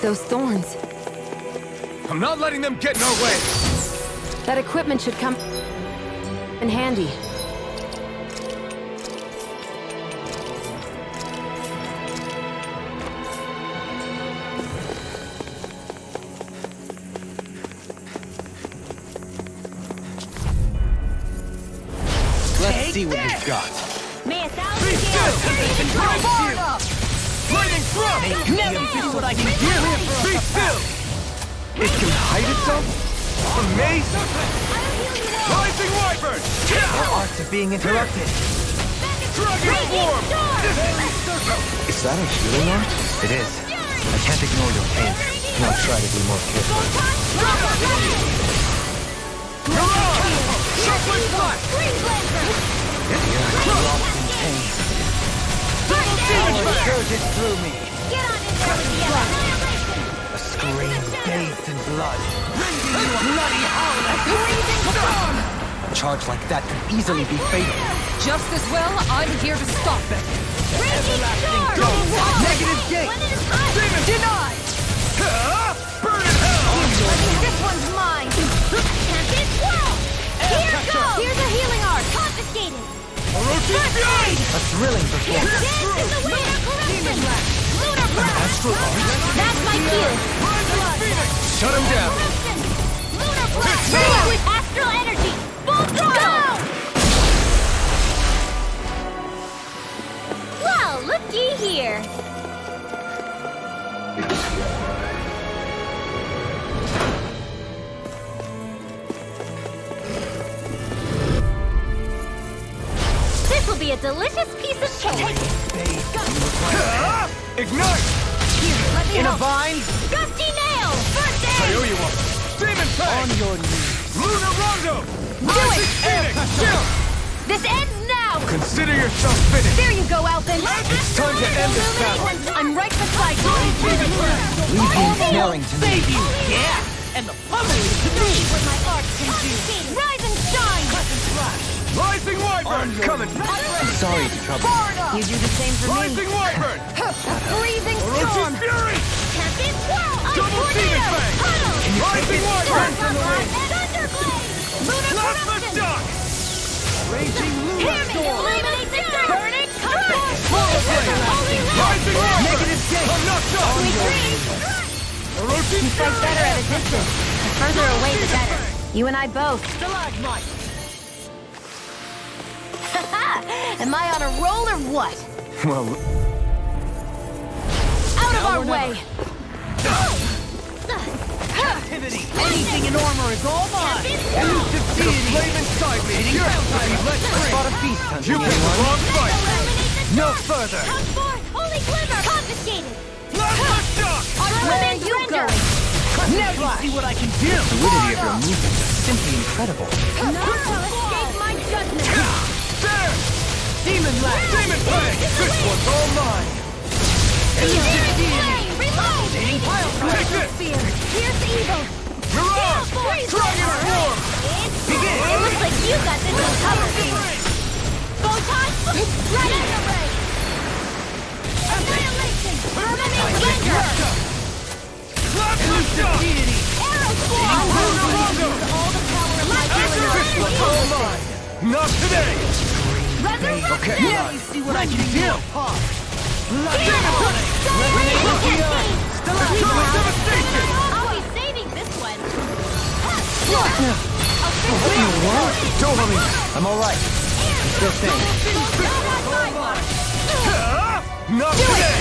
Speaker 3: Those thorns.
Speaker 1: I'm not letting them get in our way!
Speaker 3: That equipment should come in handy.
Speaker 7: Let's see what you've got.
Speaker 5: May a thousand gales
Speaker 1: Lightning thrust!
Speaker 4: Never see what I can do!
Speaker 1: Be still! It can hide itself? Amazing! Rising Wyvern!
Speaker 4: Our arts are being interrupted.
Speaker 1: Dragon form!
Speaker 7: Is that a healing art? It is. I can't ignore your pain. Now try to be more careful.
Speaker 1: Shuffling flash!
Speaker 7: You're lost in pain.
Speaker 4: Power surges through me.
Speaker 5: Get on in there with the annihilation!
Speaker 7: A scream bathed in blood.
Speaker 4: Bloody howl!
Speaker 5: Breathing storm!
Speaker 7: A charge like that could easily be fatal.
Speaker 6: Just as well, I'm here to stop it.
Speaker 5: Raging storm!
Speaker 4: Negative gate!
Speaker 5: When it is hot!
Speaker 6: Denied!
Speaker 1: Burn in hell!
Speaker 5: I think this one's mine! Tempted swirl! Here goes! Here's a healing art! Confiscated!
Speaker 1: First aid!
Speaker 7: A thrilling performance.
Speaker 5: This is the lunar corruption! Lunar blast! That's my cue!
Speaker 1: Shut him down!
Speaker 5: Lunar blast! With astral energy! Full throttle! Well, looky here! This will be a delicious piece of cake!
Speaker 1: Ignite!
Speaker 5: Here, let me
Speaker 4: In a
Speaker 5: help!
Speaker 4: vine?
Speaker 5: Gusty nail! First
Speaker 1: I
Speaker 5: aid!
Speaker 1: owe you one! Demon Fang!
Speaker 4: On your knees.
Speaker 1: Lunar Rondo!
Speaker 5: Do it!
Speaker 1: Phoenix! Chill!
Speaker 5: This ends now!
Speaker 1: Consider yourself finished!
Speaker 5: There you go, Alphen!
Speaker 1: It's time to end this battle!
Speaker 5: I'm right beside you!
Speaker 7: We've been caring to me.
Speaker 4: Save you! Yeah! And the pummel is to me!
Speaker 5: What my art can do! Rise and shine!
Speaker 1: Rising Wyvern! Coming!
Speaker 7: Sorry to trouble you.
Speaker 3: You do the same for me.
Speaker 1: Rising Wyvern!
Speaker 5: Breathing
Speaker 1: Orochi's
Speaker 5: storm!
Speaker 1: Fury!
Speaker 5: Tempted swirl!
Speaker 1: Double Demon Fang!
Speaker 5: Tunnel!
Speaker 1: Rising Wyvern!
Speaker 5: Thunderblade! Lunar
Speaker 1: Plasma
Speaker 5: corruption!
Speaker 1: Shock!
Speaker 4: Raging
Speaker 5: Hear
Speaker 4: lunar
Speaker 5: me!
Speaker 4: storm!
Speaker 5: Eliminate the burning compass!
Speaker 1: Rising Wyvern!
Speaker 4: Negative gate!
Speaker 1: I'm knocked off! Orochi's
Speaker 3: You fight better at a distance. The further away, the better. You and I both.
Speaker 4: Stalagmite!
Speaker 3: Am I on a roll or what?
Speaker 1: Well,
Speaker 3: Out of our way!
Speaker 4: Captivity! Anything in armor is all mine! Elusive deity!
Speaker 1: flame inside me! You're
Speaker 4: Let's
Speaker 7: I fought a beast hunter.
Speaker 1: You picked the wrong fight!
Speaker 4: No further!
Speaker 5: Come forth! Holy glimmer! Confiscated!
Speaker 1: Plasma Shock!
Speaker 5: Where are you going?
Speaker 4: Now you see what I can do!
Speaker 7: The fluidity of your movements is simply incredible.
Speaker 5: None shall escape my judgment!
Speaker 1: There!
Speaker 4: Demon Lash!
Speaker 1: Demon Fang!
Speaker 4: This one's all mine!
Speaker 5: Demon flame! Reload!
Speaker 1: Take this!
Speaker 5: Spear! Pierce evil!
Speaker 1: Mirage! Dragon form!
Speaker 5: Begin! It looks like you got this one covered! Photon! Ready! Annihilation! Permanent splendor!
Speaker 1: Plasma Shock!
Speaker 5: Arrow swarm! All the power of my
Speaker 1: This one's all mine! Not today!
Speaker 5: Resurrection!
Speaker 1: Okay.
Speaker 4: Now you see what I can do!
Speaker 1: Eternal devastation!
Speaker 5: I'll be saving this one!
Speaker 7: Don't worry. I'm all right. I'm still standing.
Speaker 1: Not today!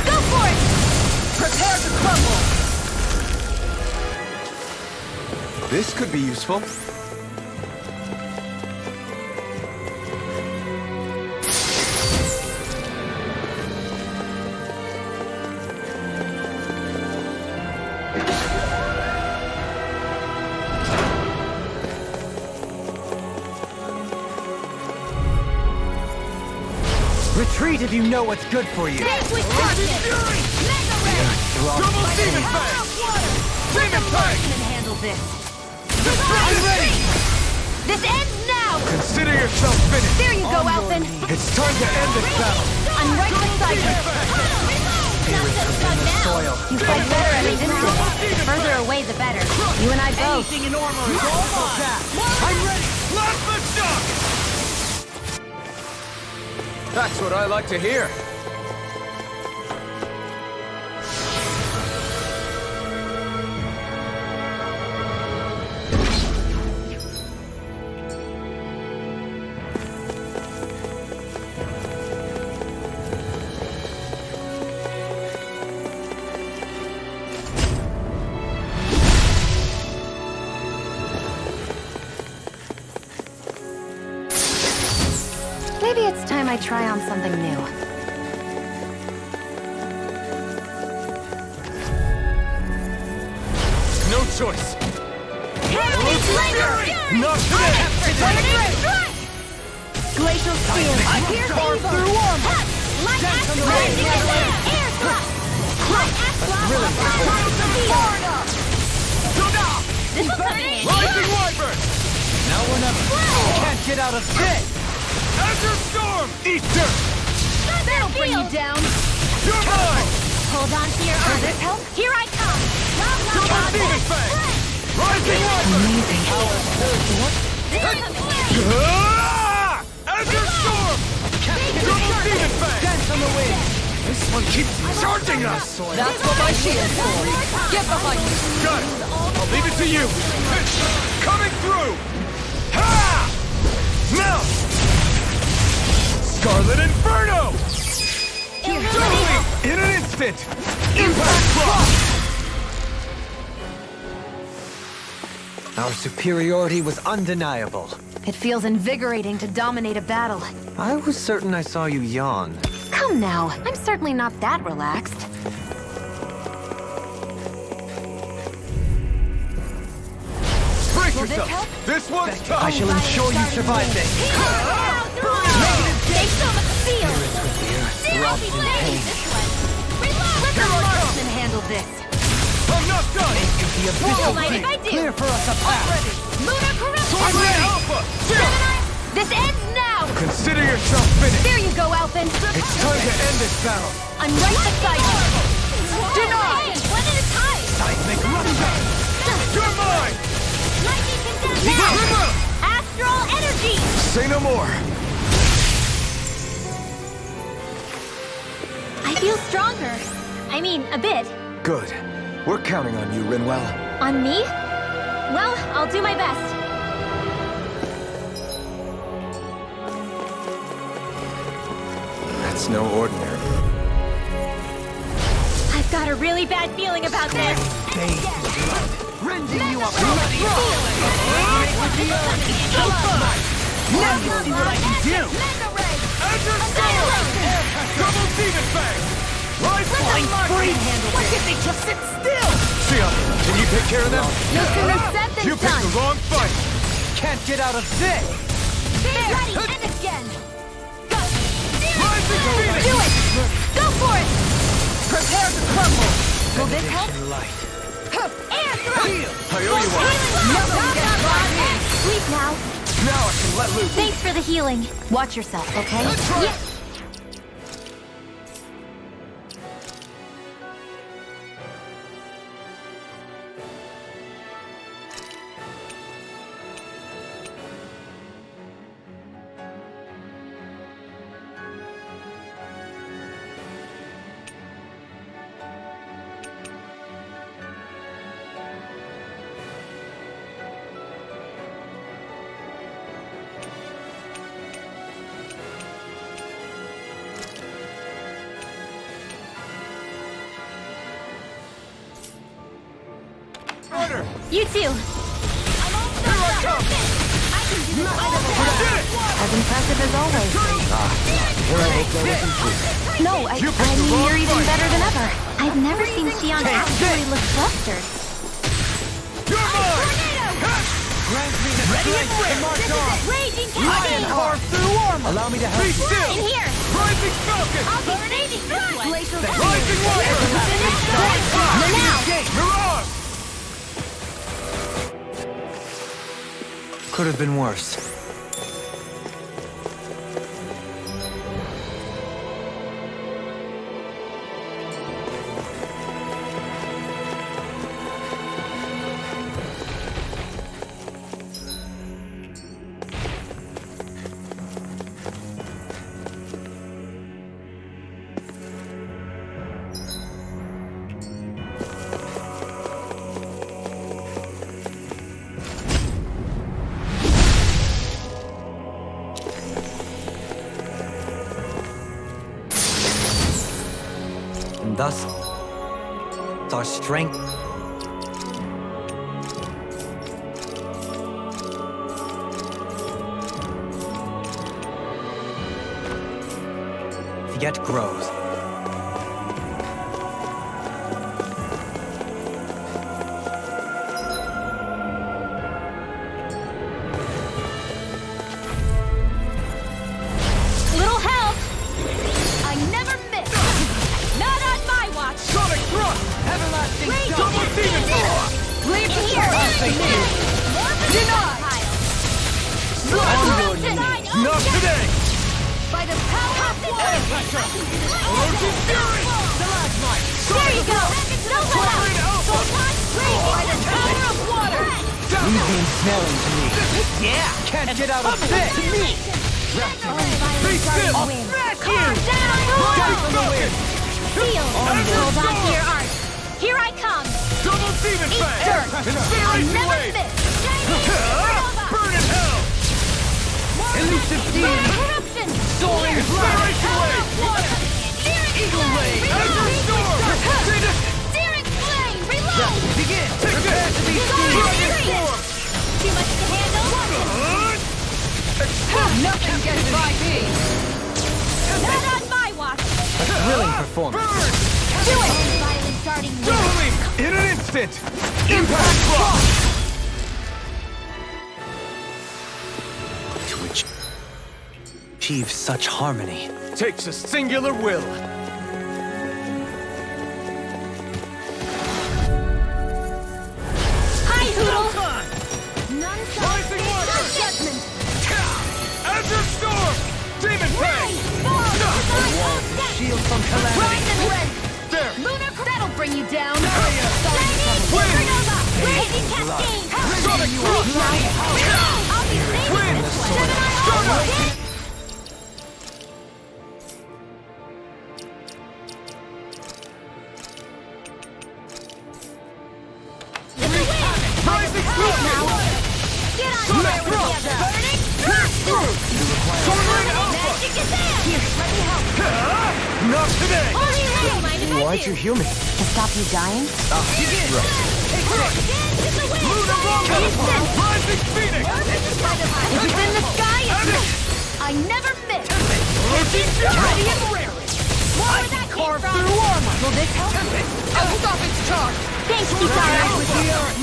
Speaker 5: Go for it!
Speaker 4: Prepare to crumble!
Speaker 8: This could be useful.
Speaker 4: Retreat if you know what's good for you.
Speaker 11: Double demon fang! Demon fang!
Speaker 3: Handle this.
Speaker 11: I'm ready!
Speaker 3: This ends now!
Speaker 11: Consider yourself finished!
Speaker 3: There you go, Alphen!
Speaker 11: It's time to end this battle!
Speaker 3: I'm right beside you! You fight better at a distance. The further away, the better. You and I both.
Speaker 4: Anything in armor is all mine!
Speaker 11: I'm ready! Blast the shock!
Speaker 1: That's what I like to hear.
Speaker 3: Maybe it's time I try on something new.
Speaker 11: No choice!
Speaker 3: Not today! Glacial steel! Here's evil! Through armor! Light axe rising air thrust! Light axe This will come in!
Speaker 11: Rising wyvern!
Speaker 4: Now or never. Can't get out of this!
Speaker 11: Azure storm! Eat dirt!
Speaker 3: That'll bring you down!
Speaker 11: You're mine!
Speaker 3: Hold on to your arm! This help? Here I come!
Speaker 11: Double demon fang! Rising wyvern!
Speaker 3: Amazing.
Speaker 11: Azure storm! Double demon fang!
Speaker 4: Dance on the wind!
Speaker 11: This one keeps charging us!
Speaker 4: That's what my shield's for! Get behind me!
Speaker 11: Got it! I'll leave it to you! Coming through! Ha! Now! Scarlet Inferno! Doubling in an instant! Impact block!
Speaker 7: Our superiority was undeniable.
Speaker 3: It feels invigorating to dominate a battle.
Speaker 7: I was certain I saw you yawn.
Speaker 3: Come now, I'm certainly not that relaxed.
Speaker 11: Brace yourself! This one's tough!
Speaker 4: I shall ensure you survive this!
Speaker 3: They still have the field!
Speaker 7: Wrapped in pain.
Speaker 3: Let the marksman handle this!
Speaker 11: I'm not done!
Speaker 4: This could be a
Speaker 3: Whoa,
Speaker 4: big
Speaker 3: mind if I do?
Speaker 4: Clear for us a path!
Speaker 11: Sword Ray Alpha!
Speaker 3: This ends now!
Speaker 11: Consider yourself finished!
Speaker 3: There you go, Alphen!
Speaker 11: It's time to end this battle!
Speaker 3: I'm right beside you! Denied! One at a time!
Speaker 11: Seismic rupture! You're mine!
Speaker 3: Lightning condensed! Astral energy!
Speaker 11: Say no more!
Speaker 5: I feel stronger. I mean, a bit.
Speaker 1: Good. We're counting on you, Rinwell.
Speaker 5: On me? Well, I'll do my best.
Speaker 1: That's no ordinary.
Speaker 5: I've got a really bad feeling about this.
Speaker 4: Rending you up bloody! Now you see what I can do!
Speaker 11: Azure storm! Double demon fang! Rise
Speaker 4: Flying free! Why can't they just sit still?
Speaker 11: Sia, can you take care of them?
Speaker 3: No sooner said than
Speaker 11: You picked
Speaker 3: done!
Speaker 11: the wrong fight!
Speaker 4: Can't get out of this!
Speaker 3: There! Ready, and again! Go!
Speaker 11: Rising Phoenix!
Speaker 3: Do it! Go for it!
Speaker 4: Prepare to crumble!
Speaker 3: Will this help?
Speaker 7: Light.
Speaker 3: Air thrust!
Speaker 11: I owe you one.
Speaker 3: Sleep now.
Speaker 11: Now I can let loose.
Speaker 3: Thanks for the healing. Watch yourself, okay?
Speaker 11: Yeah.
Speaker 5: You too.
Speaker 3: As impressive as always. No, I mean, you're even better than ever.
Speaker 5: I've never seen Xion actually look flustered.
Speaker 11: You're mine!
Speaker 5: Ready and march on! Raging cascade!
Speaker 11: Carve through armor!
Speaker 7: Allow me to help
Speaker 11: Be
Speaker 7: you.
Speaker 11: still!
Speaker 5: In here!
Speaker 11: Rising falcon!
Speaker 5: I'll be saving this one!
Speaker 11: Rising warrior!
Speaker 5: Now!
Speaker 11: Mirage!
Speaker 7: Could have been worse. And thus, our strength yet grows.
Speaker 5: Little help! I never miss! Not on my watch!
Speaker 11: Sonic thrust!
Speaker 5: Everlasting
Speaker 11: Double demon force!
Speaker 5: Leave the here! Denied!
Speaker 11: Not today!
Speaker 5: By the power of water pressure!
Speaker 11: Emerging fury!
Speaker 5: There you go! No let out! By the power of water!
Speaker 7: Leave the ensnaring to me.
Speaker 4: Yeah!
Speaker 7: Can't get out of this!
Speaker 4: To me!
Speaker 11: Be still!
Speaker 4: Smash you!
Speaker 5: Down!
Speaker 11: From the wind!
Speaker 5: Seal! Hold on to your art! Here I come!
Speaker 11: Double demon
Speaker 5: Eat
Speaker 11: fang!
Speaker 5: dirt! I
Speaker 11: Incineration
Speaker 5: never
Speaker 11: wave!
Speaker 5: miss!
Speaker 11: Burn in hell!
Speaker 4: Elusive deity!
Speaker 5: Eruption!
Speaker 4: Soaring blast!
Speaker 11: Incineration wave!
Speaker 4: Eagle ray!
Speaker 11: Azure storm!
Speaker 5: Searing flame! Reload!
Speaker 4: Begin!
Speaker 11: Prepare
Speaker 4: to be
Speaker 11: Dragon form!
Speaker 5: Too much to handle?
Speaker 4: Nothing gets by me!
Speaker 5: Not on my watch!
Speaker 7: A thrilling performance.
Speaker 11: Burn!
Speaker 5: Do it! Violent darting
Speaker 11: Doubling! In an instant! Impact frost!
Speaker 7: To achieve such harmony.
Speaker 11: Takes a singular will.
Speaker 5: Hi, Hoodle!
Speaker 11: None Rising water!
Speaker 5: Judgment!
Speaker 11: Azure storm! Demon fang!
Speaker 7: Shield from calamity.
Speaker 5: Rise and rend!
Speaker 11: There!
Speaker 5: Lunar that'll bring you down!
Speaker 11: Wind!
Speaker 5: Supernova! Raging cascade!
Speaker 11: Sonic thrust!
Speaker 5: I'll be saving this one! Gemini Ultra!
Speaker 11: Rising storm!
Speaker 5: Get on there with the other! Burning!
Speaker 11: Soaring alpha!
Speaker 5: Magic is there! Here, let me help!
Speaker 11: Not today!
Speaker 5: Holy hell! Mind if I
Speaker 7: Why'd
Speaker 5: do?
Speaker 7: you heal me?
Speaker 3: To stop you dying?
Speaker 11: Begin!
Speaker 5: Dance in the wind!
Speaker 11: Lunar Rondo! Rising phoenix!
Speaker 5: If it's in the sky, it's I never miss!
Speaker 11: Approaching
Speaker 5: Ready and raring! More of that
Speaker 4: Carve
Speaker 5: came
Speaker 4: through
Speaker 5: from!
Speaker 4: armor! Will this help? I'll stop its charge!
Speaker 5: Thanks, Kisara!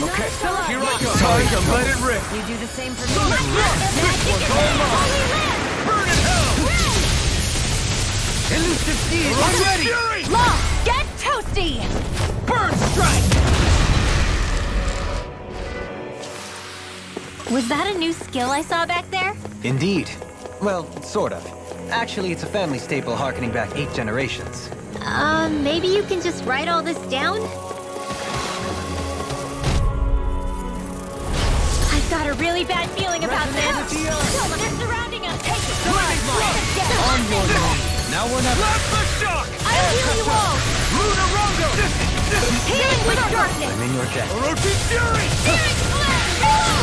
Speaker 11: Okay, here I go. Time to let it rip.
Speaker 5: You do the same for me. Magic is there! Holy land!
Speaker 11: Burn in hell!
Speaker 4: Elusive deity!
Speaker 11: I'm
Speaker 4: ready!
Speaker 11: Fury!
Speaker 5: Law, get toasty!
Speaker 4: Burn strike!
Speaker 5: Was that a new skill I saw back there?
Speaker 7: Indeed. Well, sort of. Actually, it's a family staple harkening back 8 generations.
Speaker 5: Maybe you can just write all this down? I've got a really bad feeling about this. They're surrounding us. Take it.
Speaker 7: On your knees. Now we're not.
Speaker 11: Plasma shock!
Speaker 5: I'll heal you all.
Speaker 11: Lunar Rondo!
Speaker 5: Healing with darkness.
Speaker 7: I'm in your debt.
Speaker 11: Orochi Fury!
Speaker 5: Searing flame.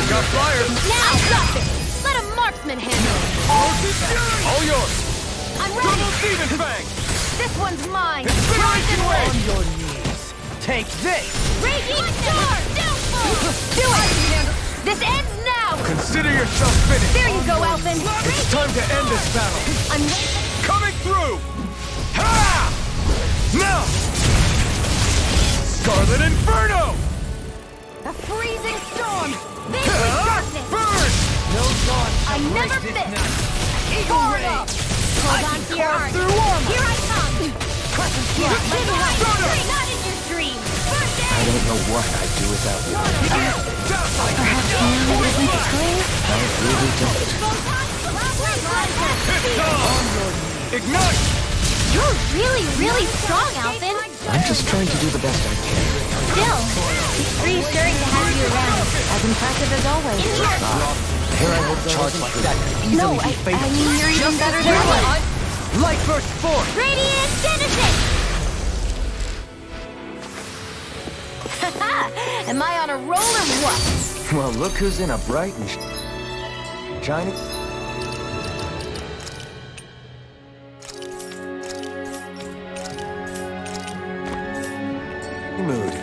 Speaker 11: Got fire!
Speaker 5: Now stop it. Let a marksman handle it.
Speaker 11: Orochi Fury! All yours!
Speaker 5: I'm ready.
Speaker 11: Double demon fang!
Speaker 5: This one's mine.
Speaker 11: Incineration wave!
Speaker 4: On your knees! Take this!
Speaker 5: Raging storm. Down
Speaker 3: Do it! This ends now!
Speaker 11: Consider yourself finished.
Speaker 3: There you go, Alvin!
Speaker 11: It's time to end this battle.
Speaker 3: I'm
Speaker 11: coming through! Ha! Now! Scarlet Inferno!
Speaker 3: a freezing storm! Vaporous darkness!
Speaker 11: Burn!
Speaker 3: No dawn I never miss! Power up! Hold on to your heart! Here I come! Here, not in your dreams!
Speaker 1: I don't know what I'd do without you.
Speaker 3: Perhaps now isn't the time?
Speaker 1: I really don't.
Speaker 11: Ignite!
Speaker 5: You're really, really strong, Alvin.
Speaker 1: I'm just trying to do the best I can.
Speaker 5: Still, it's reassuring to have you around.
Speaker 3: As impressive as always.
Speaker 1: Here I hope charge like that could easily be faced.
Speaker 3: I mean, you're even better than I.
Speaker 11: Light burst forth!
Speaker 5: Radiant Genesis!
Speaker 3: Am I on a roll or what?
Speaker 1: Well, look who's in a bright and shiny mood.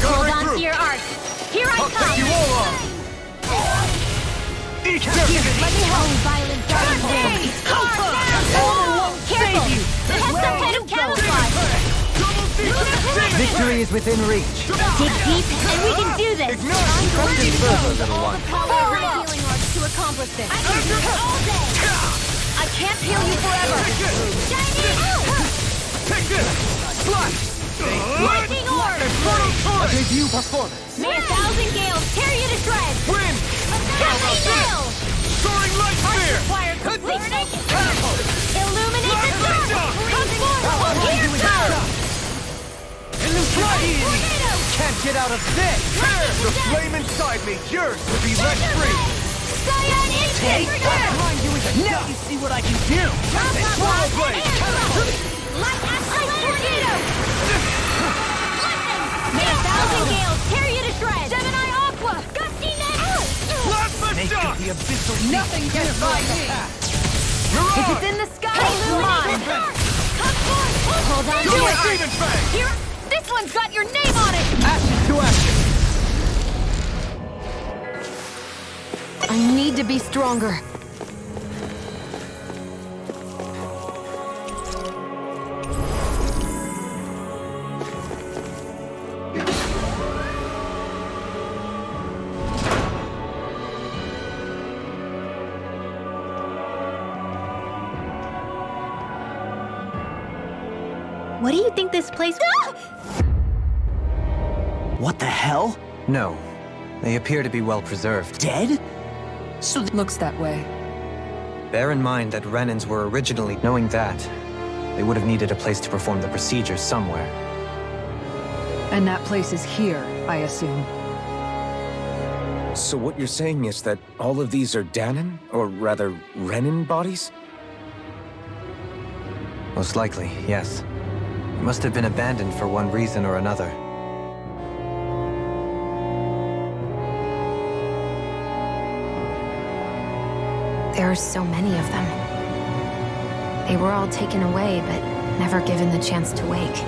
Speaker 5: Hold on to your arc. Here I
Speaker 11: I'll
Speaker 5: come!
Speaker 11: take you all on!
Speaker 5: Let me help, violent dark wind. Careful! It has some kind of camouflage.
Speaker 1: Victory is within reach.
Speaker 5: Dig deep, and we can do this. I'm ready to
Speaker 1: Further,
Speaker 5: use
Speaker 1: little
Speaker 5: all
Speaker 1: one.
Speaker 5: the power of my healing arts to accomplish this. I can do it all day. I can't heal you forever. Shiny!
Speaker 11: Take this! Slash!
Speaker 5: Lightning orb!
Speaker 11: A debut performance!
Speaker 5: May 1,000 gales tear you to shreds.
Speaker 11: Win!
Speaker 5: Deadly nail!
Speaker 11: Soaring light sphere!
Speaker 5: Fire completion! Illuminate the dark! Come forth! Here goes! Tornado!
Speaker 11: Can't get out of this! The flame inside me, yours will be let free!
Speaker 5: Cyan Instinct!
Speaker 4: Now you see what I can do!
Speaker 11: Swallow blade!
Speaker 5: Light Asteroid Tornado! May 1,000 gales tear you to shreds! Gemini Aqua! Gusty Net!
Speaker 11: Plasma shock!
Speaker 4: The abyssal
Speaker 3: Nothing gets by me! If
Speaker 11: Mirage!
Speaker 3: it's in the sky, it's mine!
Speaker 5: Come forth!
Speaker 3: Hold on
Speaker 11: Do
Speaker 3: to
Speaker 11: it,
Speaker 3: it!
Speaker 11: Demon Fang!
Speaker 3: Here, this one's got your name on it!
Speaker 11: Action to action!
Speaker 3: I need to be stronger.
Speaker 5: What do you think this place...
Speaker 4: What the hell?
Speaker 7: No. They appear to be well preserved.
Speaker 4: Dead? So
Speaker 6: Looks that way.
Speaker 7: Bear in mind that Renans were originally... Knowing that, they would have needed a place to perform the procedures somewhere.
Speaker 6: And that place is here, I assume.
Speaker 1: So what you're saying is that all of these are Danon, or rather, Renan bodies?
Speaker 7: Most likely, yes. It must have been abandoned for one reason or another.
Speaker 3: There are so many of them. They were all taken away, but never given the chance to wake.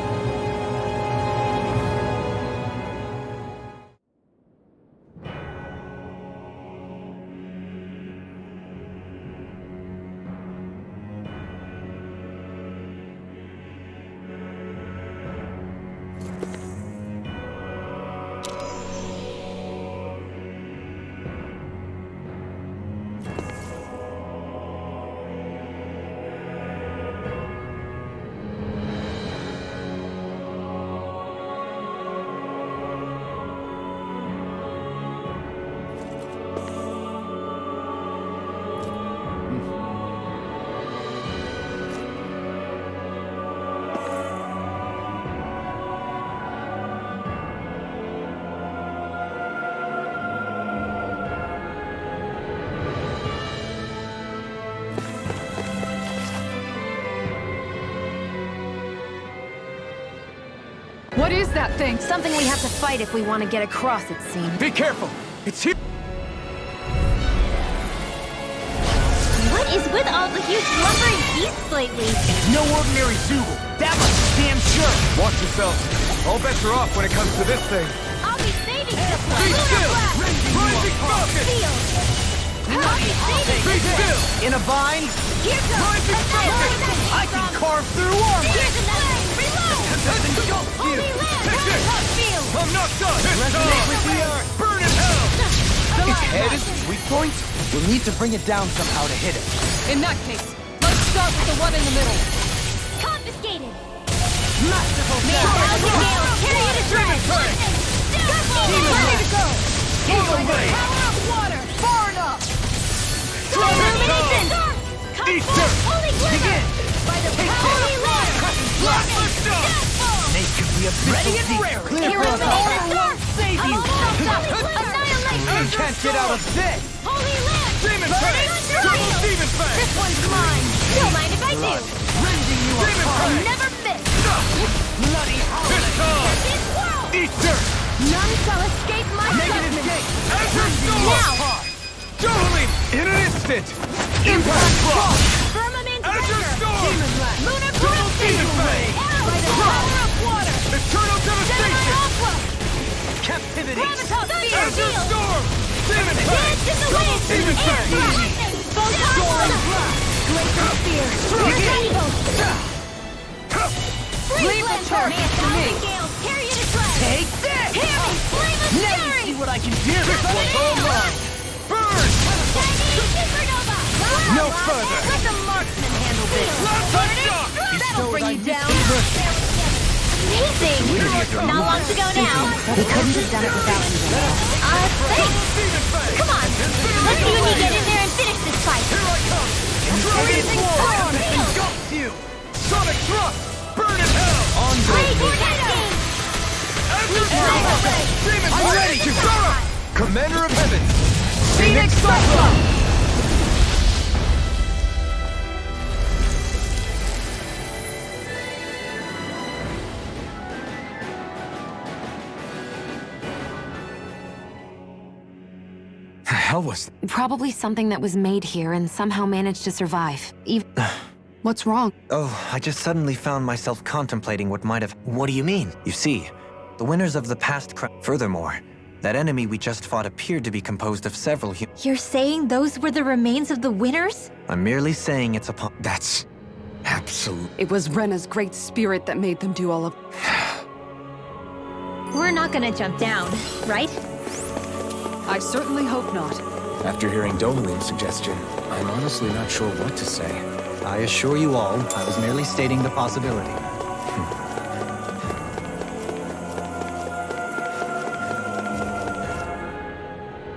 Speaker 6: What is that thing?
Speaker 3: Something we have to fight if we want to get across, it seems.
Speaker 11: Be careful! It's here!
Speaker 5: What is with all the huge lumbering beasts lately?
Speaker 4: It's no ordinary Zoogle. That much is damn sure.
Speaker 17: Watch yourself. All bets are off when it comes to this thing.
Speaker 5: I'll be saving this one.
Speaker 17: Be still! Rising focus!
Speaker 5: I'll be saving
Speaker 17: Be still!
Speaker 4: In a bind?
Speaker 5: Here goes another.
Speaker 4: I can carve through armor.
Speaker 5: Here's another. Reload. Holy land. Top field.
Speaker 17: I'm not done!
Speaker 4: Resonate with the earth.
Speaker 17: Burn in hell!
Speaker 4: Its head is the weak point? We'll need to bring it down somehow to hit it.
Speaker 6: In that case, let's start with the one in the middle.
Speaker 5: Confiscated. Masterful. May 1,000 gales carry you to shreds. Ready to go.
Speaker 17: All the way!
Speaker 5: Power of water. Far enough.
Speaker 17: Illumination! Easter!
Speaker 5: Holy glimmer. By the power of water.
Speaker 17: Let's go!
Speaker 4: Naked we have ready and rare. Clear for us all. Won't save you. You can't get out of this.
Speaker 5: Holy land.
Speaker 17: Demon Fang! Double Demon Fang!
Speaker 5: This one's mine. Don't mind if I do.
Speaker 4: Rending you
Speaker 17: Demon
Speaker 4: apart.
Speaker 17: Fang!
Speaker 5: Never miss.
Speaker 4: Bloody
Speaker 17: It's time!
Speaker 5: This world.
Speaker 17: Easter!
Speaker 5: None shall escape my
Speaker 4: Negative
Speaker 5: judgment.
Speaker 4: gate.
Speaker 17: Azure Storm!
Speaker 5: Now.
Speaker 17: Dueling! In an instant! Impact Block!
Speaker 5: Firmament
Speaker 17: Azure
Speaker 5: Breaker.
Speaker 17: Storm!
Speaker 5: Lunar
Speaker 17: Double Demon Fang!
Speaker 5: By the power of water.
Speaker 17: Eternal Devastation!
Speaker 5: Aqua.
Speaker 4: Captivity.
Speaker 5: Gravitas
Speaker 17: Azure
Speaker 5: Field.
Speaker 17: Storm! Demon Fang!
Speaker 5: Dance in the
Speaker 17: Double
Speaker 5: wind.
Speaker 17: Demon Fang!
Speaker 5: Lightning. Photon blast. Glacial Spear. Evil. Freeze Lantern. May 1,000 gales carry you to shreds.
Speaker 4: Take this.
Speaker 5: Hear me. Flame of
Speaker 4: Now you
Speaker 5: fury.
Speaker 4: see what I can do. This one's all mine.
Speaker 17: Burn!
Speaker 5: Chinese supernova.
Speaker 4: No further.
Speaker 5: Let the marksman handle this. That'll bring you down. Amazing. Not long to go now.
Speaker 3: We couldn't have done it without you.
Speaker 5: Thanks. Come on. Let's see when you get in there and finish this fight.
Speaker 4: Freezing storm.
Speaker 5: Field.
Speaker 4: Engulfs you.
Speaker 17: Sonic Thrust! Burn in hell!
Speaker 4: On
Speaker 5: Great
Speaker 4: your
Speaker 5: tornado.
Speaker 17: Azure Storm! Demon
Speaker 4: I'm
Speaker 17: Fang!
Speaker 4: ready to go.
Speaker 17: Commander of Heaven!
Speaker 4: Phoenix Cyclone.
Speaker 1: The hell was...
Speaker 3: Probably something that was made here and somehow managed to survive.
Speaker 6: What's wrong?
Speaker 7: Oh, I just suddenly found myself contemplating what might have... What do you mean? You see, the winners of the past Furthermore, that enemy we just fought appeared to be composed of several
Speaker 5: You're saying those were the remains of the winners?
Speaker 7: I'm merely saying it's upon...
Speaker 1: That's... absolute...
Speaker 6: It was Rena's great spirit that made them do all of...
Speaker 5: We're not gonna jump down, right?
Speaker 6: I certainly hope not.
Speaker 1: After hearing Domalin's suggestion, I'm honestly not sure what to say.
Speaker 7: I assure you all, I was merely stating the possibility.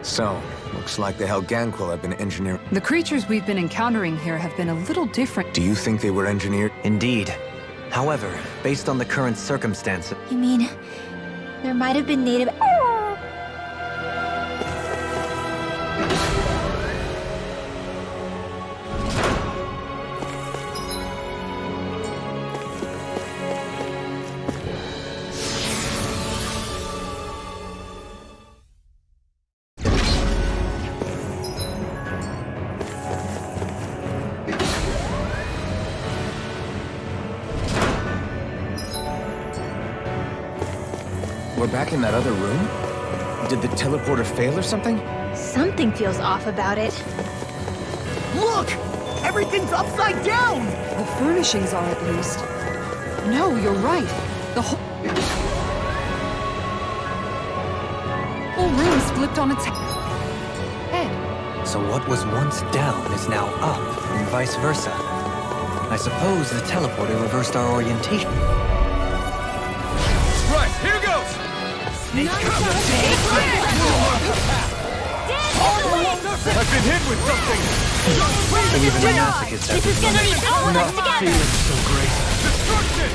Speaker 1: So, looks like the Helganquil have been engineered.
Speaker 6: The creatures we've been encountering here have been a little different.
Speaker 1: Do you think they were engineered?
Speaker 7: Indeed. However, based on the current circumstances...
Speaker 5: You mean, there might have been native...
Speaker 1: We're back in that other room? Did the teleporter fail or something?
Speaker 5: Something feels off about it.
Speaker 4: Look! Everything's upside down!
Speaker 6: The furnishings are at least. No, you're right. The whole room's flipped on its head.
Speaker 7: So what was once down is now up, and vice versa. I suppose the teleporter reversed our orientation.
Speaker 17: Right, here goes!
Speaker 5: None shall
Speaker 17: I've been hit with something!
Speaker 7: Even the masochist
Speaker 5: This is gonna need all of us together!
Speaker 7: so great.
Speaker 17: Destruction!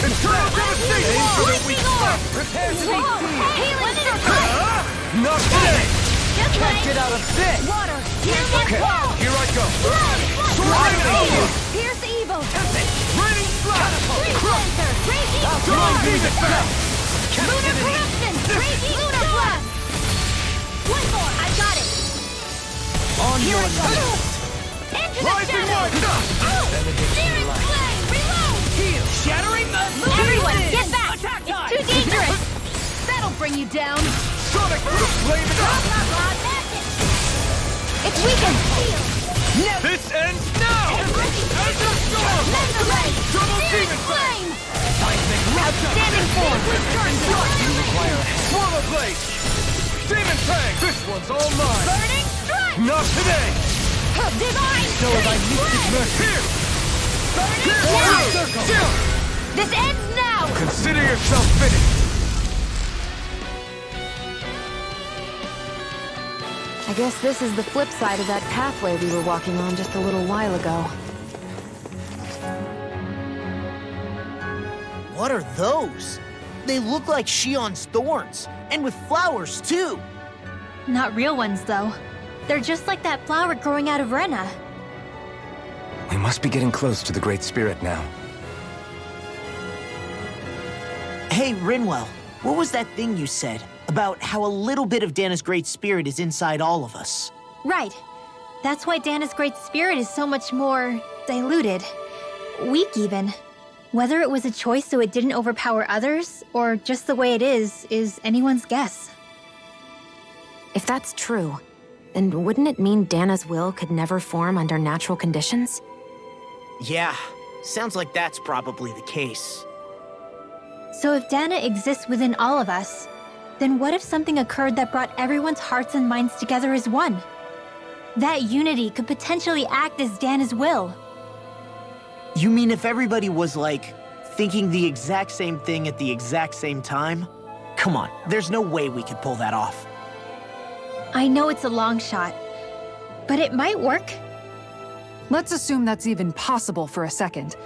Speaker 17: Eternal devastation!
Speaker 5: Aim for the
Speaker 17: weak spot! Prepare to be Not today!
Speaker 5: Just like
Speaker 4: Get out of this!
Speaker 5: water! Okay,
Speaker 17: Here I go!
Speaker 5: Pierce evil!
Speaker 17: Raining slash!
Speaker 5: Freeze Lancer! Raging
Speaker 17: Demon
Speaker 5: storm!
Speaker 17: Fang!
Speaker 5: Lunar corruption! Raging lunar blast! One more! I got it!
Speaker 4: On
Speaker 5: Here
Speaker 4: your
Speaker 5: I go! Into the bring you down.
Speaker 17: Sonic, flame it up!
Speaker 5: It's weakened.
Speaker 17: This ends now! Double demon flame!
Speaker 5: Outstanding form.
Speaker 17: You require a hand. Swarm of blades! Demon fang! This one's all mine!
Speaker 5: Burning strike!
Speaker 17: Not today!
Speaker 5: Divine
Speaker 17: So have I mystic mercy! Here!
Speaker 5: Burning
Speaker 17: Circle!
Speaker 5: This ends now!
Speaker 17: Consider yourself finished!
Speaker 3: I guess this is the flip side of that pathway we were walking on just a little while ago.
Speaker 4: What are those? They look like Shion's thorns, and with flowers too.
Speaker 5: Not real ones, though. They're just like that flower growing out of Rena.
Speaker 1: We must be getting close to the Great Spirit now.
Speaker 4: Hey, Rinwell, what was that thing you said about how a little bit of Dana's Great Spirit is inside all of us?
Speaker 5: Right. That's why Dana's Great Spirit is so much more diluted. Weak, even. Whether it was a choice so it didn't overpower others, or just the way it is anyone's guess.
Speaker 3: If that's true, then wouldn't it mean Dana's will could never form under natural conditions?
Speaker 4: Yeah, sounds like that's probably the case.
Speaker 5: So if Dana exists within all of us, then what if something occurred that brought everyone's hearts and minds together as one? That unity could potentially act as Dana's will.
Speaker 4: You mean if everybody was, like, thinking the exact same thing at the exact same time? Come on, there's no way we could pull that off.
Speaker 5: I know it's a long shot, but it might work.
Speaker 6: Let's assume that's even possible for a second.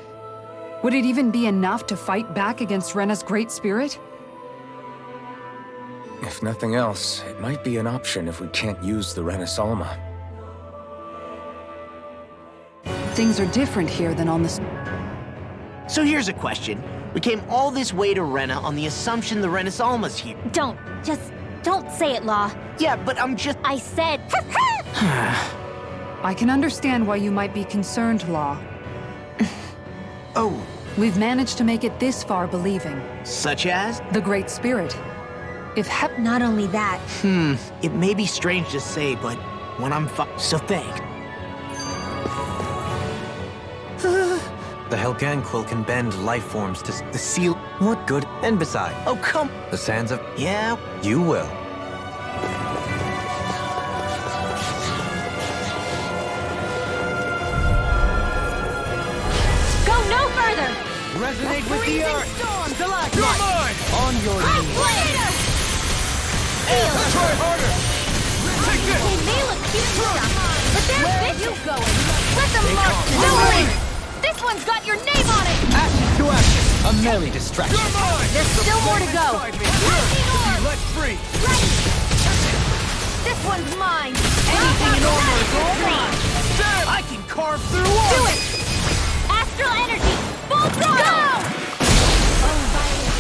Speaker 6: Would it even be enough to fight back against Rena's Great Spirit?
Speaker 1: If nothing else, it might be an option if we can't use the Renaissance.
Speaker 6: Things are different here than on the...
Speaker 4: So here's a question. We came all this way to Rena on the assumption the Renaissance here.
Speaker 5: Don't say it, Law.
Speaker 4: Yeah, but I'm just...
Speaker 5: I said...
Speaker 6: I can understand why you might be concerned, Law.
Speaker 4: Oh.
Speaker 6: We've managed to make it this far believing.
Speaker 4: Such as?
Speaker 6: The Great Spirit. If
Speaker 5: Not only that...
Speaker 4: It may be strange to say, but when I'm so thank.
Speaker 7: The Helganquil can bend life forms to the seal. What good? And beside,
Speaker 4: Oh, come...
Speaker 7: the sands of...
Speaker 4: Yeah?
Speaker 7: You will.
Speaker 5: Go no further!
Speaker 4: Resonate with the earth! Stalagmite!
Speaker 17: You're mine!
Speaker 4: On your knees!
Speaker 17: Try harder! Take this!
Speaker 5: They may look cute and stuff, but they're big. You going? Let them mark. Don't worry! This one's got your name on it!
Speaker 13: Ashes to ashes, a merry distraction.
Speaker 17: You're mine!
Speaker 5: There's still more to go.
Speaker 17: Let free!
Speaker 5: Ready! This one's mine!
Speaker 4: Anything in armor is all mine! I can carve through walls!
Speaker 5: Do it! Astral energy! Full throttle!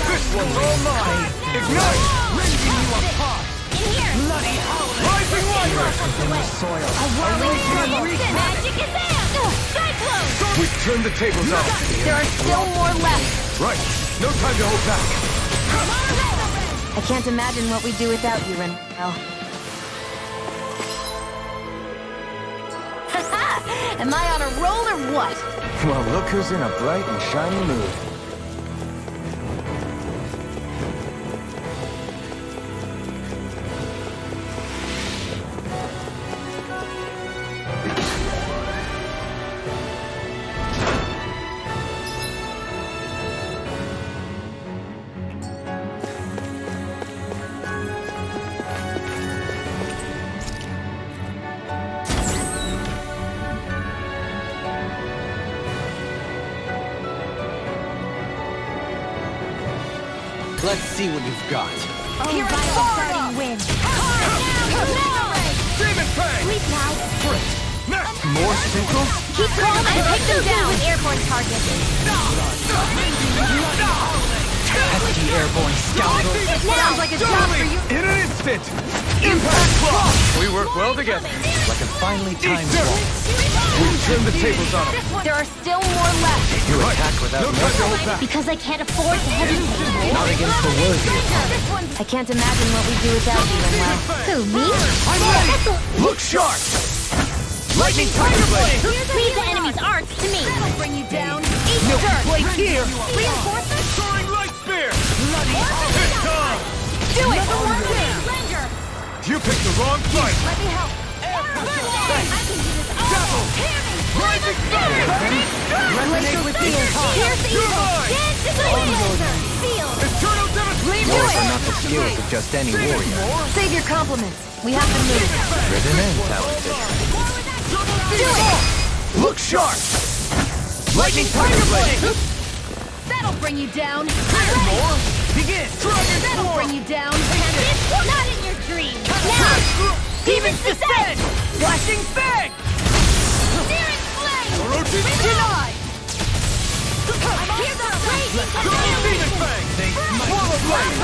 Speaker 17: This one's all mine! Ignite!
Speaker 5: Rending you apart! In here!
Speaker 4: Bloody howling!
Speaker 17: Rising light!
Speaker 13: Soil.
Speaker 5: A whirling whirlwind! Magic is in! Cyclone!
Speaker 17: We've turned the tables out!
Speaker 5: There are still more left!
Speaker 17: Right! No time to hold back!
Speaker 3: I can't imagine what we'd do without you, Rinwell.
Speaker 5: Am I on a roll or what?
Speaker 1: Well, look who's in a bright and shiny mood.
Speaker 13: Let's see what you've got.
Speaker 5: Here I go, starting wind!
Speaker 17: Demon Fang!
Speaker 5: Sleep now!
Speaker 17: Next!
Speaker 13: More sinkles?
Speaker 5: Keep calm and take them down with airborne targets!
Speaker 13: Pesky airborne scoundrels.
Speaker 5: Sounds like a job for you!
Speaker 17: In an instant! Impact block! We work well together. Like a finely timed swap. We've turned the tables on them.
Speaker 5: There are still more left.
Speaker 17: You attack without mercy.
Speaker 5: Because I can't afford to hesitate.
Speaker 7: Not against the worthy opponent.
Speaker 3: I can't imagine what we do without you, Manuel.
Speaker 5: Who, me?
Speaker 17: I'm ready! Look sharp! Lightning Tiger Blade!
Speaker 5: Leave the enemy's arts to me. That'll bring you down.
Speaker 17: No plate here!
Speaker 5: Reinforcements?
Speaker 17: Soaring Light Spear! It's time!
Speaker 5: Do it! Ranger!
Speaker 17: You picked the wrong fight!
Speaker 5: Let me help. I can do this all.
Speaker 17: Rising Fire!
Speaker 5: Resonate with the Here's the evil. Dance to the laser. Feel.
Speaker 17: Eternal Devastation!
Speaker 7: Those are not the skills of just any warrior.
Speaker 3: Save your compliments. We have to move.
Speaker 7: Driven and talented.
Speaker 5: Do it!
Speaker 17: Look sharp! Lightning Tiger Blade!
Speaker 5: That'll bring you down.
Speaker 17: More! Begin!
Speaker 5: That'll bring you down. Not in your dreams. Now!
Speaker 17: Demon's Descent! Flashing Fang!
Speaker 5: Searing Flame!
Speaker 17: Orochi's denied!
Speaker 5: Here's the raging
Speaker 17: Demon Fang! Swallow Blade!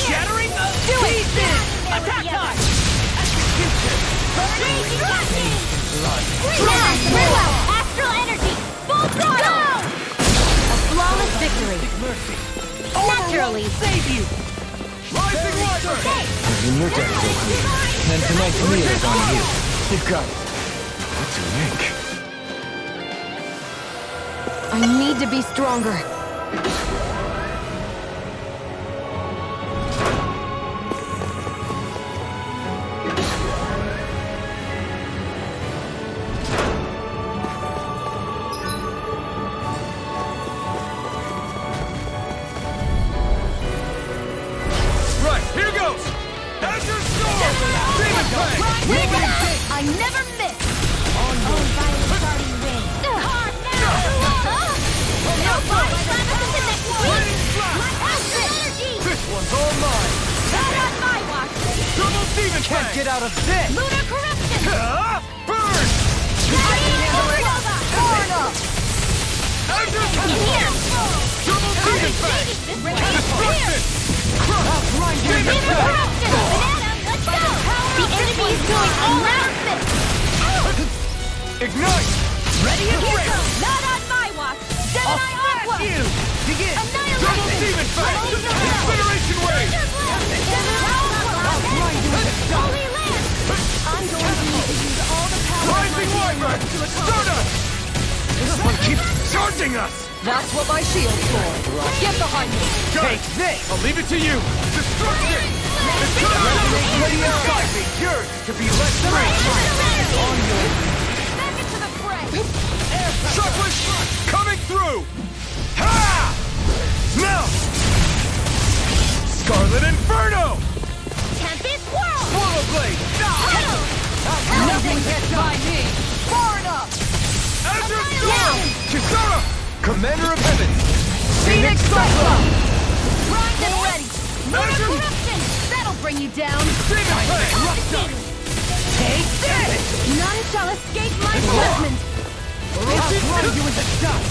Speaker 17: Shattering Pieces! Attack time!
Speaker 5: Raging Lightning! Very well! Astral Energy! Full throttle!
Speaker 3: A flawless victory.
Speaker 5: Naturally!
Speaker 17: Save you! Rising Wyvern!
Speaker 7: In your death, Goku. And tonight's meal is on you.
Speaker 17: You've got it. What's your rank?
Speaker 3: I need to be stronger.
Speaker 17: Right, here goes! As your sword! Demon Fang!
Speaker 5: I never miss! Violet starting win! No fight!
Speaker 17: This one's all mine!
Speaker 5: Not on my watch!
Speaker 17: Double Demon Fang!
Speaker 7: Can't get out of this!
Speaker 5: Lunar corruption!
Speaker 17: Burn! As your
Speaker 5: Here!
Speaker 17: Double Demon Fang! Destruction!
Speaker 5: Demon corruption! Banana, let's go! The enemy is going all out!
Speaker 17: Ignite!
Speaker 5: Ready as rain! Not on my watch! Gemini Aqua!
Speaker 17: You! Begin!
Speaker 5: Annihilation!
Speaker 17: Double Demon Fang! Incineration Wave!
Speaker 5: Holy Land! I'm going to need to use all the power
Speaker 17: Rising Wyvern! Stardust! This one keeps charging us!
Speaker 6: That's what my shield's for. Get behind me.
Speaker 17: Take this! I'll leave it to you! Destruction! It's ready inside me! Yours to be let free! On your...
Speaker 5: Back into the fray!
Speaker 17: Chocolate coming through! Ha! Now! Scarlet Inferno!
Speaker 5: Tempest Whirl!
Speaker 17: Swallow Blade!
Speaker 6: Nothing gets by me. Far enough.
Speaker 17: Azure Storm! Kisara! Commander of Heaven!
Speaker 6: Phoenix Cyclone.
Speaker 5: Primed and ready! Lunar
Speaker 17: Azure!
Speaker 5: corruption! That'll bring you down!
Speaker 17: Demon Fang!
Speaker 5: Confiscated!
Speaker 17: Take this!
Speaker 5: None shall escape my judgment!
Speaker 17: I'll throw you in the dust!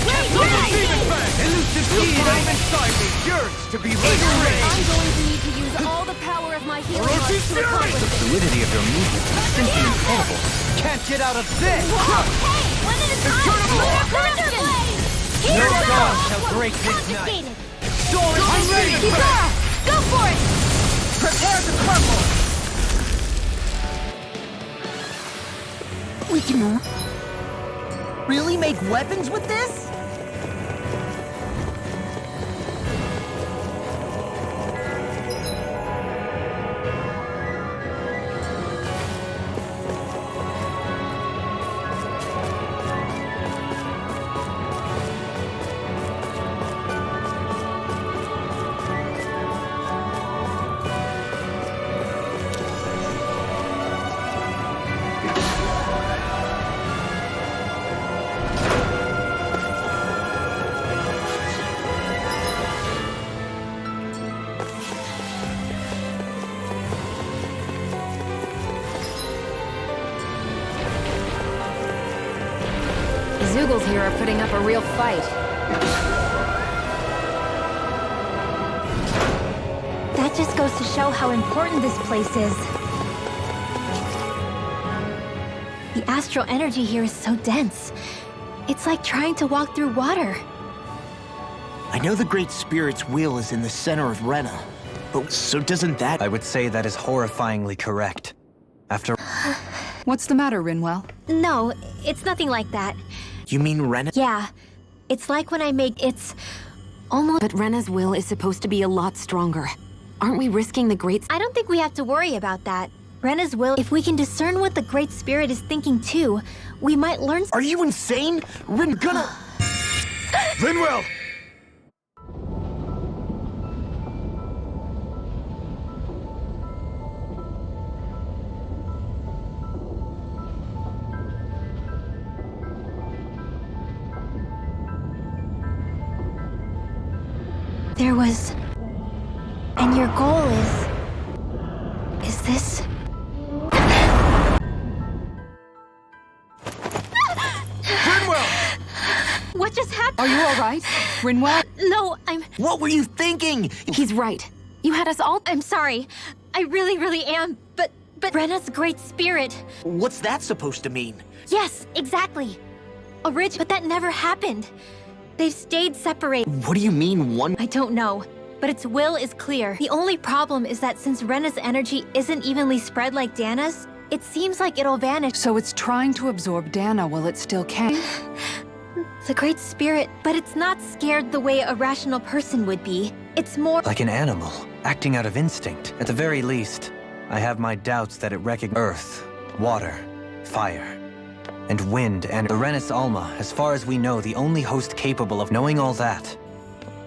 Speaker 5: Wait!
Speaker 17: Demon Fang! Elusive key I'm inside me! Yours to be let free!
Speaker 5: I'm going to need to use all the power of my healing arts
Speaker 17: Orochi's
Speaker 5: to
Speaker 17: Fury!
Speaker 5: accomplish this!
Speaker 7: Fluidity of your movement is simply incredible.
Speaker 17: Can't get out of this!
Speaker 5: Hey! One at a time! Lunar corruption! Here
Speaker 17: No
Speaker 5: goes!
Speaker 17: dawn shall break this night!
Speaker 5: Confiscated!
Speaker 17: I'm ready!
Speaker 5: Kisara! Go for it!
Speaker 6: Prepare to crumble.
Speaker 4: We can really make weapons with this?
Speaker 3: Zoogles here are putting up a real fight.
Speaker 5: That That just goes to show how important this place is. The astral energy here is so dense. It's like trying to walk through water.
Speaker 4: I know the Great Spirit's will is in the center of Rena, but so doesn't that—
Speaker 7: I would say that is horrifyingly correct. After—
Speaker 6: What's the matter, Rinwell?
Speaker 5: No, it's nothing like that.
Speaker 4: You mean Rena?
Speaker 5: Yeah, it's like when I make— it's almost—
Speaker 3: But Rena's will is supposed to be a lot stronger. Aren't we risking the Great—
Speaker 5: I don't think we have to worry about that. Rena's will— if we can discern what the Great Spirit is thinking too, we might learn—
Speaker 4: Are you insane?
Speaker 17: Rinwell!
Speaker 5: There was— and your goal is this— What just happened?
Speaker 6: Are you all right, Rinwell?
Speaker 5: No, I'm—
Speaker 4: What were you thinking?
Speaker 3: He's right. You had us all—
Speaker 5: I'm sorry. I really am. But Rena's Great Spirit—
Speaker 4: What's that supposed to mean?
Speaker 5: Yes, exactly. But that never happened. They've stayed separated.
Speaker 4: What do you mean one—
Speaker 5: I don't know, but its will is clear. The only problem is that since Rena's energy isn't evenly spread like Dana's, it seems like it'll vanish.
Speaker 6: So it's trying to absorb Dana while it still can.
Speaker 5: The Great Spirit, but it's not scared the way a rational person would be. It's more—
Speaker 7: like an animal, acting out of instinct. At the very least, I have my doubts that it recognizes earth, water, fire, and wind, and the Renis Alma, as far as we know, the only host capable of knowing all that.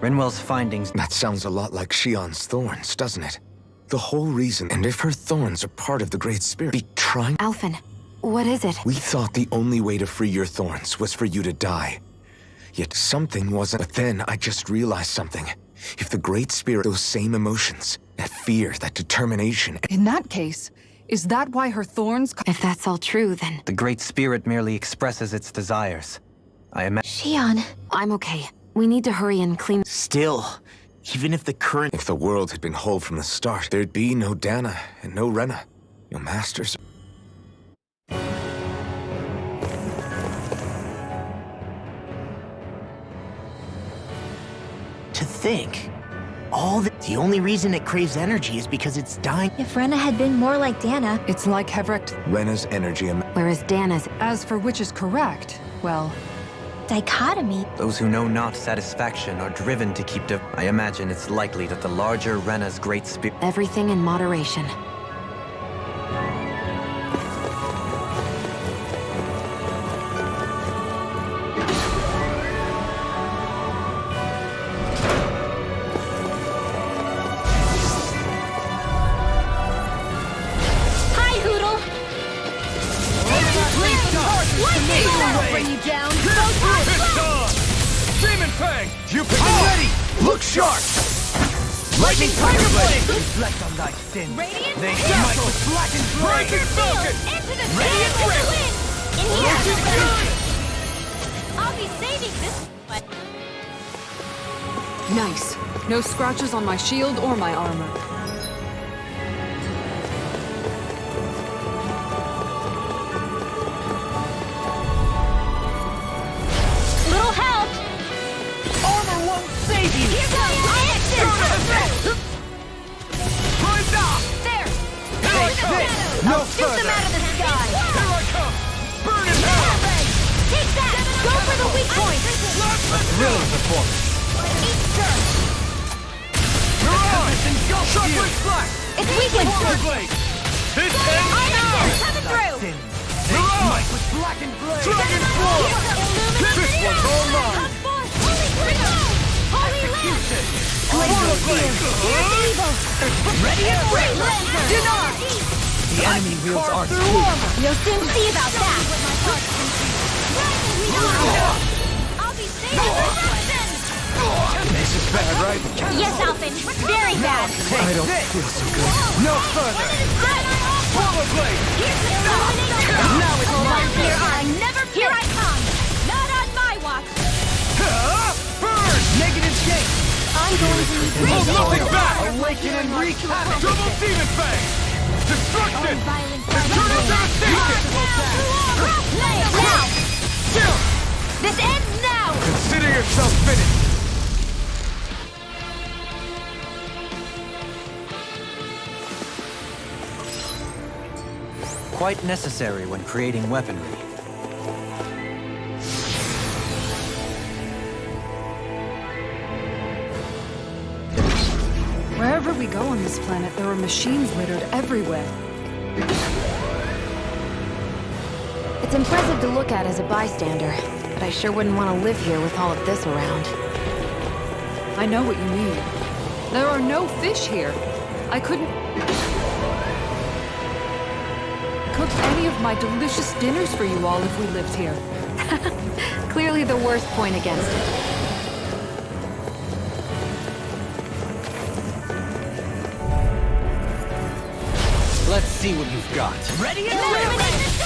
Speaker 7: Rinwell's findings—
Speaker 1: That sounds a lot like Shion's thorns, doesn't it? The whole reason, and if her thorns are part of the Great Spirit, be trying—
Speaker 3: Alphen, what is it?
Speaker 1: We thought the only way to free your thorns was for you to die. Yet something wasn't— But then I just realized something. If the Great Spirit— those same emotions, that fear, that determination—
Speaker 6: In that case, is that why her thorns—
Speaker 3: If that's all true, then—
Speaker 7: the Great Spirit merely expresses its desires. I imagine—
Speaker 5: Shion.
Speaker 3: I'm okay. We need to hurry and clean—
Speaker 4: Still, even if the current—
Speaker 1: If the world had been whole from the start, there'd be no Dana and no Rena, no masters.
Speaker 4: To think, the only reason it craves energy is because it's dying.
Speaker 5: If Rena had been more like Dana—
Speaker 6: It's like Hevrecht—
Speaker 1: Rena's energy—
Speaker 3: Whereas Dana's—
Speaker 6: As for which is correct, well—
Speaker 5: Dichotomy.
Speaker 7: those who know not satisfaction are driven to keep I imagine it's likely that the larger Rena's Great Spirit—
Speaker 3: Everything in moderation.
Speaker 5: Hi, Hoodle! Bring you down.
Speaker 17: Demon Fang! You pick it ready! Look sharp! Lightning Tiger Blade!
Speaker 4: Reflect on thy sins.
Speaker 5: Radiant
Speaker 17: They
Speaker 5: Shield!
Speaker 17: smite with blackened blade!
Speaker 5: Breaking Falcon! Into the
Speaker 17: Radiant
Speaker 5: sky
Speaker 17: Grip!
Speaker 5: with the wind! In here!
Speaker 17: Rocket Good!
Speaker 5: I'll be saving this one.
Speaker 6: Nice. No scratches on my shield or my armor.
Speaker 5: Little help!
Speaker 4: Armor won't save you!
Speaker 5: Here goes action! There!
Speaker 17: Here I come!
Speaker 5: No shoot them out of the sky!
Speaker 17: Here I come! Burn in hell!
Speaker 5: Take that! Go for the weak point!
Speaker 7: Thrilling performance.
Speaker 17: You're on! Shockwave Slash!
Speaker 5: It's weakened!
Speaker 17: Water Blade! This ends now!
Speaker 5: Coming through!
Speaker 17: You're on! With blackened blade! Dragon Floor! This one's all mine!
Speaker 5: Holy Land!
Speaker 17: Water Blade!
Speaker 5: Here's evil!
Speaker 4: Ready and free!
Speaker 5: Deny!
Speaker 7: The enemy wields
Speaker 17: Carve
Speaker 7: arts.
Speaker 17: through armor!
Speaker 5: You'll soon see about that! I'll be saving reception!
Speaker 17: This is bad, right?
Speaker 5: Yes, Alphen! Very bad!
Speaker 17: I don't feel so good. No further! Water Blade!
Speaker 5: Here's the illumination!
Speaker 17: Now it's my
Speaker 5: Here
Speaker 17: turn!
Speaker 5: I never Here I come! Not on my watch!
Speaker 17: Burn!
Speaker 4: Negative shake!
Speaker 5: I'm going to need
Speaker 17: Move
Speaker 5: grace.
Speaker 17: nothing back!
Speaker 11: Awaken and wreak havoc!
Speaker 17: Double demon fang! Destruction!
Speaker 5: Violent
Speaker 17: Eternal devastation!
Speaker 5: Now!
Speaker 17: Still!
Speaker 5: This ends now!
Speaker 17: Consider yourself finished!
Speaker 7: Quite necessary when creating weaponry.
Speaker 6: Wherever we go on this planet, there are machines littered everywhere.
Speaker 3: It's impressive to look at as a bystander, but I sure wouldn't want to live here with all of this around.
Speaker 6: I know what you mean. There are no fish here. I couldn't cook any of my delicious dinners for you all if we lived here.
Speaker 3: Clearly the worst point against it.
Speaker 7: Let's see what you've got.
Speaker 17: Ready and ready!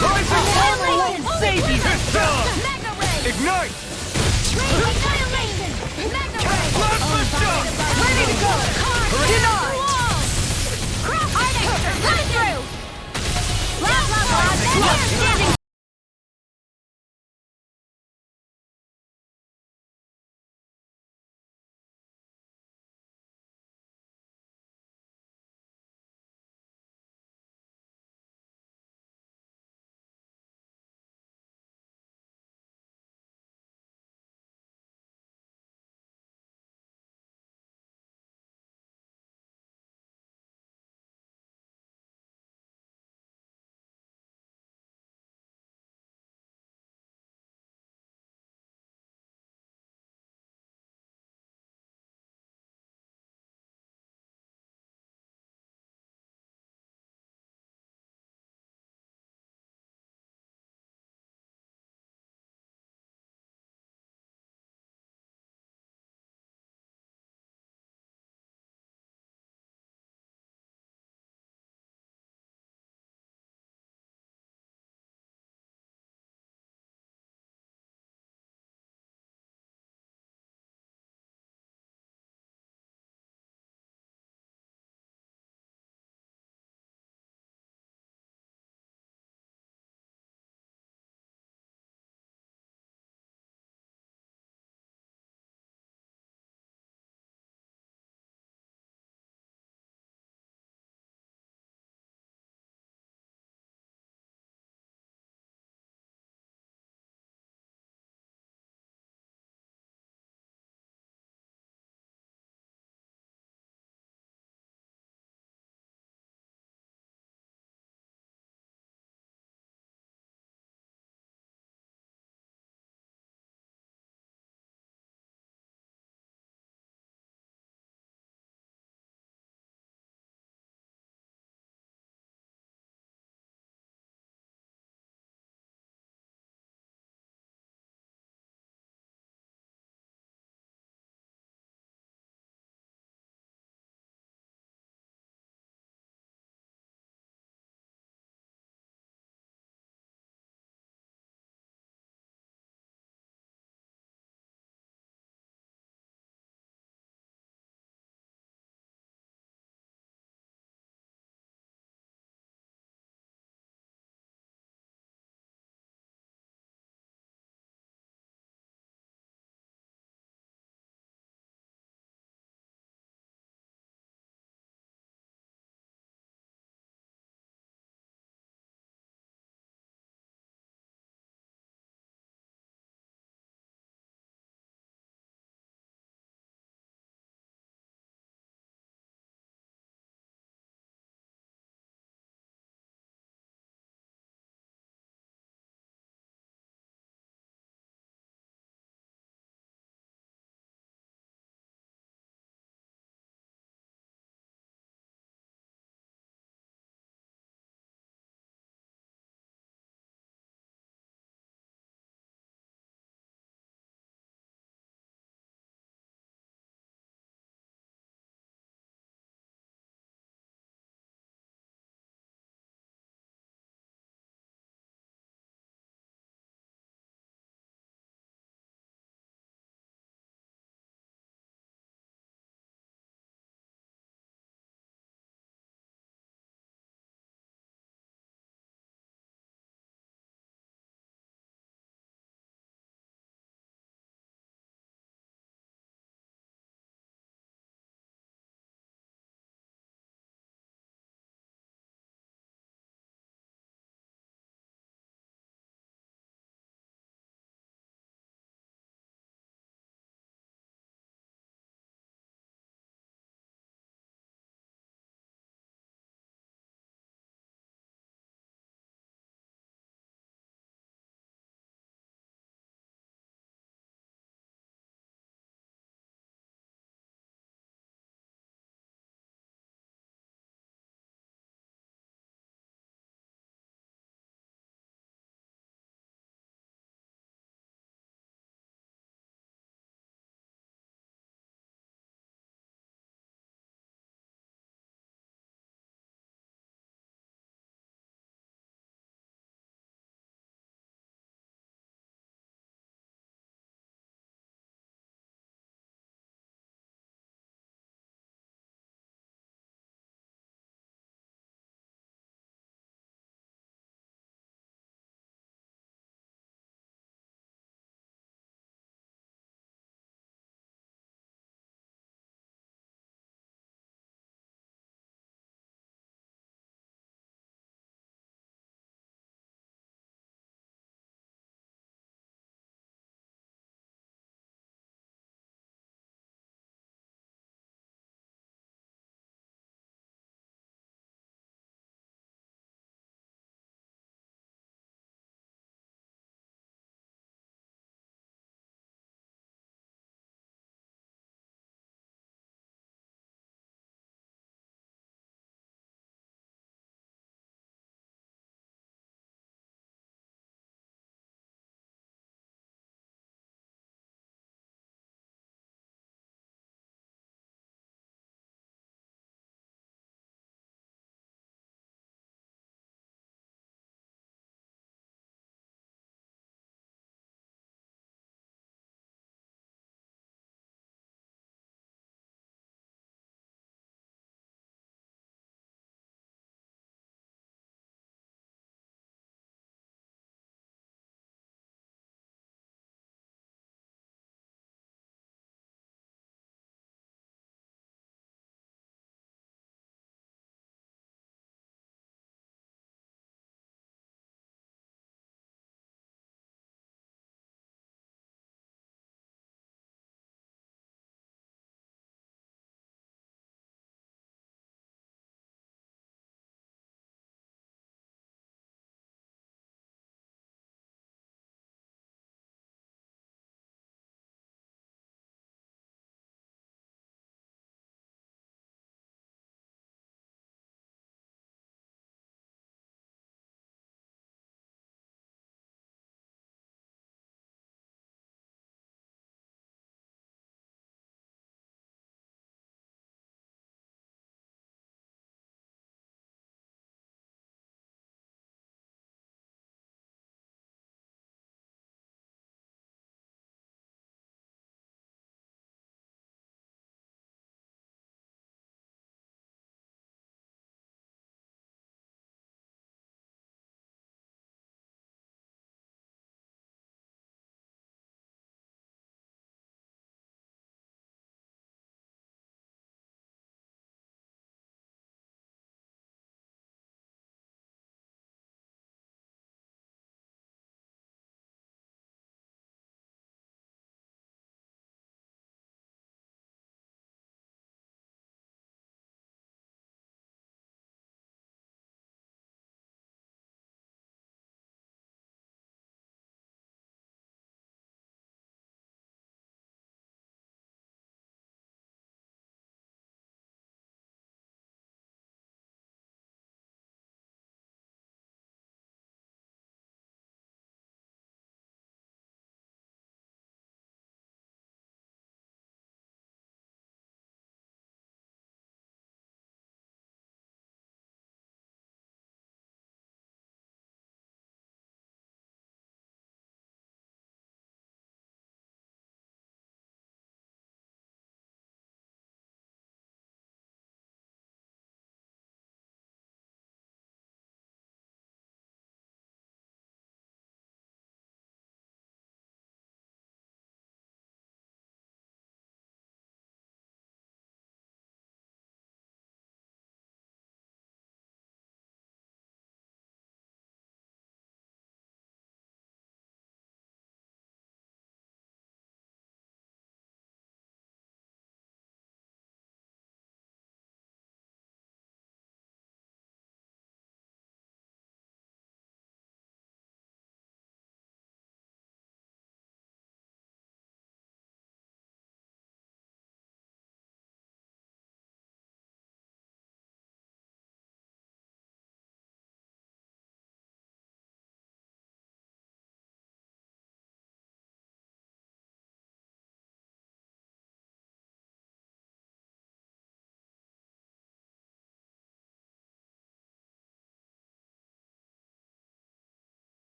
Speaker 17: Rise and armor won't save you! Ignite! Plasma shot!
Speaker 5: Ready to go!
Speaker 17: Denied!
Speaker 5: Standing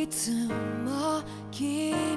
Speaker 18: ritmo quiero